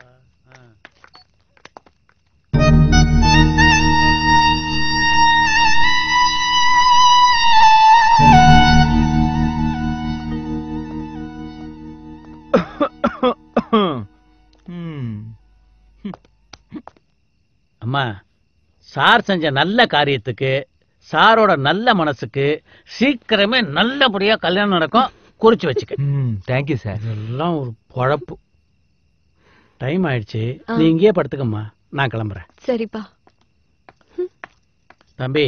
அம்மா சார் செஞ்ச நல்ல காரியத்துக்கு சாரோட நல்ல மனசுக்கு சீக்கிரமே நல்லபடியா கல்யாணம் நடக்கும். குறிச்சு வச்சுக்க. Thank you sir. எல்லாம் ஒரு பொழப்பு. டைம் ஆயிடுச்சு, நீ இங்கேயே படுத்துக்கம்மா, நான் கிளம்புறேன். சரிப்பா. தம்பி,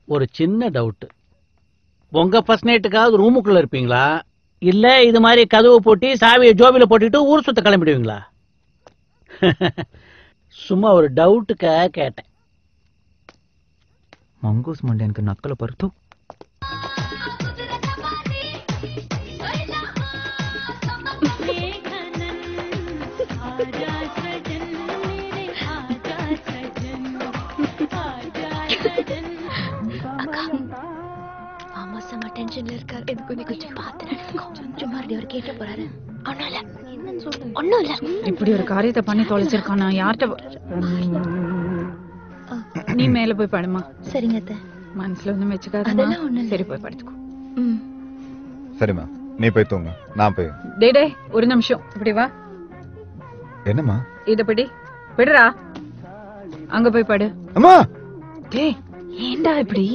ஒரு சின்ன டவுட். உங்க ஃபர்ஸ்ட் நைட்டுக்காவது ரூமுக்குள்ள இருப்பீங்களா, இல்ல இது மாதிரி கதவு போட்டி சாவியை ஜோபில போட்டுட்டு ஊர் சுத்த கிளம்பிடுவீங்களா? சும்மா ஒரு டவுட்டுக்காக கேட்டேன். மங்கூஸ் மண்டே எனக்கு நக்கல பருத்து. மாமா செம்ம டென்ஷன்ல இருக்காரு. எனக்கு கொஞ்சம் பார்த்து நடக்கும். சும்மா அவர் கேட்டு போறாரு. ஒண்ணும் இல்ல. இப்படி ஒரு காரியத்தை பண்ணி தொலைச்சிருக்கான். நான் யார்கிட்ட நீ மேல போய் படுமா. சரிங்க அத்தை. மனசுல ஒண்ணும் வச்சுக்காத. அதெல்லாம் ஒண்ணும் இல்ல. சரி போய் படுத்துக்கோ. சரிம்மா, நீ போய் தூங்க, நான் போய். டே ஒரு நிமிஷம் இப்படி வா. என்னம்மா? இத பிடி. பிடுறா. அங்க போய் படு. அம்மா டேய் ஏண்டா இப்படி?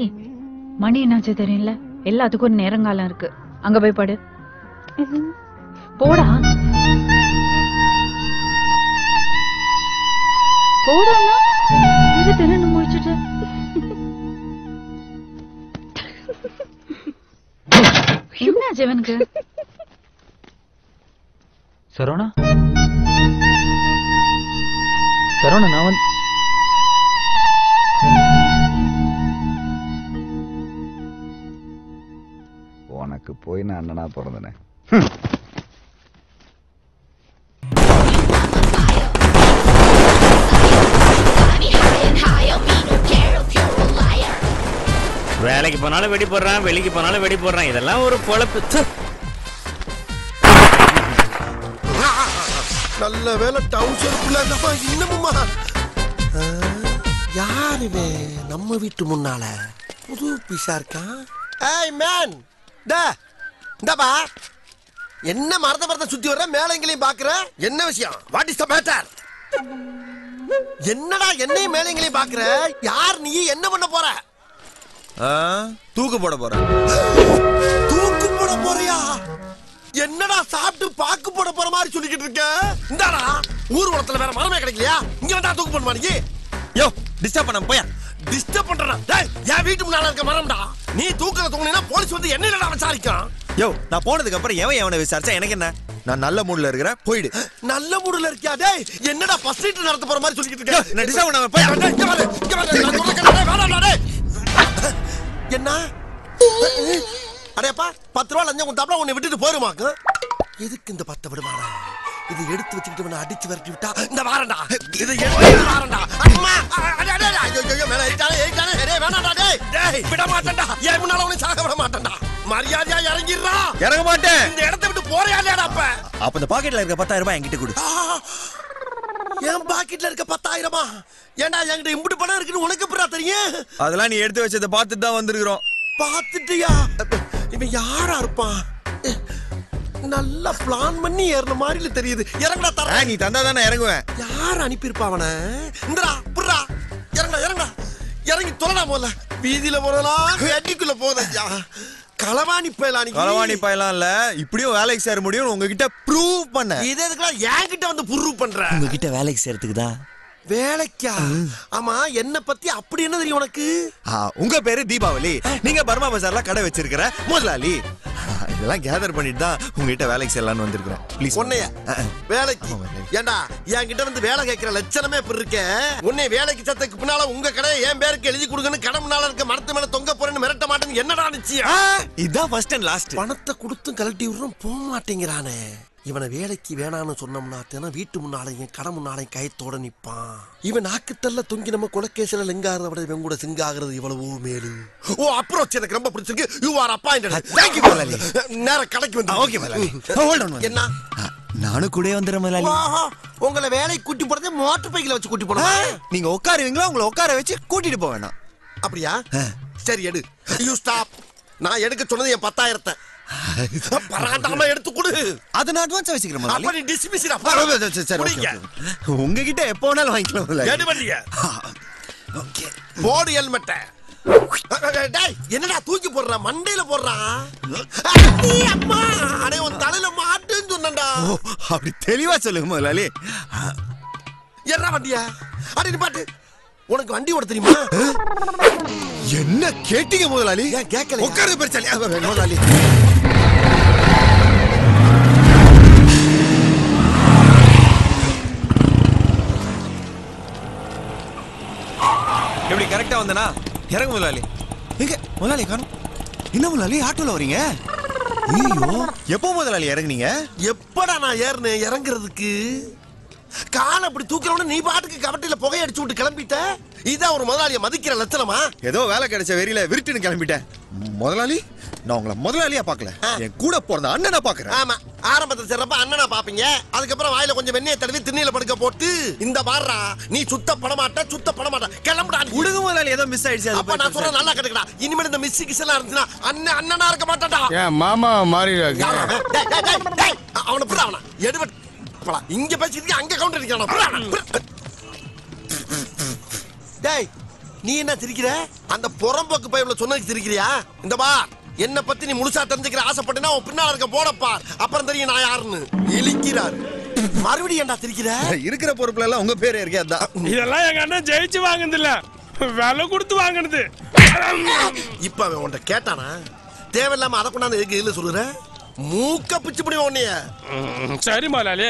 மணி என்னாச்சு தெரியல. எல்லாத்துக்கும் ஒரு நேரங்காலம் இருக்கு. அங்க போய் படு. போடா போடானா இது தின்னு முடிச்சிட்டு. என்ன ஜெவனுக்கு? சரவணா சரவணா நான் வந்து உனக்கு போய் நான் அண்ணனா பிறந்தனே. வேலைக்கு போனாலும் வெடி போடுறான், வெளிக்கு போனாலும் வெடி போடுறான். இதெல்லாம் ஒரு பொழப்பு. நல்ல வேலை டவுன்ஷிப்புல இருந்தப்ப இன்னமுமா யாருவே நம்ம வீட்டு முன்னால புது பீஸா இருக்கான். ஏய் மேன், டா என்ன மரத்த சுத்தி வர்ற, மேல எங்களையும் பாக்குற, என்ன விஷயம்? What is the matter? என்னடா என்னையும் மேல எங்களையும் பாக்குற? யார் நீ? என்ன பண்ண போற? தூக்கு போட போற. தூக்கு போட போறியா? என்னடா சாப்பிட்டு பாக்கு போட போற மாதிரி சொல்லிக்கிட்டு இருக்க? இந்தாடா ஊர்வலத்துல வேற மரமே கிடைக்கலையா? இங்க வந்தா தூக்கு போடுமா நீ? யோ டிஸ்டர்ப் பண்ண போயா. டிஸ்டர்ப் பண்றா? டேய் என் வீட்டு முன்னால இருக்க மரம்டா. நீ தூக்கல தூங்குனீனா போலீஸ் வந்து என்ன இல்லடா விசாரிக்கும். யோ நான் போனதுக்கு அப்புறம் எவனை விசாரிச்சா எனக்கு என்ன? நான் நல்ல மூட்ல இருக்கிறேன், போயிடு. நல்ல மூட்ல இருக்கியா? டேய் என்னடா ஃபர்ஸ்ட் நைட் நடத்த போற மாதிரி சொல்லிக்கிட்டு இருக்க? நான் டிஸ்டர்ப் பண்ணாம போய். இங்க வர நான் சொல்ல கேளு. வேணாடா டேய். என்ன அடேப்பா 10 ரூபா லஞ்சம் கொடுத்தாப்ல உன்னை விட்டுட்டு போயிருமாக்கு. எதுக்கு இந்த 10 விடுவானா? இது எடுத்து வச்சுக்கிட்டு அடிச்சு விரட்டி விட்டா இந்த வாரண்டா. இது எடுத்து வாரண்டா. அம்மா ஐயோ மேல ஏறிட்டானே டேய் வேணாடா டேய். டேய் விட மாட்டேன்டா. ஏன் முன்னால உன்னை சாக விட மாட்டேன்டா. மரியாதையா இறங்கிடுறா. இறங்க மாட்டேன். இந்த இடத்தை விட்டு போறியா இல்லையாடா? அப்ப இந்த பாக்கெட்ல இருக்க 10,000 ரூபாய் என்கிட்ட கொடு. என் பாக்கெட்ல இருக்க 10,000? ஏண்டா என்கிட்ட இம்புட்டு பணம் இருக்குன்னு உனக்கு எப்படிடா தெரியும்? அதெல்லாம் நீ எடுத்து வச்சதை பார்த்துட்டு தான் வந்திருக்கிறோம். பார்த்துட்டியா? இவன் யாரா இருப்பான்? நல்லா பிளான் பண்ணி ஏறின மாதிரி தெரியுது. இறங்கடா தர. நீ தந்தா தானே இறங்குவேன். யார் அனுப்பியிருப்பா அவனை? இந்தடா புர்ரா. இறங்கடா இறங்கி தொலைடா. போல வீதியில போறலாம் வெட்டிக்குள்ள போதையா. களவாணி பயலாம் இல்ல, இப்படியும் வேலைக்கு சேர முடியும் உங்ககிட்ட ப்ரூவ் பண்ண. இது எதுக்குலாம் என்கிட்ட வந்து ப்ரூவ் பண்ற? உங்ககிட்ட வேலைக்கு சேரத்துக்கு தான். வேலைக்கா? ஆமா என்ன பத்தி அப்படி என்ன தெரியும் உனக்கு? உங்க பேரு தீபாவளி, நீங்க பர்மா பஜார்ல கடை வச்சிருக்கிற முதலாளி. இதெல்லாம் கேதர் பண்ணிட்டு தான் உங்ககிட்ட வேலைக்கு சேரலான்னு வந்திருக்கிறேன். ப்ளீஸ் உன்னைய வேலைக்கு ஏண்டா என்கிட்ட வந்து வேலை கேட்கிற லட்சணமே இப்ப இருக்க. உன்னை வேலைக்கு சத்துக்கு பின்னால உங்க கடையை என் பேருக்கு எழுதி கொடுங்கன்னு கடை முன்னால இருக்க மரத்து மேல தொங்க போறேன்னு மிரட்ட மாட்டேன்னு என்னடா நிச்சயம்? இதுதான் ஃபர்ஸ்ட் அண்ட் லாஸ்ட். பணத்தை கொடுத்தும் கழட்டி விடுறோம் போக மாட்டேங்கிறானே. இவனை வேலைக்கு வேணான்னு சொன்னோம்னா வீட்டு முன்னாலையும் கடை முன்னாலையும் கயத்தோட நிப்பான். இவன் நாக்குத்தல்ல தொங்கி நம்ம கொலைகேசில லிங்காகிறத விட இவன் கூட சிங்காகிறது எவ்வளவோ மேலு. ஓ அப்ரோச் எனக்கு ரொம்ப பிடிச்சிருக்கு. You are appointed. Thank you முதலாளி. நேரா கடைக்கு வந்து. ஓகே முதலாளி. Hold on. என்ன நானும் கூட வந்துறேன் முதலாளி. உங்களை வேலைக்கு கூட்டி போறதே மோட்டார் பைக்ல வச்சு கூட்டி போறதா? நீங்க உட்காருவீங்களா? உங்களை உட்கார வச்சு கூட்டிட்டு போவேனா? அப்படியா? சரி எடு. You stop. நான் எடுக்க சொன்னது என் 10,000. பராண்டாம எடுத்து கொடு. அத நான் அட்வான்ஸ் வச்சிக்கிறேன் முதலாளி. அப்ப நீ டிஸ்மிஸ்டா. சரி ஓகே. உங்ககிட்ட எப்ப வேணாலும் வாங்கிக்கலாம் முதலாளி. எடு வண்டியா. போடு ஹெல்மெட்ட. டேய் என்னடா தூக்கி போடுற மண்டையில போடுறான். அம்மா அடே உன் தலையில மாட்டுன்னு சொன்னேன்டா. அப்படி தெளிவா சொல்லுங்க முதலாளி. ஏறா வண்டியா. அட நிப்பாட்டு. உனக்கு வண்டி ஓட தெரியுமா? என்ன கேட்டீங்க முதலாளி? ஏன் கேட்கல? உட்கார்ந்து பிரச்சனை முதலாளி. எப்படி கரெக்டா வந்தனா? இறங்கு முதலாளி. எங்க முதலாளி காணோம். என்ன முதலாளி ஆட்டோல வரீங்க? ஐயோ எப்போ முதலாளி இறங்குனீங்க? எப்படா நான் ஏறினேன் இறங்குறதுக்கு? காலை அப்படி தூக்கிறவன நீ பாட்டுக்கு கபட்டில புகை அடிச்சு விட்டு கிளம்பிட்ட. இதான் ஒரு முதலாளிய மதிக்கிற லட்சணமா? ஏதோ வேலை கிடைச்ச வெறியில விருட்டுன்னு கிளம்பிட்டேன். முதலாளி நான் உங்களை முதலாளியா பாக்கல, என் கூட பிறந்த அண்ணனா பாக்குறேன். ஆமா ஆரம்பத்துல சிறப்பா அண்ணனா பாப்பீங்க. அதுக்கப்புறம் வாயில கொஞ்சம் வெண்ணெய் தடவி திண்ணையில படுக்க போட்டு இந்த பாடுறா நீ சுத்த பட மாட்ட கிளம்புடா. உடுங்க முதலாளி ஏதோ மிஸ் ஆயிடுச்சு. அப்ப நான் சொல்ற நல்லா கேட்டுக்கடா. இனிமேல் இந்த மிஸ் கிஸ் எல்லாம் இருந்துச்சுன்னா அண்ணனா இருக்க மாட்டான்டா. ஏன் மாமா மாறி அவனை புற அவனா எடுபட் இங்க பேசிட்டு அங்க கவுண்டர் அடிக்கிறான். டேய் நீ என்ன சிரிக்கிற? அந்த புறம்போக்கு பையல சொன்னதுக்கு சிரிக்கிறியா? இந்த பா என்ன பத்தி நீ முழுசா தெரிஞ்சுக்கிற ஆசைப்பட்டனா உன் பின்னால இருக்க போடப்பா, அப்புறம் தெரியும் நான் யாருன்னு. இழிக்கிறாரு. மறுபடியும் ஏன்டா சிரிக்கிற? இருக்கிற பொறுப்புல எல்லாம் உங்க பேரே இருக்கே. அதான் இதெல்லாம் எங்க அண்ணன் ஜெயிச்சு வாங்குனது இல்ல, வேலை கொடுத்து வாங்குனது. இப்ப அவன் உன்கிட்ட கேட்டானா? தேவையில்லாம அதை கொண்டாந்து எதுக்கு இல்ல சொல்லுற? மூக்க பிச்சு முடியும் உன்னைய. சரி முதலாளி,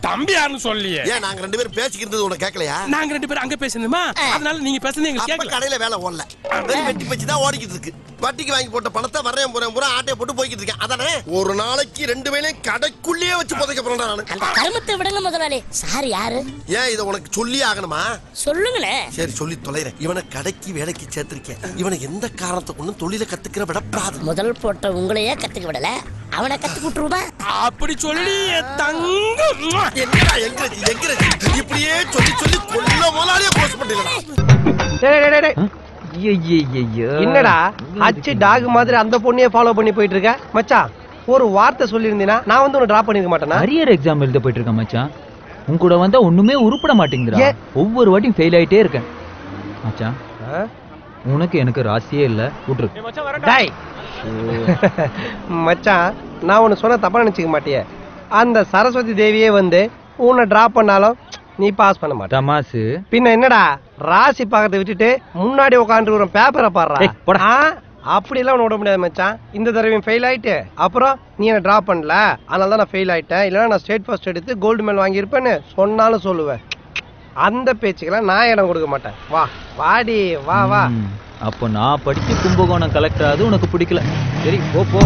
தம்பி யாருன்னு சொல்லியே. ஏன் நாங்க ரெண்டு பேரும் பேசிக்கிறது உனக்கு கேட்கலையா? நாங்க ரெண்டு பேரும் அங்க பேசணுமா, அதனால நீங்க பேசுறது எங்களுக்கு கேட்கல. கடையில வேலை ஓடல, வெறும் வெட்டி பச்சு தான் ஓடிக்கிட்டு இருக்கு. வட்டிக்கு வாங்கி போட்ட பணத்தை வரேன் போறேன் பூரா ஆட்டையை போட்டு போய்கிட்டு இருக்கேன். அதானே ஒரு நாளைக்கு ரெண்டு வேலையும் கடைக்குள்ளேயே வச்சு புதைக்க போறேன் நானு. அந்த கருமத்தை விடுங்க முதலாளி. சார் யாரு? ஏன் இதை உனக்கு சொல்லி ஆகணுமா? சொல்லுங்களேன். சரி சொல்லி தொலைறேன். இவனை கடைக்கு வேலைக்கு சேர்த்திருக்கேன். இவனை எந்த காரணத்தை கொண்டு தொழில கத்துக்கிற விடப்படாது. முதல் போட்ட உங்களையே கத்துக்க விடல, அவனை கத்துக்கு விட்டுருவா. அப்படி சொல்லி தங்கம் என்னடா எங்க இப்படியே சொல்லி சொல்லி கொல்ல முதலாளியே க்ளோஸ் பண்ணிடலாம். என்னடா அச்சு டாக் மாதிரி அந்த பொண்ணையே ஃபாலோ பண்ணி போயிட்டு இருக்க மச்சான்? ஒரு வார்த்தை சொல்லியிருந்தீனா நான் வந்து உன்னை டிராப் பண்ணிருக்க மாட்டேனா? அரியர் எக்ஸாம் எழுத போயிட்டு இருக்கேன் மச்சான். உன் கூட வந்தா ஒண்ணுமே உருப்பட மாட்டேங்குதுடா. ஒவ்வொரு வாட்டியும் ஃபெயில் ஆயிட்டே இருக்கேன் மச்சான். உனக்கு எனக்கு ராசியே இல்ல, விட்டுரு. டேய் மச்சான், நான் உன்னை சொன்ன தப்பா நினைச்சுக்க மாட்டியே. அந்த சரஸ்வதி தேவியே வந்து உன்னை டிராப் பண்ணாலும் நீ பாஸ் பண்ண மாட்ட. தமாசு பின்ன என்னடா ராசி பாக்கிறத விட்டுட்டு முன்னாடி உட்காந்து பேப்பரை பாடுறா. அப்படி எல்லாம் விட முடியாது மச்சான். இந்த தடவையும் ஃபெயில் ஆயிட்டு அப்புறம் நீ என்ன டிராப் பண்ணல, அதனால தான் நான் ஃபெயில் ஆயிட்டேன். இல்லைன்னா நான் ஸ்டேட் ஃபர்ஸ்ட் எடுத்து கோல்டு மெடல் வாங்கியிருப்பேன்னு சொன்னாலும் சொல்லுவேன். அந்த பேச்சுக்கெல்லாம் நான் இடம் கொடுக்க மாட்டேன். வா வாடி வா வா. அப்போ நான் படிச்சு கும்பகோணம் கலெக்டர் ஆகுது உனக்கு பிடிக்கல. சரி போ போ.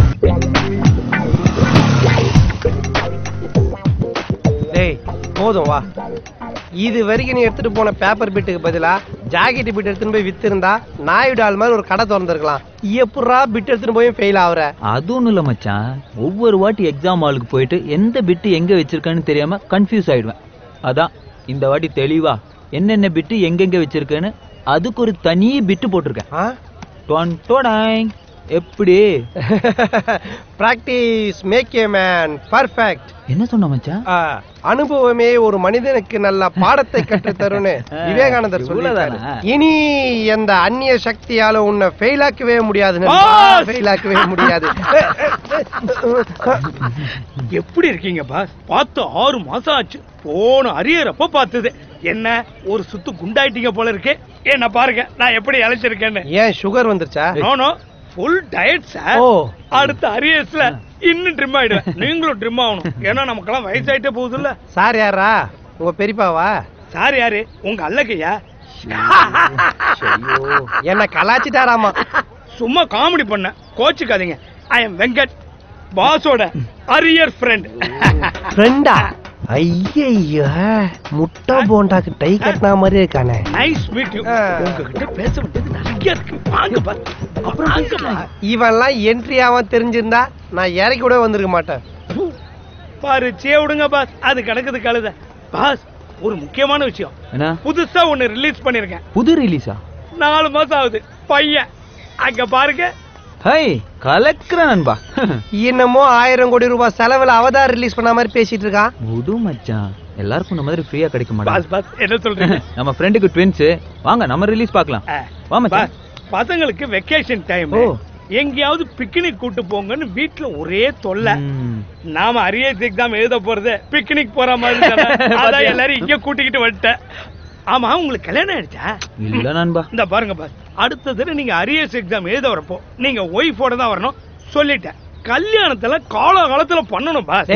டேய் போதும் வா. இது வரைக்கும் நீ எடுத்துட்டு போன பேப்பர் பிட்டுக்கு பதிலா ஜாக்கெட் பிட் எடுத்துன்னு போய் வித்திருந்தா நாயுடால் மாதிரி ஒரு கடை திறந்துருக்கலாம். எப்படா பிட் எடுத்துன்னு போய் ஃபெயில் ஆகுற? அது ஒண்ணும் இல்ல மச்சான். ஒவ்வொரு வாட்டி எக்ஸாம் ஹாலுக்கு போயிட்டு எந்த பிட்டு எங்க வச்சிருக்கான்னு தெரியாம கன்ஃபியூஸ் ஆயிடுவேன். அதான் இந்த வாட்டி தெளிவா என்னென்ன பிட்டு எங்கெங்க வச்சிருக்கேன்னு அதுக்கு ஒரு தனி பிட்டு போட்டிருக்கேன். எப்படி? Practice make a man perfect. என்ன சொன்ன மச்சான்? அனுபவமே ஒரு மனிதனுக்கு நல்ல பாடத்தை கற்று தரும்னு விவேகானந்தர் சொல்லிட்டாரு. இனி எந்த அந்நிய சக்தியால உன்னை ஃபெயில் ஆக்கவே முடியாது. எப்படி இருக்கீங்க பாஸ்? பார்த்து 6 மாசம் ஆச்சு. போன அரியறப்ப பார்த்தது என்ன ஒரு சுத்து குண்டாயிட்டீங்க போல இருக்கு. என்ன பாருங்க நான் எப்படி இழைச்சிருக்கேன்னு. ஏன் சுகர் வந்துருச்சா? No full diet sir. அடுத்த அரியர்ஸ்ல இன்னும் ட்ரிம் ஆயிடுவேன். நீங்களும் ட்ரிம் ஆகணும். ஏன்னா நமக்கெல்லாம் வயசாயிட்டே போகுது இல்ல. சார் யாரா? உங்க பெரியப்பாவா? சார் யாரு? உங்க அல்லக்கையா? என்ன கலாச்சிட்டாராமா? சும்மா காமெடி பண்ண, கோச்சுக்காதீங்க. ஐ எம் வெங்கட், பாஸோட அரியர் ஃப்ரெண்ட். ஃப்ரெண்டா? ஐயையோ, முட்டை போண்டாக்கு டை கட்டினா மாதிரி இருக்கானே. Nice meet you. உங்ககிட்ட பேச வேண்டியது நிறைய இருக்கு. வாங்க பாஸ். அப்புறம் இவன்லாம் என்ட்ரி ஆவான் தெரிஞ்சிருந்தா நான் இறக்கி கூட வந்திருக்க மாட்டேன். பரிச்சே விடுங்க பாஸ், அது கிடக்குது கழுத. பாஸ் ஒரு முக்கியமான விஷயம். என்ன? புதுசா ஒன்னு ரிலீஸ் பண்ணிருக்கேன். புது ரிலீஸா? 4 மாசம் ஆகுது. பையன் அங்க பாருங்க. ஹை கலெக்டர் நண்பா. என்னமோ 1000 கோடி ரூபாய் செலவுல அவதார் ரிலீஸ் பண்ண மாதிரி பேசிட்டு இருக்கான். புது மச்சான். எல்லாருக்கும் இந்த மாதிரி ஃப்ரீயா கிடைக்க மாட்டாங்க. பாஸ் என்ன சொல்றீங்க? நம்ம ஃப்ரெண்டுக்கு ட்வின்ஸ், வாங்க நம்ம ரிலீஸ் பார்க்கலாம். வா மச்சான். பசங்களுக்கு வெக்கேஷன் டைம், எங்கேயாவது பிக்னிக் கூட்டு போங்கன்னு வீட்டுல ஒரே தொல்லை. நாம அரியர்ஸ் எக்ஸாம் எழுத போறது பிக்னிக் போற மாதிரி தானே, அதான் எல்லாரும் இங்க கூட்டிக்கிட்டு வந்துட்டேன். ஆமா, உங்களுக்கு கல்யாணம் ஆயிடுச்சா? இல்ல நண்பா. இந்த பாருங்க பாஸ், அடுத்த தடவை நீங்க அரியர்ஸ் எக்ஸாம் எழுத வரப்போ நீங்க ஒய்ஃபோட தான் வரணும் சொல்லிட்டேன். கல்யாணத்துல காலத்துல பண்ணணும் பாஸ்.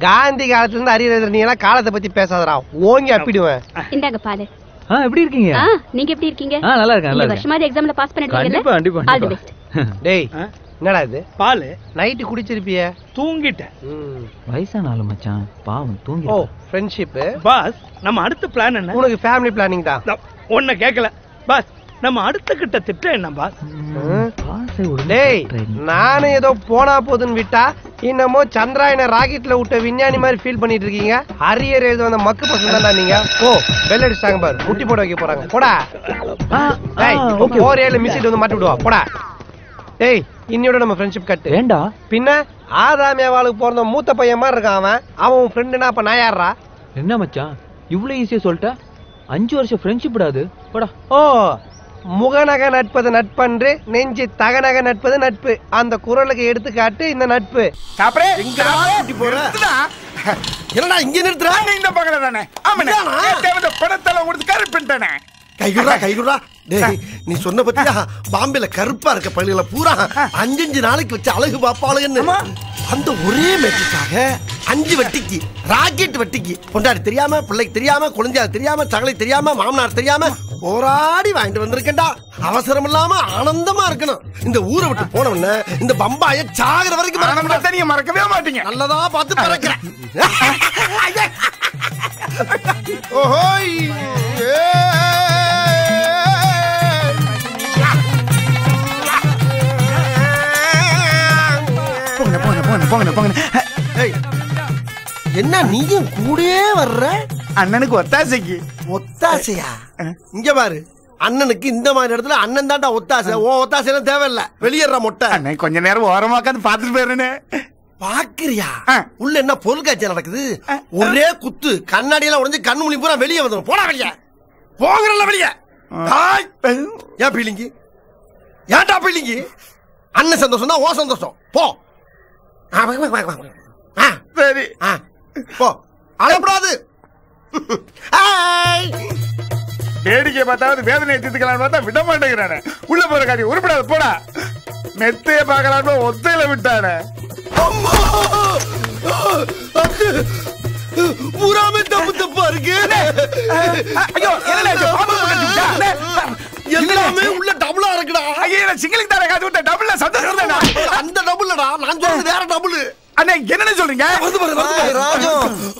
காந்தி காலத்துல இருந்து அரியர் நீ எல்லாம் காலத்தை பத்தி பேசாதடா, ஓங்கி அப்பிடுவேன். இந்தாங்க பாரு. எப்படி இருக்கீங்க? நீங்க எப்படி இருக்கீங்க? நல்லா இருக்கேன். இந்த வருஷமாவது எக்ஸாம்ல பாஸ் பண்ணிட்டீங்கல்ல? கண்டிப்பா. All the best. டேய், என்னடா இது? பால் நைட் குடிச்சிருப்பிய? தூங்கிட்டேன். வயசான ஆளு மச்சான், பாவம் தூங்கி. ஓ, ஃப்ரெண்ட்ஷிப். பாஸ், நம்ம அடுத்த பிளான் என்ன? உனக்கு ஃபேமிலி பிளானிங் தான். ஒன்ன கேட்கல பாஸ், நம்ம அடுத்த கிட்ட திட்டம் என்ன பாஸ்? டேய், நானும் ஏதோ போனா போதுன்னு விட்டா இன்னமோ சந்திராயனை ராக்கெட்ல விட்ட விஞ்ஞானி மாதிரி ஃபீல் பண்ணிட்டு இருக்கீங்க. அரியர் எழுத வந்த மக்கு பசங்க தான்டா நீங்க. ஓ, பெல் அடிச்சாங்க பாரு, முட்டி போட வைக்க போறாங்க. போடா. டேய், ஓர் ஏழு மிஸ்ஸிட்டு வந்து மாட்டி விடுவா. போடா. டேய், இன்னியோட நம்ம ஃப்ரெண்ட்ஷிப் கட்டு. ஏண்டா? பின்ன ஆதாமியாவாளுக்கு பிறந்த மூத்த பையன் மாதிரி இருக்கான் அவன். அவன் ஃப்ரெண்டுனா அப்ப நான் யாரா? என்ன மச்சான் இவ்வளவு ஈஸியா சொல்லிட்ட? 5 வருஷம் ஃப்ரெண்ட்ஷிப் விடாது. போடா. ஓ, முகநக நட்பது நட்பன்று, நெஞ்சு தகநக நட்பது நட்பு. அந்த குரலுக்கு எடுத்துக்காட்டு இந்த நட்பு. என்னடா இங்க நிறுத்துற? இந்த பக்கத்துல தானே. ஆமாண்ணே, படத்தெல்லாம் கொடுத்து கருப்பின்ட்டானே. கைகுறா. டேய், நீ சொன்ன பத்தியா பாம்பேல கருப்பா இருக்க பள்ளிகளை பூரா 5 நாளைக்கு வச்சு அழகு பாப்பாளுன்னு அந்த ஒரே மேட்சுக்காக 5 வட்டிக்கு, ராக்கெட் வட்டிக்கு, பொண்டாடி தெரியாம, பிள்ளைக்கு தெரியாம, குழந்தையார் தெரியாம, சகலை தெரியாம, மாமனார் தெரியாம போராடி வாங்கிட்டு வந்திருக்கேன்டா. அவசரம் இல்லாம ஆனந்தமா இருக்கணும். இந்த ஊரை விட்டு போனவன இந்த பம்பாய சாகிற வரைக்கும் நீங்க மறக்கவே மாட்டீங்க. நல்லதா பார்த்து பறக்கிறேன். ஓஹோய். என்ன நீயும் கூடயே வர்ற? அண்ணனுக்கு ஒத்தாசைக்கு. ஒத்தாசையா? இங்க பாரு, அண்ணனுக்கு இந்த மாதிரி இடத்துல அண்ணன் தாண்டா ஒத்தாசை. ஓ ஒத்தாசைலாம் தேவையில்ல, வெளியேற மொட்டை. அண்ணன் கொஞ்ச நேரம் ஓரமா உட்காந்து பாத்துட்டு போயிருந்தே. பாக்குறியா? உள்ள என்ன பொருள் காட்சி நடக்குது? ஒரே குத்து, கண்ணாடி எல்லாம் உடைஞ்சு கண்ணு முழி பூரா வெளியே வந்துடும். போடா வெளியே. போகிறல்ல வெளியே. ஏன் பீலிங்கி? ஏன்டா பீலிங்கி? அண்ணன் சந்தோஷம் தான் ஓ சந்தோஷம். போ. சரி போ. அழப்படாது. வேடிக்கை பார்த்தாவது வேதனையை தீர்த்துக்கலான்னு பார்த்தா விட மாட்டேங்கிறானே. உள்ள போற காரியம் உருப்படாது. போடா. மெத்தைய பார்க்கலான்னு ஒத்தையில விட்டானே. பூராமே தப்பு தப்பா இருக்கு. எல்லாமே உள்ள டபுளா இருக்குடா. சிங்கிளுக்கு தானே காசு விட்ட டபுள்ல சந்தோஷம். அந்த டபுள்லடா, நான் சொல்றது வேற டபுள். अरे என்ன சொல்றீங்க? राजू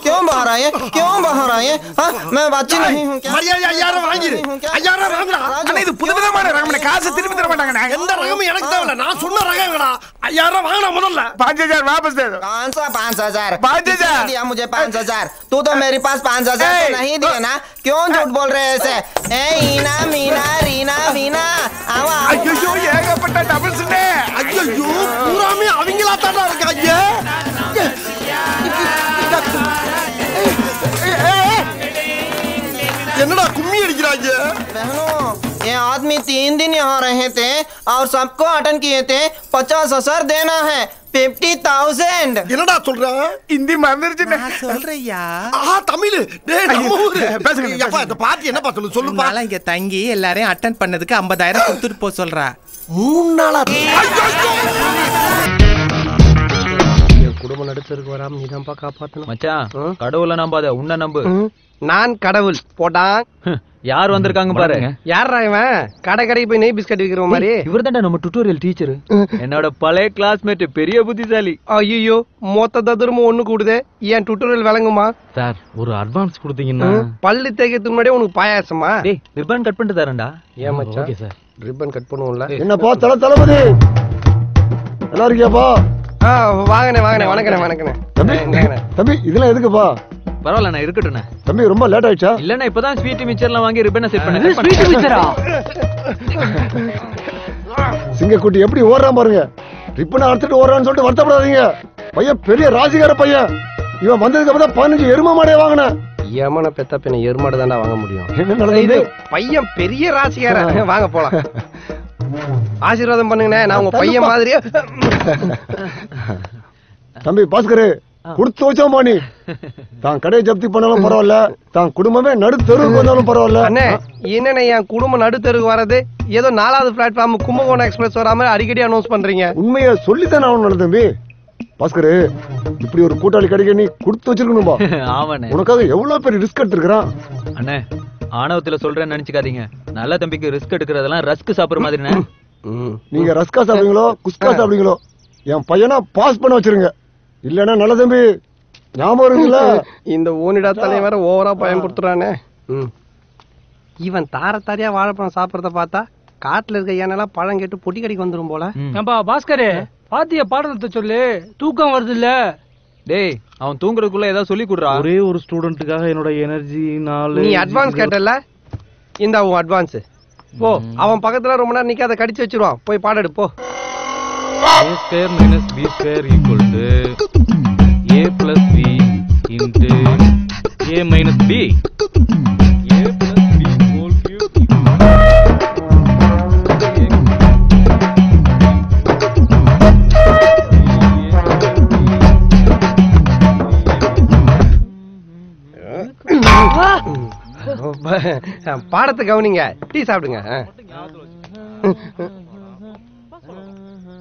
क्यों बाहर आए? क्यों बाहर आए? हाँ मैं बच्ची नहीं हूँ क्या? மரியாதை ஐயாயிரம் வாங்கிரு. ஐயாயிரம் வாங்குடா. அண்ணா இது புதுவிதமான ரகம்னே, காசு திருப்பி தர மாட்டாங்கண்ணா. எந்த ரகமும் எனக்கு தேவையில்ல, நான் சொன்ன ரகம்டா. ஐயாயிரம் வாங்கடா முதல்ல. 5000 वापस दे दो. कौन सा 5000? 5000 दिया मुझे 5000. तू तो मेरे पास 5000 तो नहीं दिया ना, क्यों झूठ बोल रहे ऐसे? ए ईना मीना रीना वीना आवा. ஐயோ ஏகப்பட்ட டபுள்ஸ் நே. ஐயோ பூராமே அவங்களா தான்டா இருக்காங்க. என்னடா கும்மி அடிக்கிறாங்க? बहनों ये आदमी 3 दिन यहाँ रहे थे और सबको अटेंड किए थे. 50,000 देना है. 50,000. என்னடா சொல்ற? ஹிந்தி மறந்துருச்சு. சொல்றியா? தமிழ். டேய் நம்ம ஊரு. பேசுங்க. அப்பா இந்த பாட்டி என்னப்பா சொல்லுப்பா. நாளா இங்க தங்கி எல்லாரையும் அட்டெண்ட் பண்ணதுக்கு 50,000 கொடுத்துட்டு போ சொல்றா. 3 நாளா குடும்பம் நடுத்தருக்கு வராம நீதான்ப்பா காப்பாத்தணும். மச்சான் கடவுளை நம்பாத, உன்னை நம்பு. நான் கடவுள் போட்டான். யார் வந்திருக்காங்க பாரு. யாரா இவன்? கடை கடைக்கு போய் நெய் பிஸ்கட் விக்கிற மாதிரி. இவர்தான்டா நம்ம டியூட்டோரியல் டீச்சர், என்னோட பழைய கிளாஸ்மேட், பெரிய புத்திசாலி. ஐயோ மொத்த ததுரமும் ஒண்ணு கூடுதே. ஏன் டியூட்டோரியல் விளங்குமா சார்? ஒரு அட்வான்ஸ் கொடுத்தீங்கன்னா பள்ளி தேய்க்கிறதுக்கு முன்னாடியே உனக்கு பாயாசமா? டேய் ரிப்பன் கட் பண்ணிட்டு தரேன்டா. ஏன் மச்சான்? Okay sir. ரிப்பன் கட் பண்ணுவோம்ல. என்னப்பா தளபதி நல்லா இருக்கியாப்பா? வாங்கண்ணே வாங்கண்ணே. வணக்கண்ணே வணக்கண்ணே. தம்பி இதெல்லாம் எதுக்குப்பா? பரவாயில்ல நான் இருக்கட்டும்ண்ணே. தம்பி ரொம்ப லேட் ஆயிடுச்சா? இல்லண்ணா இப்பதான் ஸ்வீட் மிச்சர்லாம் வாங்கி ரிப்பனை செட் பண்ணேன். ஸ்வீட் மிச்சரா? சிங்கக்குட்டி எப்படி ஓடுறான் பாருங்க. ரிப்பனை அறுத்துட்டு ஓடுறான்னு சொல்லிட்டு வருத்தப்படாதீங்க. பையன் பெரிய ராசிகார பையன். இவன் வந்ததுக்கு அப்புறம் 15 எரும மாடே வாங்கினேன். யமனை பெத்த பின்ன எருமாடு தாண்டா வாங்க முடியும். என்ன நடந்தது? இது பையன் பெரிய ராசிக்காரன். வாங்க போலாம். ஆசீர்வாதம் பண்ணுங்கண்ணே. நான் உங்க பையன் மாதிரியே. தம்பி பாஸ்கரு கொடுத்து வச்சோமா நீ. தான் கடையை ஜப்தி பண்ணாலும் பரவாயில்ல, தான் குடும்பமே நடுத்தெருவுக்கு வந்தாலும் பரவாயில்ல. அண்ணே என்னண்ணே என் குடும்பம் நடுத்தெருவுக்கு வர்றது ஏதோ 4வது பிளாட்ஃபார்ம் கும்பகோணம் எக்ஸ்பிரஸ் வராம அடிக்கடி அனௌன்ஸ் பண்றீங்க. உண்மையை சொல்லித்தானே ஆகணும் தம்பி. பாஸ்கரு இப்படி ஒரு கூட்டாளி கிடைக்க நீ கொடுத்து வச்சிருக்கணும்பா. ஆமாண்ணே. உனக்காக எவ்வளவு பேர் ரிஸ்க் எடுத்துருக்கான். அண்ணே ஆணவத்துல சொல்றேன்னு நினைச்சுக்காதீங்க. நல்ல தம்பிக்கு ரிஸ்க் எடுக்கிறதெல்லாம் ரஸ்க் சாப்பிடுற மாதிரிண்ணே. நீங்க ரஸ்கா சாப்பிடுங்களோ குஸ்கா சாப்பிடுங்களோ என் பையனா பாஸ் பண்ண வச்சிருங்க. இல்லன்னா நல்ல தம்பி ஞாபகம் இருக்குல்ல. இந்த ஓனிடா தலைவர ஓவரா பயன்படுத்துறானே. இவன் தாரத்தாரியா வாழைப்பழம் சாப்பிடறத பார்த்தா காட்டுல இருக்க ஏனெல்லாம் பழம் கேட்டு பொட்டி கடிக்கு வந்துரும் போல. ஏம்பா பாஸ்கரே பாத்திய பாடத்தை சொல்லு, தூக்கம் வருது இல்ல. டேய் அவன் தூங்குறதுக்குள்ள ஏதாவது சொல்லி கொடுறா. ஒரே ஒரு ஸ்டூடெண்ட்டுக்காக என்னோட எனர்ஜி நீ அட்வான்ஸ் கேட்டல, இந்த உன் அட்வான்ஸ் போ. அவன் பக்கத்துல ரொம்ப நேரம் நிக்காத, கடிச்சு வச்சிருவான். போய் பாடம் எடு போ. a square minus b square equal to a plus b into a minus b. a plus b whole cube. பாடத்தை கவனிங்க, டீ சாப்பிடுங்க.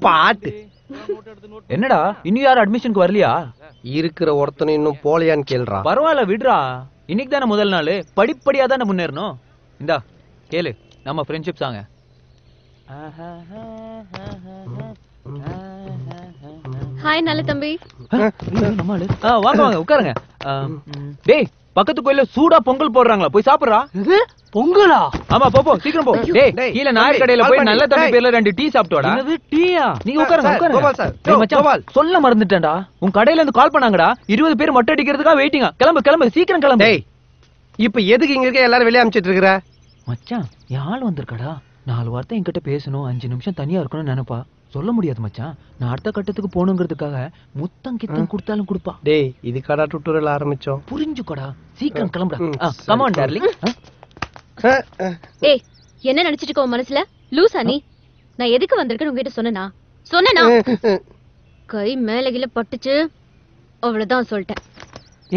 பாட்டு என்னடா இன்னும் யாரும் அட்மிஷனுக்கு வரலையா? இருக்கிற ஒருத்தனை இன்னும் போலையான்னு கேள்றா. பரவாயில்ல விடுறா, இன்னைக்கு தானே முதல் நாள், படிப்படியா தானே முன்னேறணும். இந்தா கேளு நம்ம ஃப்ரெண்ட்ஷிப் சாங்க. ஹாய் நல்ல தம்பி. வாங்க வாங்க உட்காருங்க. டேய் பக்கத்து கோயில்ல சூடா பொங்கல் போடுறாங்களா, போய் சாப்பிடுறா. பொங்கலா? ஆமா போ சீக்கிரம் போ. டேய் கீழ நாயர் கடையில போய் நல்ல தம்பி பேர்ல 2 டீ சாப்பிட்டோடா. என்னது டீயா? நீங்க உட்காருங்க உட்காருங்க. டேய் மச்சான் சொல்ல மறந்துட்டேன்டா, உன் கடையில இருந்து கால் பண்ணாங்கடா. 20 பேர் மொட்டை அடிக்கிறதுக்காக வெயிட்டிங்கா. கிளம்பு கிளம்பு சீக்கிரம் கிளம்பு. டேய் இப்போ எதுக்கு இங்க இருக்க எல்லாரும் வெளிய அமிச்சிட்டு இருக்கற? மச்சான் யாழ் வந்திருக்கடா. 4 வார்த்தை என்கிட்ட பேசணும், 5 நிமிஷம் தனியா இருக்கணும்னு நினைப்பா. சொல்ல முடியாது மச்சான். நான் அடுத்த கட்டத்துக்கு போகணுங்கிறதுக்காக முத்தம் கித்தம் கொடுத்தாலும் கொடுப்பா. டேய் இதுக்காடா டுட்டோரியல் ஆரம்பிச்சோம். புரிஞ்சுக்கோடா, சீக்கிரம் கிளம்புடா. Come on darling. ஏய் என்ன நினைச்சிட்டு இருக்க மனசுல? லூசா நீ? நான் எதுக்கு வந்திருக்கேன்னு உங்ககிட்ட சொன்னேனா? கை மேல கீழ பட்டுச்சு அவ்வளவுதான் சொல்லிட்டேன்.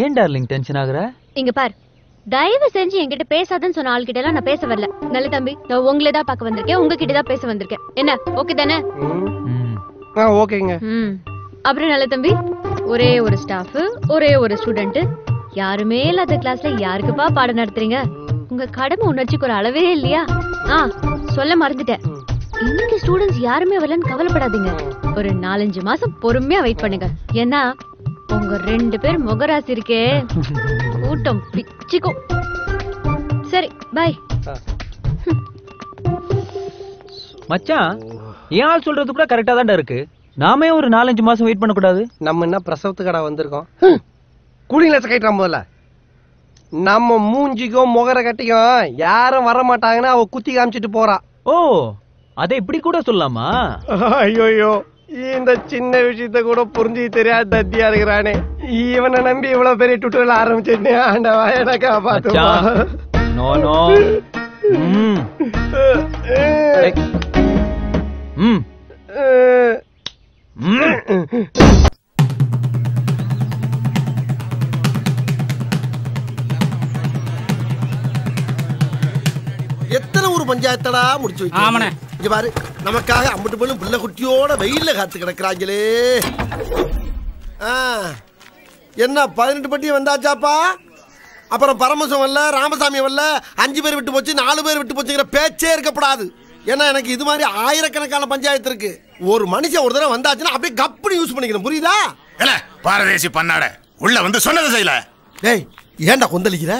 ஏன் டார்லிங் டென்ஷன் ஆகுற? இங்க பார், தயவு செஞ்சு என்கிட்ட பேசாதன்னு சொன்ன ஆள்கிட்ட எல்லாம் நான் பேச வரல. நல்ல தம்பி நான் உங்களை தான் பார்க்க வந்திருக்கேன், உங்ககிட்ட தான் பேச வந்திருக்கேன். என்ன ஓகே தானே? ஓகேங்க. அப்புறம் நல்ல தம்பி, ஒரே ஒரு ஸ்டாஃப் ஒரே ஒரு ஸ்டூடெண்ட், யாருமே இல்லாத கிளாஸ்ல யாருக்குப்பா பாடம் நடத்துறீங்க? உங்க கடமை உணர்ச்சிக்கு ஒரு அளவே இல்லையா? சொல்ல மறந்துட்டேன், இன்னைக்கு ஸ்டூடெண்ட்ஸ் யாருமே வரலன்னு கவலைப்படாதீங்க. ஒரு 4-5 மாசம் பொறுமையா வெயிட் பண்ணுங்க. ஏன்னா உங்க 2 பேர் முகராசி இருக்கே, கூட்டம் பிச்சுக்கும். சரி பை. மச்சான் ஏன் ஆள் சொல்றது கூட கரெக்டா தான்டா இருக்கு. நாமே ஒரு 4-5 மாசம் வெயிட் பண்ண கூடாது? நம்ம என்ன பிரசவத்துக்கடா வந்திருக்கோம்? கூலிங் கிளாஸ் கைட்றான் முதல்ல. நம்ம மூஞ்சிக்கும் முகர கட்டிக்கும் யாரும் வர மாட்டாங்கன்னா அவ குத்தி காமிச்சிட்டு போறா. ஓ அதை இப்படி கூட சொல்லலாமா? ஐயோ இந்த சின்ன விஷயத்த கூட புரிஞ்சு தெரியாத தத்தியா இருக்கிறானே. இவனை நம்பி இவ்வளவு பெரிய டுட்டோரியல் ஆரம்பிச்சிட்டு ஆண்டவா எனக்கா பாத்து. No no. எத்தனை ஊர் பஞ்சாயத்தடா முடிச்சு வைக்க. இங்க பாரு, நமக்காக அம்பட்டு போலும் பிள்ளை குட்டியோட வெயில்ல காத்து கிடக்குறாங்களே. என்ன 18 பட்டி வந்தாச்சாப்பா? அப்புறம் பரமசம் வரல, ராமசாமி வரல, 5 பேர் விட்டு போச்சு, 4 பேர் விட்டு போச்சுங்கிற பேச்சே இருக்கப்படாது. ஏன்னா எனக்கு இது மாதிரி ஆயிரக்கணக்கான பஞ்சாயத்து இருக்கு. ஒரு மனுஷன் ஒரு தடவை வந்தாச்சுன்னா அப்படியே கப்புனு யூஸ் பண்ணிக்கணும், புரியுதா? பாரதேசி பண்ணாட உள்ள வந்து சொன்னதை செய்யல. டேய் ஏன்டா கொந்தளிக்கிற?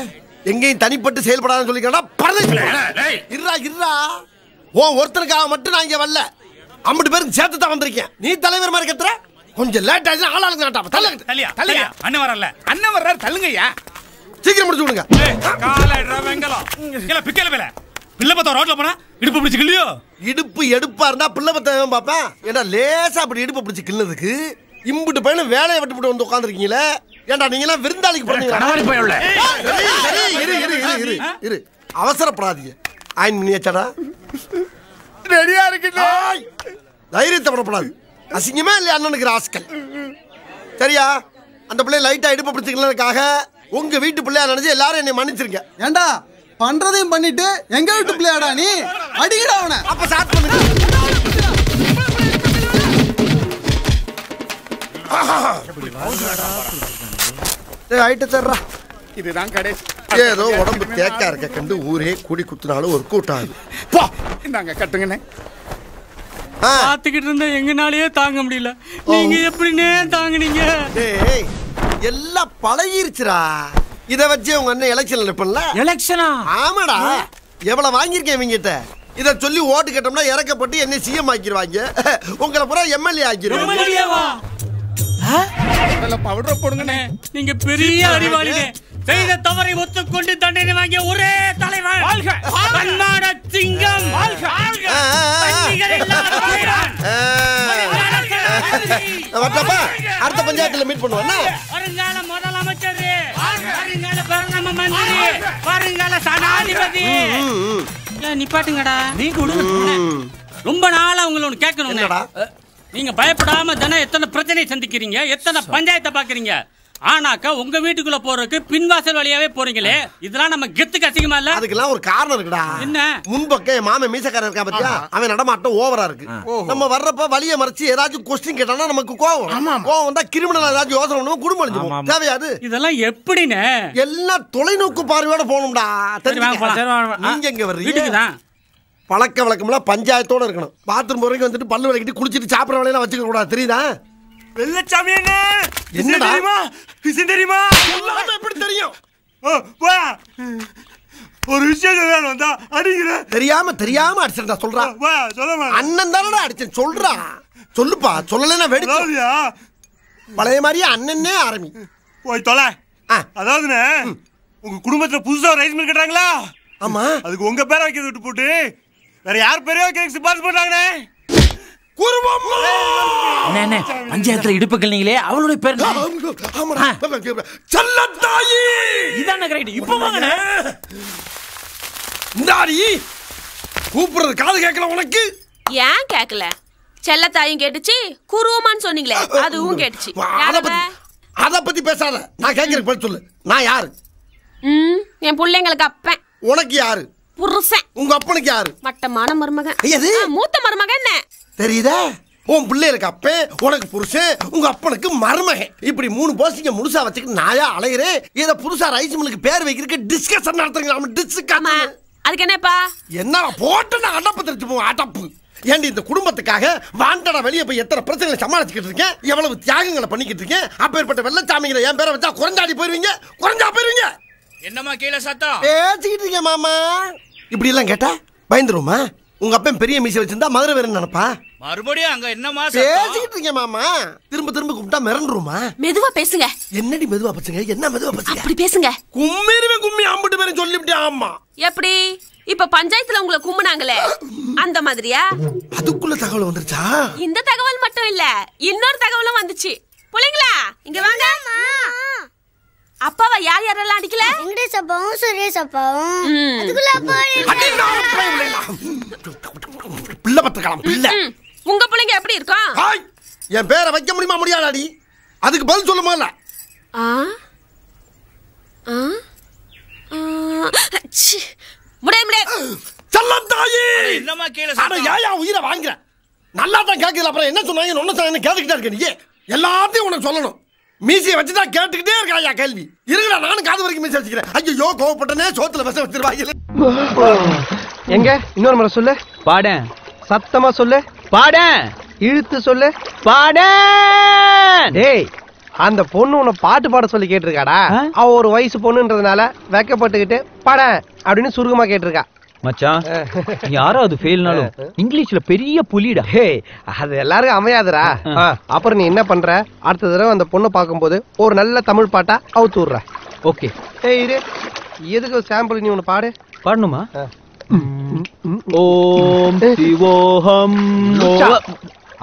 எங்கேயும் தனிப்பட்டு செயல்படாதுன்னு சொல்லிக்கிறா. இருடா ஒருத்தனுக்காக மட்டும் நான் இங்க வரல, 50 பேருக்கு சேர்த்து தான் வந்திருக்கேன். நீ தலைவர் மாதிரி கத்துற, கொஞ்சம் லேட் ஆயிடுச்சு. ஆளாளுக்கு நாட்டாப்ப தள்ளியா தள்ளியா. அண்ணன் வரல, அண்ணன் வர்றாரு, தள்ளுங்கய்யா. சீக்கிரம் முடிச்சு விடுங்க. பிள்ளை பத்த ரோட்ல போனா இடுப்பு பிடிச்சு கிள்ளியோ. இடுப்பு எடுப்பா இருந்தா பிள்ளை பத்த பாப்பேன். ஏன்னா லேசா அப்படி இடுப்பு பிடிச்சு கிள்ளதுக்கு இம்புட்டு பையனும் வேலையை விட்டு வந்து உட்காந்துருக்கீங்களே. ஏண்டா நீங்க எல்லாம் விருந்தாளிக்கு போறீங்க. இரு அவசரப்படாதீங்க. ஆயின் பண்ணியாச்சாடா? ரெடியா இருக்குடா. தைரியத்தை விடப்படாது. அசிங்கமே இல்லையா அண்ணனுக்கு ராஸ்கல். சரியா? அந்த பிள்ளை லைட்டா இடுப்பு பிடிச்சிக்கிறதுக்காக உங்க வீட்டு பிள்ளையா நினைச்சு எல்லாரும் என்னை மன்னிச்சிருங்க. ஏண்டா பண்றதையும் பண்ணிட்டு எங்க வீட்டு பிள்ளையாடா நீ? அடிக்கடா அவனை. அப்ப ஸ்டார்ட் பண்ணுங்க. இதுதான் கடைசி. ஏதோ உடம்பு தேக்கா இருக்க கண்டு ஊரே கூடி குத்துனாலும் ஒரு கூட்டம். இந்தாங்க கட்டுங்கண்ணே. பாத்துக்கிட்டு இருந்தா எங்கனாலயே தாங்க முடியல. நீங்க எப்படினே தாங்குனீங்க? டேய் எல்லாம் பழகிருச்சுடா. இத வச்சு உங்க அண்ணன் எலெக்ஷன்ல நிப்பல. எலெக்ஷனா? ஆமாடா. எவ்வளவு வாங்கியிருக்கேன் இவங்கிட்ட. இத சொல்லி ஓட்டு கேட்டோம்னா இறக்கப்பட்டு என்ன சிஎம் ஆக்கிடுவாங்க. உங்களை பூரா எம்எல்ஏ ஆக்கிடுவாங்க. பவுடர் போடுங்கண்ணே. நீங்க பெரிய அறிவாளினே. செய்த தவறை ஒத்துக்கொண்டு தண்டனை வாங்கிய ஒரே தலைவர். கர்நாட சிங்கம். அடுத்த பஞ்சாயத்துல மீட் பண்ணுவோம். வருங்கால முதலமைச்சர், வருங்கால பிரதம மந்திரி, வருங்கால சனாதிபதி. நிப்பாட்டுங்கடா. ரொம்ப நாளா உங்களை ஒண்ணு கேட்கணும். நீங்க பயப்படாம தானே எத்தனை பிரச்சனை சந்திக்கிறீங்க, எத்தனை பஞ்சாயத்தை பாக்குறீங்க. ஆனாக்கா உங்க வீட்டுக்குள்ள போறதுக்கு பின்வாசல் வழியாவே போறீங்களே, இதெல்லாம் நம்ம கெத்துக்கு அசிங்கமா இல்ல? அதுக்கெல்லாம் ஒரு காரணம் இருக்குடா. என்ன? முன்பக்க மாமன் மீசக்காரன் இருக்கா பத்தியா, அவன் நடமாட்டம் ஓவரா இருக்கு. நம்ம வர்றப்ப வழிய மறைச்சு ஏதாச்சும் கொஸ்டின் கேட்டானா நமக்கு கோவம் வந்தா கிரிமினல் ஏதாச்சும் யோசனை பண்ணுவோம், குடும்பம் அழிஞ்சுவோம். தேவையாது இதெல்லாம் எப்படின்னு எல்லாம் தொலைநோக்கு பார்வையோட போகணும்டா. நீங்க எங்க வர்றீங்க? பழக்க வழக்கம்லாம் பஞ்சாயத்தோட இருக்கணும். பாத்ரூம் போறதுக்கு வந்துட்டு பல்லு விளக்கிட்டு குளிச்சிட்டு சாப்பிட்ற வேலையெல்லாம் வச்சுக்க கூடாது. தெரியுதா? வெள்ளச்சாமி என்ன தெரியுமா? விஷயம் தெரியுமா? எப்படி தெரியும்? ஒரு விஷயம் வந்தா அடிக்கிற. தெரியாம அடிச்சா சொல்றா. அண்ணன் தானடா அடிச்சேன் சொல்றா. சொல்லுப்பா. சொல்லலைன்னா வெடிச்சு பழைய மாதிரியே அண்ணனே ஆரம்பி. போய் தொலை. அதாவதுண்ணே, உங்க குடும்பத்துல புதுசா ரைஸ் மில் கட்டுறாங்களா? ஆமா. அதுக்கு உங்க பேரை வைக்கிறது விட்டு போட்டு வேற யார் பேரையோ கேக் சிபாரிசு பண்றாங்கண்ணே. பஞ்சாயத்துல இடுப்புகள் நீங்களே அவளுடைய பேர் செல்லத்தாயி. இதான கரெக்ட். இப்ப வாங்கண்ணே. இந்தாடி கூப்பிடுறது காது கேட்கல உனக்கு? ஏன் கேட்கல? செல்லத்தாயும் கேட்டுச்சு, குருவமான்னு சொன்னீங்களே அதுவும் கேட்டுச்சு. அத பத்தி பேசாத. நான் கேட்கறதுக்கு பதில் சொல்லு. நான் யாரு? என் பிள்ளைங்களுக்கு அப்பன். உனக்கு யாரு? புருஷன். உங்க அப்பனுக்கு யாரு? மட்டமான மருமகன். மூத்த மருமகன். என்ன தெரியுதா? உன் பிள்ளைகளுக்கு அப்பன், உனக்கு புருஷன், உங்க அப்பனுக்கு மருமகன். இப்படி 3 போஸ்டிங்க முழுசா வச்சுக்கிட்டு நாயா அலையிறேன். ஏதோ புதுசா ரைஸ் மில்லுக்கு பேர் வைக்கிறதுக்கு டிஸ்கஷன் நடத்துறீங்க. அதுக்கு என்னப்பா? என்ன போட்டு நான் அடப்பு தெரிச்சு போவோம். அடப்பு ஏண்டி இந்த குடும்பத்துக்காக வாண்டடா வெளியே போய் எத்தனை பிரச்சனைகளை சமாளிச்சுக்கிட்டு இருக்கேன், எவ்வளவு தியாகங்களை பண்ணிக்கிட்டு இருக்கேன். அப்பேற்பட்ட வெள்ளச்சாமிகளை என் பேரை வச்சா குறைஞ்சாடி போயிருவீங்க. என்னமா கீழே சத்தம் பேசிக்கிட்டு இருக்கேன் மாமா. இப்படி எல்லாம் கேட்டா பயந்துருமா? உங்க அப்பன் பெரிய மீசை வச்சிருந்தா மதுரை வேற நினைப்பா? மறுபடியும் அங்க என்னமா பேசிக்கிட்டு இருக்கேன் மாமா. திரும்ப கூப்பிட்டா மிரண்டுருமா? மெதுவா பேசுங்க. என்னடி மெதுவா பேசுங்க? என்ன மெதுவா பேசுங்க? அப்படி பேசுங்க. கும்மி அம்பிட்டு பேரும் சொல்லிவிட்டேன். ஆமா. எப்படி? இப்ப பஞ்சாயத்துல உங்களை கும்பினாங்களே அந்த மாதிரியா? அதுக்குள்ள தகவல் வந்துருச்சா? இந்த தகவல் மட்டும் இல்ல, இன்னொரு தகவலும் வந்துச்சு. பிள்ளைங்களா இங்க வாங்க. அப்பாவை யார் யாரெல்லாம் அடிக்கல? வெங்கடேஷ் அப்பாவும் சுரேஷ் அப்பாவும். அதுக்குள்ள அப்பா பிள்ளை பத்திரக்கலாம். பிள்ளை உங்க பிள்ளைங்க எப்படி இருக்கும்? என் பேரை வைக்க முடியுமா முடியாதாடி? அதுக்கு பதில் சொல்லுமா? இல்ல உயிரை வாங்குற நல்லா தான் கேட்கல. அப்புறம் என்ன சொன்னாங்க ஒன்னு சொன்னாங்க கேட்டுக்கிட்டே இருக்க. நீ எல்லாத்தையும் உனக்கு சொல்லணும். மீசியை வச்சுட்டா கேட்டுக்கிட்டே இருக்கா கேள்வி. இருக்குடா நானும் காது வரைக்கும் மீசி வச்சுக்கிறேன். ஐயோ கோவப்பட்டனே சோத்துல விஷம் வச்சிருவாங்க. எங்க இன்னொரு முறை சொல்லு. பாடேன். சத்தமா சொல்லு. பாடேன். இழுத்து சொல்லு. பாடேன். டேய் அந்த பொண்ணு உன்னை பாட்டு பாட சொல்லி கேட்டிருக்காடா. அவ ஒரு வயசு பொண்ணுன்றதுனால வெக்கப்பட்டுக்கிட்டு பாட அப்படின்னு சுருக்கமா கேட்டிருக்கா. மச்சான் யாராவது ஃபெயில்னாலும் இங்கிலீஷ்ல பெரிய புலிடா. ஹே அது எல்லாருக்கும் அமையாதுடா. அப்புறம் நீ என்ன பண்ற, அடுத்த தடவை அந்த பொண்ணை பார்க்கும்போது ஒரு நல்ல தமிழ் பாட்டா அவுத்து விடுற. ஓகே. ஏய் இரு, எதுக்கு சாம்பிள் நீ ஒன்று பாடு. பாடணுமா? ஓம் சிவோஹம்.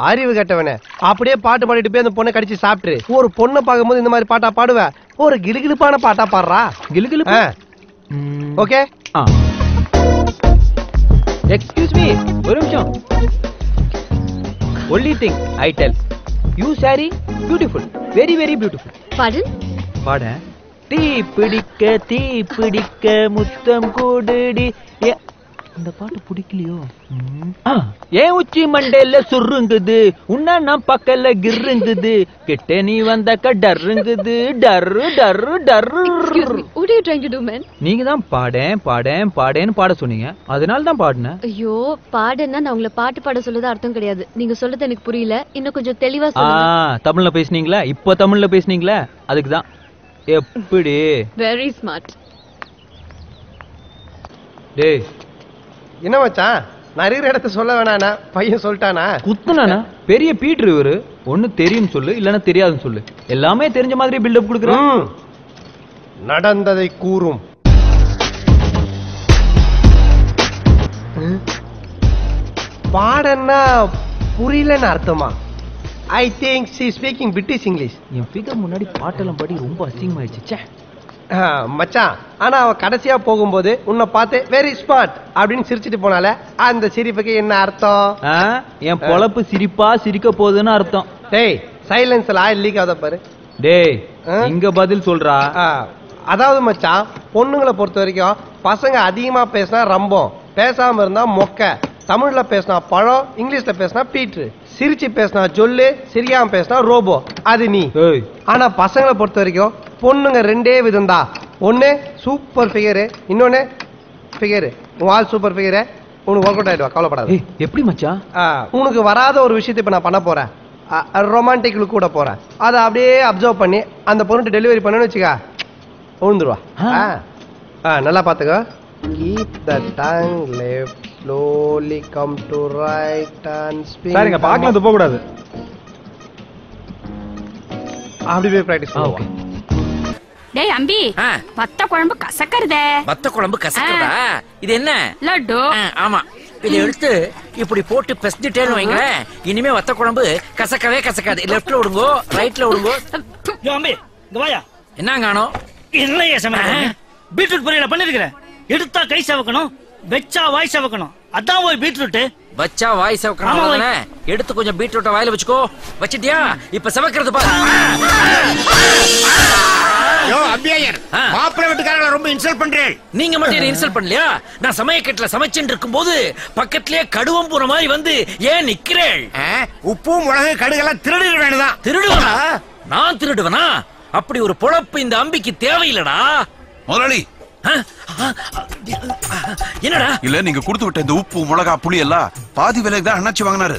அறிவு கட்டவனே, அப்படியே பாட்டு பாடிட்டு போய் அந்த பொண்ணை கடிச்சு சாப்பிட்டுரு. ஒரு பொண்ணை பார்க்கும்போது இந்த மாதிரி பாட்டா பாடுவேன், ஒரு கிளுகிளுப்பான பாட்டா பாடுறா. கிளுகிளுப்பு. ஓகே. எக்ஸ்கியூஸ் மீ, ஒரு நிமிஷம். Only thing I tell you sorry beautiful, very very beautiful. Baden பாட. தீ பிடிக்க முத்தம் கூடுடி. இந்த பாட்டு பிடிக்கலையோ? ஏன் உச்சி மண்டையில சுருங்குது, உன்ன நான் பக்கல கிருங்குது, கிட்ட நீ வந்தாக்க டருங்குது, டர்ரு டர்ரு டர்ரு. What are you trying to do, man? நீங்க தான் பாடேன்னு பாட சொன்னீங்க, அதனால தான் பாடினேன். ஐயோ, பாடுன்னா நான் உங்களை பாட்டு பாட சொல்லது அர்த்தம் கிடையாது. நீங்க சொல்றது எனக்கு புரியல, இன்னும் கொஞ்சம் தெளிவா சொல்லுங்க. தமிழ்ல பேசுனீங்களா? இப்போ தமிழ்ல பேசுனீங்களா? அதுக்கு தான். எப்படி? Very smart. டேய் என்ன மச்சான், நான் இருக்கிற இடத்த சொல்ல வேணானா? பையன் சொல்லிட்டானா? குத்துனானா? பெரிய பீட்ரு இவரு. ஒண்ணு தெரியும் சொல்லு, இல்லன்னா தெரியாதுன்னு சொல்லு. எல்லாமே தெரிஞ்ச மாதிரி பில்டப் கொடுக்குறான். நடந்ததை கூறும். பாடன்னா புரியலன்னு அர்த்தமா? I think she speaking British English. N figure முன்னாடி பாட்டெல்லாம் படி ரொம்ப அசிங்கமாயிடுச்சு. மச்சான், ஆனா அவ கடைசியா போகும்போது உன்னை பார்த்து வெரி ஸ்மார்ட் அப்படின்னு சிரிச்சிட்டு போனால அந்த சிரிப்புக்கு என்ன அர்த்தம்? என் பொழப்பு சிரிப்பா சிரிக்க போகுதுன்னு அர்த்தம். டேய், சைலன்ஸ்ல ஆயில் லீக் ஆகுத பாரு. டேய், இங்க பதில் சொல்றா. அதாவது மச்சான், பொண்ணுங்களை பொறுத்த வரைக்கும் பசங்க அதிகமா பேசினா ரம்பம், பேசாம இருந்தா மொக்க, தமிழ்ல பேசினா பழம், இங்கிலீஷ்ல பேசினா பீட்ரு, சிரிச்சு பேசினா ஜொல்லு, சிரியாம பேசினா ரோபோ. அது நீ. ஆனா பசங்களை பொறுத்த வரைக்கும் பொண்ணுங்க ரெண்டே விதம் தான். ஒண்ணு சூப்பர் ஃபிகரு, இன்னொன்னு ஃபிகரு. உன் ஆள் சூப்பர் ஃபிகரு, உனக்கு ஒர்க் அவுட் ஆயிடுவா, கவலைப்படாது. எப்படி மச்சான்? உனக்கு வராத ஒரு விஷயத்தை இப்ப நான் பண்ண போறேன். ரொமான்டிக் லுக் கூட போறேன். அதை அப்படியே அப்சர்வ் பண்ணி அந்த பொண்ணுட்டு டெலிவரி பண்ணு வச்சுக்கா, உழுந்துருவா. நல்லா பாத்துக்கோ. Keep the tongue left, slowly come to right and speak. சரிங்க, பார்க்கலாம், துப்ப கூடாது. அப்படி போய் பிராக்டிஸ் பண்ணுவோம். டேய் அம்பி, வத்த குழம்பு கசக்கறதே. வத்த குழம்பு கசக்கறதா? இது என்ன? லட்டு. ஆமா, இதை எடுத்து இப்படி போட்டு பெசஞ்சிட்டேன்னு வைங்களேன், இனிமே வத்த குழம்பு கசக்கவே கசக்காது. லெஃப்ட்ல விடுங்கோ, ரைட்ல விடுங்கோ. அம்பி, இங்க வாயா. என்ன காணோம்? இல்லையே சமையல். பீட்ரூட் பொரியல பண்ணிருக்கிறேன். எடுத்தா கை சவக்கணும், வெச்சா வாய் சவக்கணும். அதான் ஒரு பீட்ரூட். வச்சா வாய் சவக்கணும். எடுத்து கொஞ்சம் பீட்ரூட்ட வாயில வச்சுக்கோ. வச்சிட்டியா? இப்ப சவக்கிறது பாரு. யோ அம்பியர், மாப்பிள்ளை வீட்டுக்காரங்கள ரொம்ப இன்சல்ட் பண்றேன். நீங்க மட்டும் என்ன இன்சல்ட் பண்ணலையா? நான் சமயக்கட்டுல சமைச்சுட்டு இருக்கும்போது பக்கத்திலேயே கடுவம் போற மாதிரி வந்து ஏன் நிக்கிறேன்? உப்பு மிளகு கடுகெல்லாம் திருடிட வேண்டியதான். திருடுவனா? நான் திருடுவனா? அப்படி ஒரு பொழப்பு இந்த அம்பிக்கு தேவையில்லடா. முதலாளி, என்னடா? இல்ல, நீங்க கொடுத்து விட்ட இந்த உப்பு மிளகா புளி எல்லாம் பாதி விலைக்கு தான் அண்ணாச்சி வாங்கினாரு.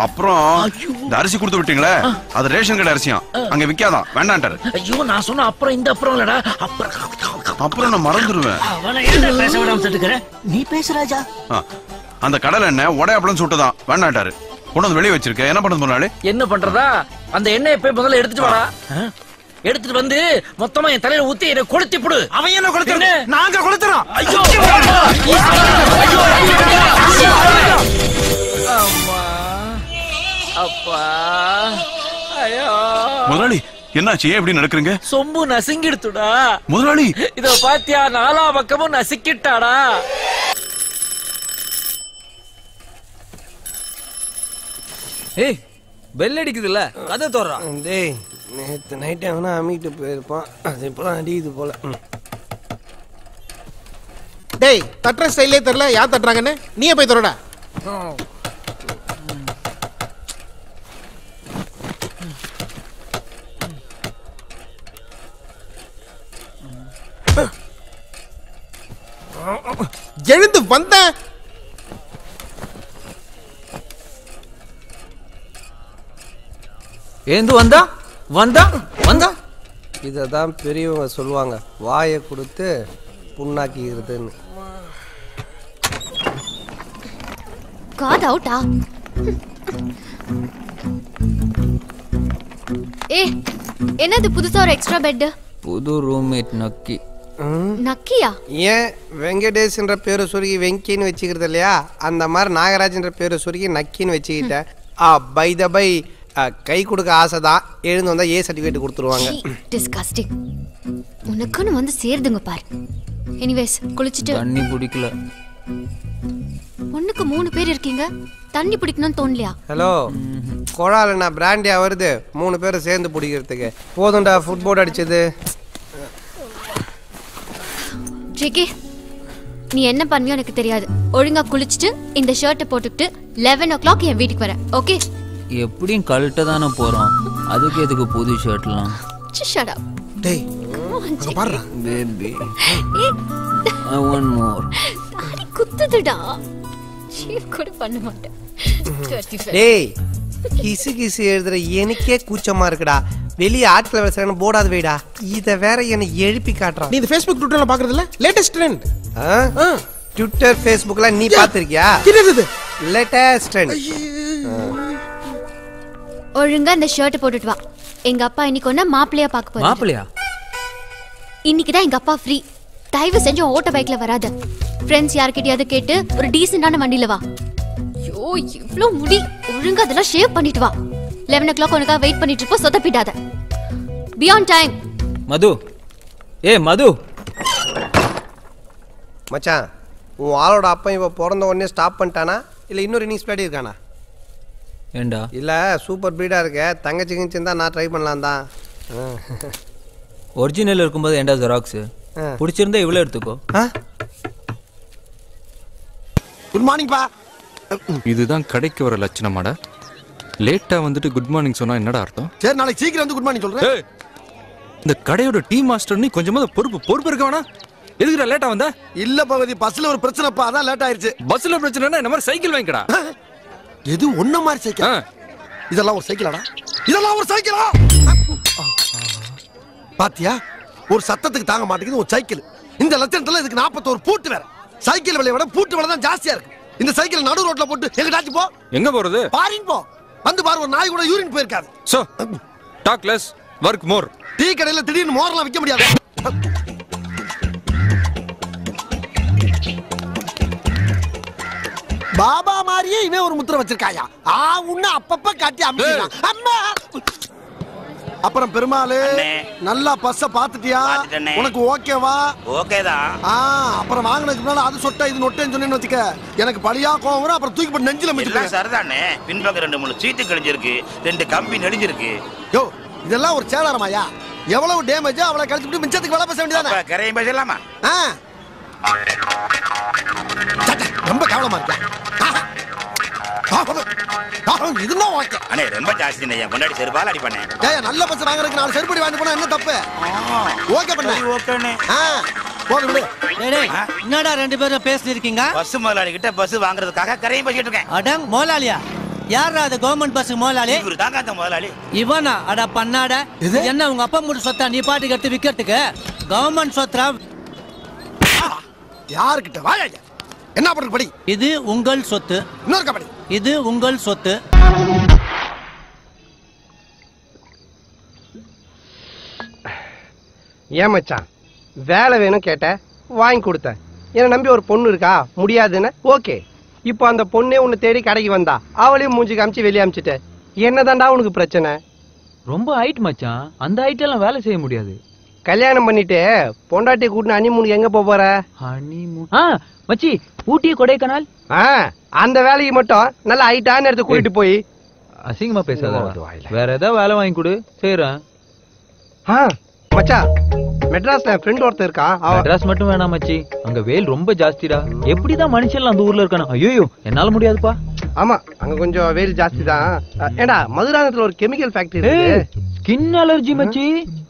அப்புறம் இந்த அரிசி கொடுத்து விட்டீங்களே, அது ரேஷன் கடை அரிசியாம், அங்க விக்காதான், வேண்டான்ட்டாரு. ஐயோ, நான் சொன்ன அப்புறம் இந்த அப்புறம் இல்லடா. அப்புறம் நான் மறந்துடுவேன். நீ பேசுறாஜா? அந்த கடலை எண்ணெய் உடையாப்பளம் சுட்டுதான், வேண்டான்ட்டாரு. கொண்டு வந்து வெளியே வச்சிருக்க, என்ன பண்ணது முன்னாடி? என்ன பண்றதா? அந்த எண்ணெயை போய் முதல்ல எடுத்துட்டு வாடா. எடுத்துட்டு வந்து மொத்தமா என் தலையில ஊத்தி என்ன கொளுத்தி புடு. அவன் என்ன கொளுத்துறது? நாங்க கொளுத்துறோம். ஐயோ, அம்மா, அப்பா, ஐயோ. முதலாளி, என்னாச்சு? ஏன் எப்படி நடக்குறீங்க? சொம்பு நசுங்கிடுத்துடா முதலாளி. இதோ பாத்தியா, நாலா பக்கமும் நசுக்கிட்டாடா. ஏய், பெல் அடிக்குதுல்ல, கதை தோறா. டேய், நேத்து நைட் அவனா அம்மிட்டு போயிருப்பான், அது இப்பதான் அடிக்குது போல. டேய், தட்டுற ஸ்டைலே தெரியல, யார் தட்டுறாங்கன்னு நீயே போய் தரடா. எழுந்து வந்த ஏந்து வந்தா வந்தா வந்தா. இததான் பெரியவங்க சொல்லுவாங்க, வாயை கொடுத்து புண்ணாக்கிக்கிறதுன்னு. காட் அவுட்டா? என்னது புதுசா ஒரு எக்ஸ்ட்ரா பெட்? புது ரூம்மேட் நக்கி. நக்கியா? ஏன் வெங்கடேஷ்ன்ற பேரை சுருகி வெங்கின்னு வச்சுக்கிறது இல்லையா, அந்த மாதிரி நாகராஜ்ன்ற பேரை சுருகி நக்கின்னு வச்சுக்கிட்டேன். பை த பை கை கொடுக்க ஆசை தான், எழுந்து வந்தா ஏ சர்டிஃபிகேட் கொடுத்துருவாங்க. டிஸ்கஸ்டிங். உனக்குன்னு வந்து சேருதுங்க பாரு. எனிவேஸ் குளிச்சிட்டு. தண்ணி பிடிக்கல. ஒண்ணுக்கு 3 பேர் இருக்கீங்க, தண்ணி பிடிக்கணும்னு தோணலையா? ஹலோ, குழால நான் பிராண்டியா வருது 3 பேரும் சேர்ந்து பிடிக்கிறதுக்கு. போதும்டா ஃபுட்போர்ட் அடிச்சது. ஜேகே, நீ என்ன பண்ணுவியோ எனக்கு தெரியாது. ஒழுங்கா குளிச்சுட்டு இந்த ஷர்ட்டை போட்டுக்கிட்டு 11 o'clock என் வீட்டுக்கு வர. ஓகே? எப்படியும் கழட்ட தானே போறோம், அதுக்கு எதுக்கு புது ஷர்ட்லாம்? Shut up. டேய் அங்க பாரு பேபி. I want more. தாடி குத்துதுடா. ஷேவ் கூட பண்ண மாட்டேன். டேய் கிசு கிசு எழுதுற எனக்கே கூச்சமா இருக்குடா. வெளியே ஆட்களை வசன போடாத வைடா. இத வேற என்ன எழுப்பி காட்டுறான். நீ இந்த Facebook ட்விட்டர்ல பாக்குறது இல்ல? Latest trend. ட்விட்டர் Facebookல நீ பாத்திருக்கியா? என்னது லேட்டஸ்ட் ட்ரெண்ட்? ஒழுங்கா இந்த ஷர்ட் போட்டுட்டு வா. எங்க அப்பா இன்னைக்கு ஒண்ணு மாப்பிளையா பார்க்க போறாரு. மாப்பிளையா? இன்னைக்கு தான் எங்க அப்பா ஃப்ரீ. தயவு செஞ்சு ஓட்ட பைக்ல வராத. ஃப்ரெண்ட்ஸ் யார்கிட்டயாவது கேட்டு ஒரு டீசென்டான வண்டியில வா. ஐயோ இவ்ளோ முடி. ஒழுங்கா அதெல்லாம் ஷேவ் பண்ணிட்டு வா. 11 o'clock உனக்கா வெயிட் பண்ணிட்டு இருப்போம். சொதப்பிடாத. Be on time. Madhu. Madhu மச்சான், உன் ஆளோட அப்பா இவ பிறந்த உடனே ஸ்டாப் பண்ணிட்டானா இல்ல இன்னொரு இன்னிங்ஸ் பிளாடி இருக்கானா? ஏண்டா? இல்ல சூப்பர் பிரீடா இருக்க, தங்கச்சி கிஞ்சிருந்தா நான் ட்ரை பண்ணலாம் தான். ஒரிஜினல் இருக்கும்போது ஏண்டா ஜெராக்ஸ்? பிடிச்சிருந்தா இவ்வளோ எடுத்துக்கோ. குட் மார்னிங் பா. இதுதான் கடைக்கு வர லட்சணமாடா. லேட்டா வந்துட்டு குட் மார்னிங் சொன்னா என்னடா அர்த்தம்? சரி நாளைக்கு சீக்கிரம் வந்து குட் மார்னிங் சொல்றேன். இந்த கடையோட டீ மாஸ்டர் நீ கொஞ்சமா பொறுப்பு இருக்க வேணா? எதுக்குடா லேட்டா வந்த? இல்ல பகவதி, பஸ்ல ஒரு பிரச்சனைப்பா, அதான் லேட் ஆயிருச்சு. பஸ்ல பிரச்சனைனா இந்த மாதிரி சைக்கிள் வாங்கிக்கடா. எது ஒண்ணு மாதிரி சைக்கிள்? இதெல்லாம் ஒரு சைக்கிளாடா? இதெல்லாம் ஒரு சைக்கிளா? பாத்தியா, ஒரு சத்தத்துக்கு தாங்க மாட்டேங்குது ஒரு சைக்கிள். இந்த லட்சணத்துல இதுக்கு 41 பூட்டு வேற. சைக்கிள் விலையை விட பூட்டு விலை தான் ஜாஸ்தியா இருக்கு. இந்த சைக்கிள் நடு ரோட்ல போட்டு எங்கடாச்சு போ. எங்க போறது? பாரின் போ. வந்து பாரு, ஒரு நாய் கூட யூரின் போயிருக்காது. So talk less work more. Tea கடையில திடீர்னு மோர்லாம் விற்க முடியாது. பாபா மாதிரியே இவன் ஒரு முத்திரை வச்சிருக்காயா? உன்ன அப்பப்ப காட்டி அம்மிடுறான். அம்மா அப்புறம் பெருமாளு நல்லா பஸ்ஸ பாத்துட்டியா? உனக்கு ஓகேவா? ஓகேதான். அப்புறம் வாங்கினதுக்கு முன்னால அது சொட்ட இது நொட்டேன்னு சொன்னேன்னு வச்சுக்க, எனக்கு பழியா கோவம் வரும். அப்புறம் தூக்கி போட்டு நெஞ்சில மிதிப்பேன். சரிதானே, பின்பக்கம் 2-3 சீட்டு கிழிஞ்சிருக்கு, 2 கம்பி நெடிஞ்சிருக்கு. யோ இதெல்லாம் ஒரு சேதாரமாயா? எவ்வளவு டேமேஜ் அவ்வளவு கழிச்சுட்டு மிச்சத்துக்கு வேலை பேச வேண்டியதானே? கரையும் பேசலாமா? ரொம்ப கேவலமா இருக்கா? இதுதான் ஓகே. அண்ணே ரொம்ப ஜாஸ்தி நையா, கொண்டாடி செருப்பால் அடி பண்ணேன். ஏய் நல்ல பஸ் வாங்குறதுக்கு 4 செருப்படி வாங்கி போனா என்ன தப்பு? ஓகே பண்ணு. ஓகேண்ணே. போடு விடு. டேய் என்னடா ரெண்டு பேரும் பேசிட்டு இருக்கீங்க? பஸ் முதலாளி கிட்ட பஸ் வாங்குறதுக்காக கரையும் பேசிட்டு இருக்கேன். அடங் முதலாளியா? யாரா அது கவர்மெண்ட் பஸ் முதலாளி? இவரு தாங்க அந்த முதலாளி. இவனா? அட பண்ணாட. என்ன உங்க அப்பா மூடு சொத்தா நீ பாட்டுக்கு எடுத்து விக்கிறதுக்கு? கவர்மெண்ட் சொத்தா யார்கிட்ட வாயா? என்ன பண்ற படி? இது உங்கள் சொத்து. இன்னொரு கபடி. இது உங்கள் சொத்து. ஏன் மச்சான், வேலை வேணும் கேட்ட, வாங்கி கொடுத்த. என்ன நம்பி ஒரு பொண்ணு இருக்கா, முடியாதுன்னு ஓகே. இப்போ அந்த பொண்ணே உன்னை தேடி கடைக்கு வந்தா, அவளையும் மூஞ்சி காமிச்சு வெளியே அமிச்சிட்ட. என்னதான்டா உனக்கு பிரச்சனை? ரொம்ப ஹைட் மச்சான், அந்த ஹைட் எல்லாம் வேலை செய்ய முடியாது. கல்யாணம் பண்ணிட்டு பொண்டாட்டி கூட்டின ஹனிமூனுக்கு எங்க போற? ஹனிமூன் மச்சி, ஊட்டி கொடைக்கானல். அந்த வேலைக்கு மட்டும் நல்ல ஹைட்டான இடத்துக்கு கூட்டிட்டு போய். அசிங்கமா பேசாத, வேற ஏதாவது வேலை வாங்கி கொடு, செய்றேன். மச்சா, மெட்ராஸ்ல ஃப்ரெண்ட் ஒருத்தர் இருக்கா. மெட்ராஸ் மட்டும் வேணாம் மச்சி, அங்க வெயில் ரொம்ப ஜாஸ்திடா. எப்படிதான் மனுஷன் அந்த ஊர்ல இருக்கானோ? ஐயோ என்னால முடியாதுப்பா. ஆமா, அங்க கொஞ்சம் வெயில் ஜாஸ்தி தான். ஏடா, மதுராந்தகத்துல ஒரு கெமிக்கல் ஃபேக்டரி இருக்கு. ஸ்கின் அலர்ஜி மச்சி,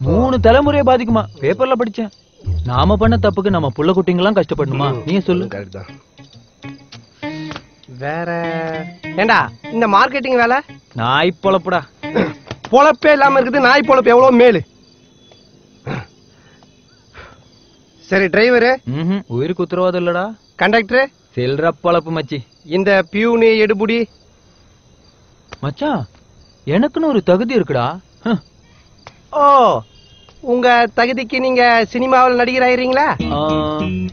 3 தலைமுறையை பாதிக்குமா, பேப்பர்ல படிச்சேன். நாம பண்ண தப்புக்கு நம்ம புள்ள குட்டிங்கெல்லாம் கஷ்டப்படணுமா? நீ சொல்லு. வேற ஏண்டா இந்த மார்க்கெட்டிங் வேலை? நாய் பொழப்புடா. பொழப்பே இல்லாம இருக்குது நாய் பொழப்பு எவ்வளவு மேலு. சரி, டிரைவரு உயிருக்கு உத்தரவாதம் இல்லடா. கண்டக்டர் செல்ற பொழப்பு மச்சி. இந்த பியூனு எடுபுடி மச்சான், எனக்குன்னு ஒரு தகுதி இருக்குடா. ஓ, உங்க தகுதிக்கு நீங்க சினிமாவில் நடிகர் ஆயிரீங்களா?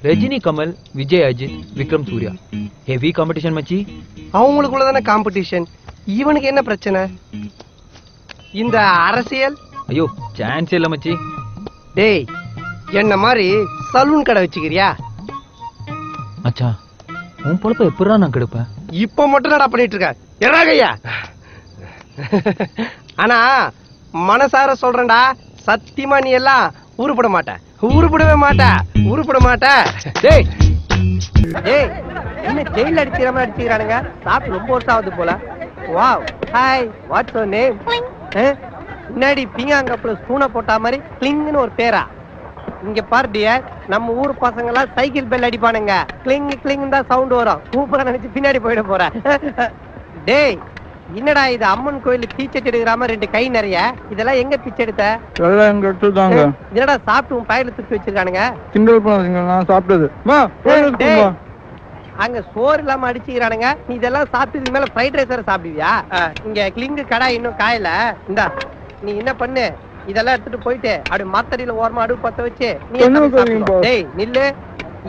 ரஜினி, கமல், விஜய், அஜித், விக்ரம், சூர்யா. ஹெவி காம்படிஷன் மச்சி. அவங்களுக்குள்ளதானே காம்படிஷன். இவனுக்கு என்ன பிரச்சனை? இந்த அரசியல்? ஐயோ சான்ஸ் இல்ல மச்சி. டேய், என்ன மாதிரி சலூன் கடை வச்சுக்கிறியா? மச்சா உன் பொழப்ப எப்படா நான் கெடுப்பேன்? இப்ப மட்டும் நடா பண்ணிட்டு இருக்க. எறாகையா. ஆனா மனசார சொல்றேன்டா, சத்தியமா நீ எல்லாம் உருப்பட மாட்ட. உருப்படவே மாட்ட. உருப்பட மாட்ட. டேய் டேய், என்ன ஜெயில அடிக்கிற மாதிரி அடிச்சுக்கிறானுங்க. சாப்பிட்டு ரொம்ப வருஷம் ஆகுது போல. Wow, hi, what's your name? முன்னாடி பிங்காங்கப்புல ஸ்பூனை போட்டா மாதிரி கிளிங்னு ஒரு பேரா? இங்க பாரு டியர், நம்ம ஊர் பசங்க எல்லாம் சைக்கிள் பெல் அடிப்பானுங்க. கிளிங் கிளிங் தான் சவுண்ட் வரும். சூப்பரா நினைச்சு பின்னாடி போயிட போற. டேய், என்னடா இது அம்மன் கோயில் பீச்செட்டு எடுக்கிற மாதிரி 2 கை நிறைய. இதெல்லாம் எங்க பிச்சை எடுத்த? எல்லாம் எங்க எடுத்துதாங்க. என்னடா சாப்பிட்டு உன் பையில தூக்கி வச்சிருக்கானுங்க? கிண்டல் பண்ணாதீங்க, நான் சாப்பிட்டது. அங்க சோறு இல்லாம அடிச்சுக்கிறானுங்க. நீ இதெல்லாம் சாப்பிட்டதுக்கு மேல ஃப்ரைட் ரைஸ் வேற சாப்பிடுவியா? இங்க கிளிங்கு கடை இன்னும் காயல. இந்தா நீ என்ன பண்ணு, இதெல்லாம் எடுத்துட்டு போயிட்டு அப்படி மத்தடியில ஓரமா அடுப்பு பத்த வச்சு நீ. டேய் நில்லு,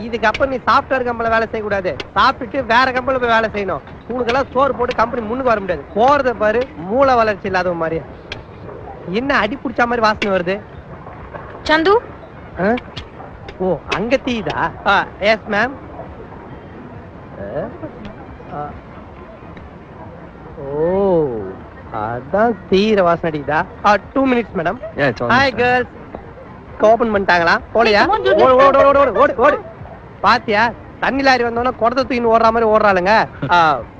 இதுக்கப்புறம் நீ சாஃப்ட்வேர் கம்பெனில வேலை செய்ய கூடாது. சாப்பிட்டுட்டு வேற கம்பெனில போய் வேலை செய்யணும். உனக்கெல்லாம் சோறு போட்டு கம்பெனி முன்னுக்கு வர முடியாது. போறத பாரு, மூளை வளர்ச்சி இல்லாத மாதிரி. என்ன அடி பிடிச்ச மாதிரி வாசனை வருது? சந்து. ஓ, அங்க தீதா? Yes ma'am. ஓ, அதான் தீர வாசனை அடிக்குதா? 2 minutes madam. Hi girls, open பண்ணிட்டாங்களா? போலையா? ஓடு. பாத்தியா, தண்ணி லாரி வந்தோன்னா குடத்தை தூக்கின்னு ஓடுற மாதிரி ஓடுறாளுங்க.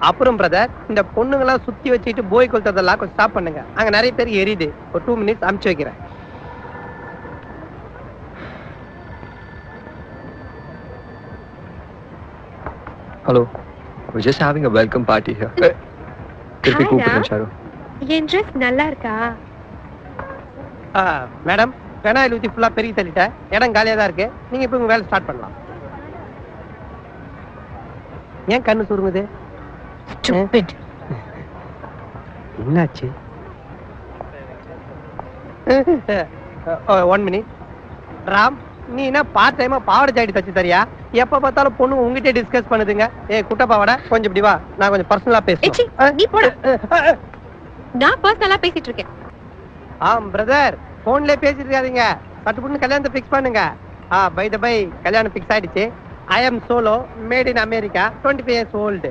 அப்புறம் பிரதர், இந்த பொண்ணுங்க எல்லாம் சுத்தி வச்சுட்டு போய் கொளுத்ததெல்லாம் கொஞ்சம் ஸ்டாப் பண்ணுங்க. அங்க நிறைய பேருக்கு எரியுது. ஒரு 2 minutes அமுச்சு வைக்கிறேன். Hello, we're just having a welcome party here. திருப்பி கூப்பிடுறேன் சாரு. என் ட்ரெஸ் நல்லா இருக்கா? மேடம், பெனாயில் ஊத்தி ஃபுல்லா பெருகி தள்ளிட்டேன். இடம் காலியா தான் இருக்கு. நீங்க இப்ப உங்க வேலை ஸ்டார்ட் பண்ணலாம். ஏன் கண்ணு சுருங்குது? என்னாச்சு? 1 minute. ராம், நீ என்ன பார்ட் டைமா பாவாடை ஜாக்கெட் தச்சு தரியா? எப்ப பார்த்தாலும் பொண்ணு உங்ககிட்ட டிஸ்கஸ் பண்ணுதுங்க. குட்ட பாவாடை, கொஞ்சம் இப்படி வா, நான் கொஞ்சம் பர்சனலா பேசுறேன். நீ போட. நான் பர்சனலா பேசிட்டு இருக்கேன். பிரதர், போன்ல பேசிட்டு இருக்காதீங்க. பட்டு பொண்ணு கல்யாணத்தை பிக்ஸ் பண்ணுங்க. பை த பை, கல்யாணம் பிக்ஸ் ஆயிடுச்சு. I am solo, made in America, 25 years old.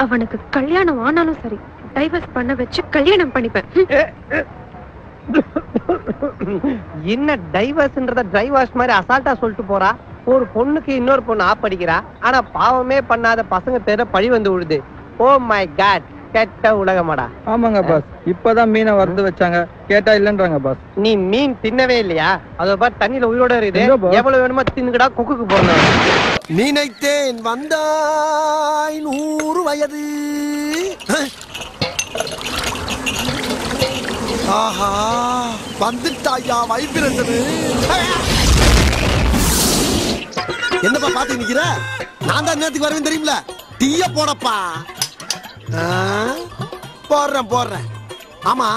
அவனுக்கு கல்யாணம் ஆனாலும் சரி, டைவர்ஸ் பண்ண வச்சு கல்யாணம் பண்ணிப்பேன். என்ன டைவர்ஸ்ன்றத டைவர்ஸ் மாதிரி அசால்ட்டா சொல்லிட்டு போறா. ஒரு பொண்ணுக்கு இன்னொரு பொண்ணு ஆப்படிக்கிறா. ஆனா பாவமே பண்ணாத பசங்க பேர பழி வந்து விடுது. ஓ மை காட், கெட்ட உலகமாடா. ஆமாங்க பாஸ், இப்பதான் மீனை வறுத்து வச்சாங்க, கேட்டா இல்லன்றாங்க பாஸ். நீ மீன் தின்னவே இல்லையா? அத பார், தண்ணியில உயிரோட இருக்குது. எவ்வளவு வேணுமோ தின்னுடா, கொக்குக்கு போறேன். நினைத்தேன் வந்தாய் 100 வயது. ஆஹா, வந்துட்டாயா வைப்ரேஷன். என்னப்பா பாத்து நிக்கிற? நான் தான் நேத்துக்கு வருவேன் தெரியுமில. டீய போடப்பா. போடுறேன். ஆமா,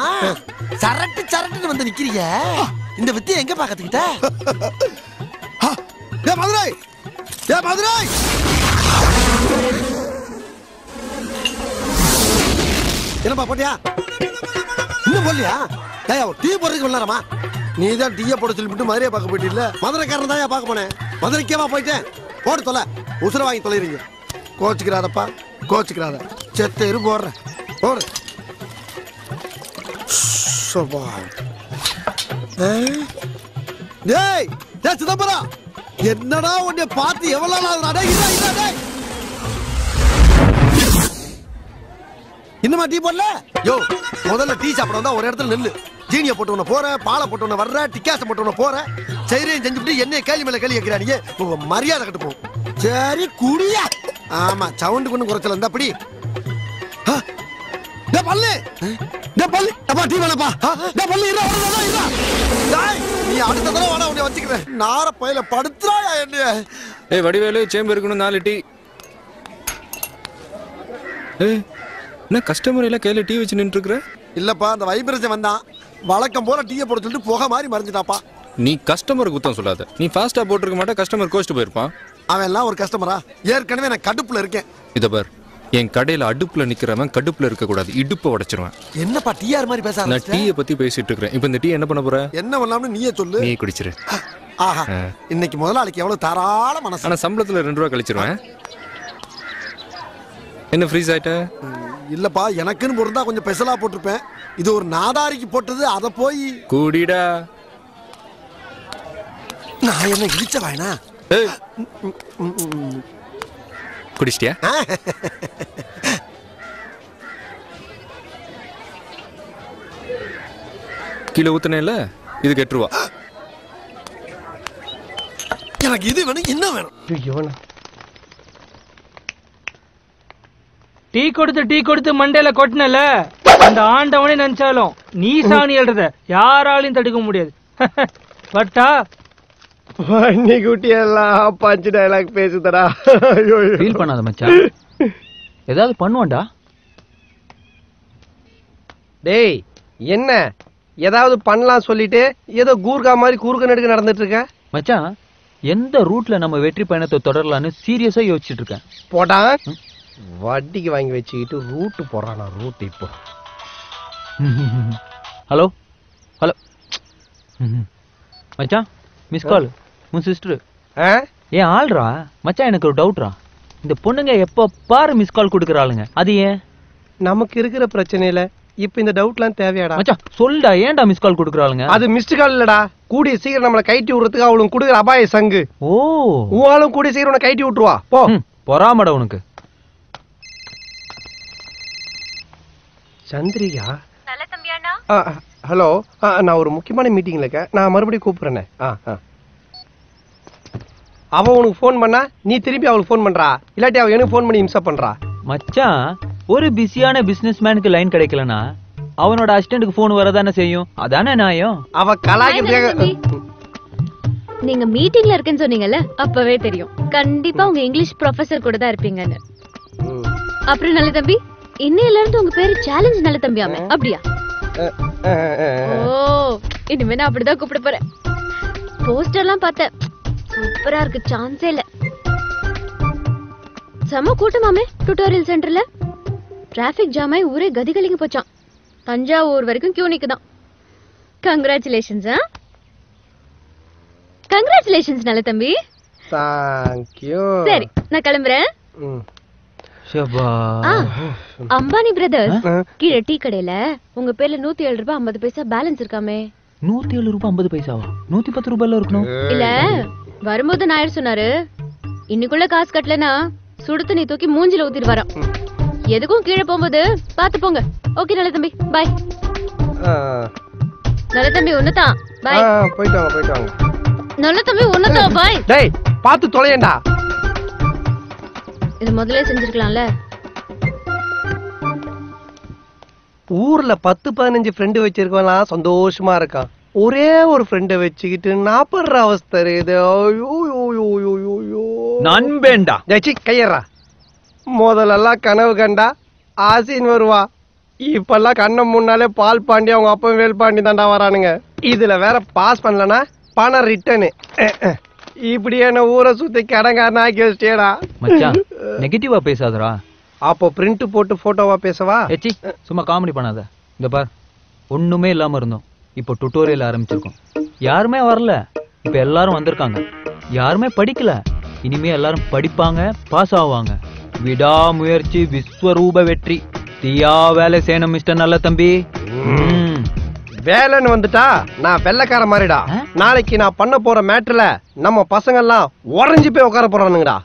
சரட்டுன்னு வந்து நிக்கிறீங்க. இந்த வித்தியை எங்க பாக்கத்துக்கிட்ட? மதுரை, மதுரை. என்னப்பா போட்டியா? இன்னும் போடலையா? டீ போடுறதுக்கு விளாரமா? நீ தான் டீய போட சொல்லிவிட்டு மதுரையை பார்க்க போயிட்டு. மதுரைக்காரன் தான் பார்க்க போனேன். மதுரைக்கேவா போயிட்டேன். போட்டு தொலை, உசுர வாங்கி தொலைறீங்க. கோச்சுக்கிறாதப்பா, கோச்சுக்கிறாத. செத்த இரு போடுறேன். போடு. டேய் சிதம்பரம், என்னடா உன்னை பார்த்து எவ்வளவு நாள்? இன்னுமா டீ போடல? யோ, முதல்ல டீ சாப்பிட வந்தா ஒரு இடத்துல நெல்லு. ஜீனியை போட்டு உன்ன போற, பாலை போட்டு உன்ன வர்ற, டிக்காசை போட்டு உன்ன போற. செய்யறையும் செஞ்சுட்டு என்ன கேள்வி மேல கேள்வி கேட்கிறானீங்க. உங்க மரியாதை கட்டு போகும். சரி குடியா. ஆமா, சவுண்டு கொண்டு குறைச்சல இருந்தா அப்படி. டீ வேணப்பா. நீ அடுத்த தடவை வேணா உன்னை வச்சுக்கிறேன். நார பயில படுத்துறாயா என்ன? ஏய் வடிவேலு, சேம்பு இருக்கணும் 4 டீ. ஏய், என்ன கஸ்டமர் எல்லாம் கையில டீ வச்சு நின்று இருக்கிற? இல்லப்பா, அந்த வைப்ரேஷன் வந்தான். வழக்கம் போல டீயை போட சொல்லிட்டு புகை மாதிரி மறைஞ்சிட்டாப்பா. நீ கஸ்டமருக்கு குத்தம் சொல்லாத. நீ ஃபாஸ்டா போட்டிருக்க மாட்டே, கஸ்டமர் கோச்சிட்டு போயிருப்பான். அவன் எல்லாம் ஒரு கஸ்டமரா? ஏற்கனவே நான் கடுப்புல இருக்கேன். இத பார், என் கடையில அடுப்புல நிக்கிறவன் கடுப்புல இருக்க கூடாது, இடுப்பை உடைச்சிருவேன். என்னப்பா டிஆர் மாதிரி பேச நான் டீயை பத்தி பேசிட்டு இருக்கேன். இப்போ இந்த டீ என்ன பண்ண போற? என்ன பண்ணலாம்னு நீயே சொல்லு. நீ குடிச்சிரு. ஆஹா, இன்னைக்கு முதலாளிக்கு எவ்வளவு தாராள மனசு. ஆனா சம்பளத்துல 2 ரூபா கழிச்சிருவேன். என்ன ஃப்ரீஸ் ஆயிட்ட? இல்லப்பா, எனக்குன்னு போட்டுதான் கொஞ்சம் ஸ்பெஷலா போட்டிருப்பேன். இது ஒரு நாதாரிக்கு போட்டது, அத போய் கூடிடா. நான் என்ன இடிச்ச வாயனா? குடிச்சிட்டியா? கிலோ ஊத்துனேல, இதுக்கு 8 ரூபா. எனக்கு இது வேணும், என்ன வேணும்? டீ கொடுத்து மண்டையில கொட்டினல, அந்த ஆண்டவனே நினைச்சாலும் நீ சாணி எழுறத யாராலையும் தடுக்க முடியாது. பட்டா வண்டி குட்டி எல்லாம் பஞ்சு டயலாக் பேசுதடா. ஃபீல் பண்ணாத மச்சான், ஏதாவது பண்ணுவான்டா. டேய் என்ன ஏதாவது பண்ணலாம் சொல்லிட்டு ஏதோ கூர்கா மாதிரி கூர்க்க நடுக்க நடந்துட்டு இருக்க மச்சான். எந்த ரூட்ல நம்ம வெற்றி பயணத்தை தொடரலான்னு சீரியஸா யோசிச்சுட்டு இருக்கேன். போடா, வட்டிக்கு வாங்கி வச்சுக்கிட்டு ரூட்டு போறானா? ரூட் இப்போ ஹலோ ஹலோ மச்சான், மிஸ் கால். உன் சிஸ்டர் ஏன் ஆள்றா மச்சான்? எனக்கு ஒரு டவுட்ரா. இந்த பொண்ணுங்க எப்ப பாரு மிஸ் கால் கொடுக்குறாளுங்க, அது ஏன்? நமக்கு இருக்கிற பிரச்சனையில இப்ப இந்த டவுட்லாம் தேவையாடா? மச்சான் சொல்டா, ஏன்டா மிஸ் கால் கொடுக்குறாளுங்க? அது மிஸ்டு கால் இல்லடா, கூடிய சீக்கிரம் நம்மளை கைட்டி விடுறதுக்கு அவளுக்கு கொடுக்குற அபாய சங்கு. ஓ, உன்னாலும் கூடிய சீக்கிரம் உன்னை கைட்டி விட்டுருவா. போ. பொறாமடா உனக்கு. சந்திரிகா, ஹலோ. நான் ஒரு முக்கியமான மீட்டிங்ல இருக்கேன், நான் மறுபடியும் கூப்பிடுறேன். அவ உனக்கு போன் பண்ணா நீ திருப்பி அவளுக்கு போன் பண்றா, இல்லாட்டி அவ எனக்கு போன் பண்ணி இம்சா பண்றா. மச்சான், ஒரு பிஸியான பிசினஸ் மேனுக்கு லைன் கிடைக்கலனா அவனோட அசிஸ்டன்ட்க்கு போன் வரதானே செய்யும், அதானே நியாயம். அவ கலாய்க்கிறதுக்காக. நீங்க மீட்டிங்ல இருக்கேன்னு சொன்னீங்கல்ல, அப்பவே தெரியும் கண்டிப்பா உங்க இங்கிலீஷ் ப்ரொஃபசர் கூட தான் இருப்பீங்கன்னு. அப்புறம் நல்ல தம்பி, இன்னையில இருந்து உங்க பேரு சேலஞ்ச் நல்ல தம்பியாமே, அப்படியா? ஓ, இனிமே நான் அப்படிதான் கூப்பிட போறேன். போஸ்டர்லாம் பார்த்தேன், சூப்பரா இருக்கு, சான்ஸே இல்ல. செம கூட்டமாமே டியூட்டோரியல் சென்டர்ல. டிராபிக் ஜாம் ஆகி ஊரே கதிகலிங்க போச்சான். தஞ்சாவூர் வரைக்கும் கியூ நிக்குதான். கங்க்ராச்சுலேஷன்ஸ். கங்க்ராச்சுலேஷன்ஸ் நல்ல தம்பி. தேங்க்யூ. சரி, நான் கிளம்புறேன். அம்பானி பிரதர்ஸ் கீழே டீ கடையில உங்க பேர்ல 107 ரூபாய் 50 பைசா பேலன்ஸ் இருக்காமே. 107 ரூபாய் 50 பைசாவா? 110 ரூபாய்ல இருக்கணும். இல்ல, வரும்போது நாயர் சொன்னாரு, இன்னைக்குள்ள காசு கட்டலனா சுடு தண்ணி தூக்கி மூஞ்சில ஊத்திட்டு வரோம். எதுக்கும் கீழே போகும்போது பாத்து போங்க. ஓகே நல்ல தம்பி, பாய். நல்ல தம்பி ஒண்ணுதான், பாய். போயிட்டு வாங்க, போயிட்டு வாங்க. நல்ல தம்பி ஒண்ணுதான், பாய். டேய் பாத்து தொலையேண்டா. இது முதல்ல செஞ்சிருக்கலாம்ல. ஊர்ல 10-15 ஃப்ரெண்டு வச்சிருக்கலாம், சந்தோஷமா இருக்கான். ஒரே ஒரு ஃப்ரெண்டை வச்சுக்கிட்டு நான் படுற அவஸ்தை இது. நண்பேண்டா கையறா. முதலெல்லாம் கனவு கண்டா ஆசின் வருவா, இப்பெல்லாம் கண்ணை முன்னாலே பால் பாண்டி அவங்க அப்பா வேல் பாண்டி தாண்டா வரானுங்க. இதுல வேற பாஸ் பண்ணலனா பணம் ரிட்டனு. இப்படி என்ன ஊரை சுத்தி கடங்காரன் ஆக்கி வச்சிட்டேடா. மச்சான், நெகட்டிவா பேசாதடா. அப்போ பிரிண்ட் போட்டு போட்டோவா பேசவா? ஏச்சி, சும்மா காமெடி பண்ணாத. இந்த பார், ஒண்ணுமே இல்லாம இருந்தோம், இப்போ டுட்டோரியல் ஆரம்பிச்சிருக்கோம். யாருமே வரல, இப்ப எல்லாரும் வந்திருக்காங்க. யாருமே படிக்கல, இனிமே எல்லாரும் படிப்பாங்க, பாஸ் ஆவாங்க. விடாமுயற்சி விஸ்வரூப வெற்றி. தீயா வேலை செய்யணும் மிஸ்டர் நல்ல தம்பி. வேலைன்னு வந்துட்டா நான் வெள்ளக்கார மாதிரிடா. நாளைக்கு நான் பண்ண போற மேட்டர்ல நம்ம பசங்க எல்லாம் உறைஞ்சு போய் உட்கார போறானுங்கடா.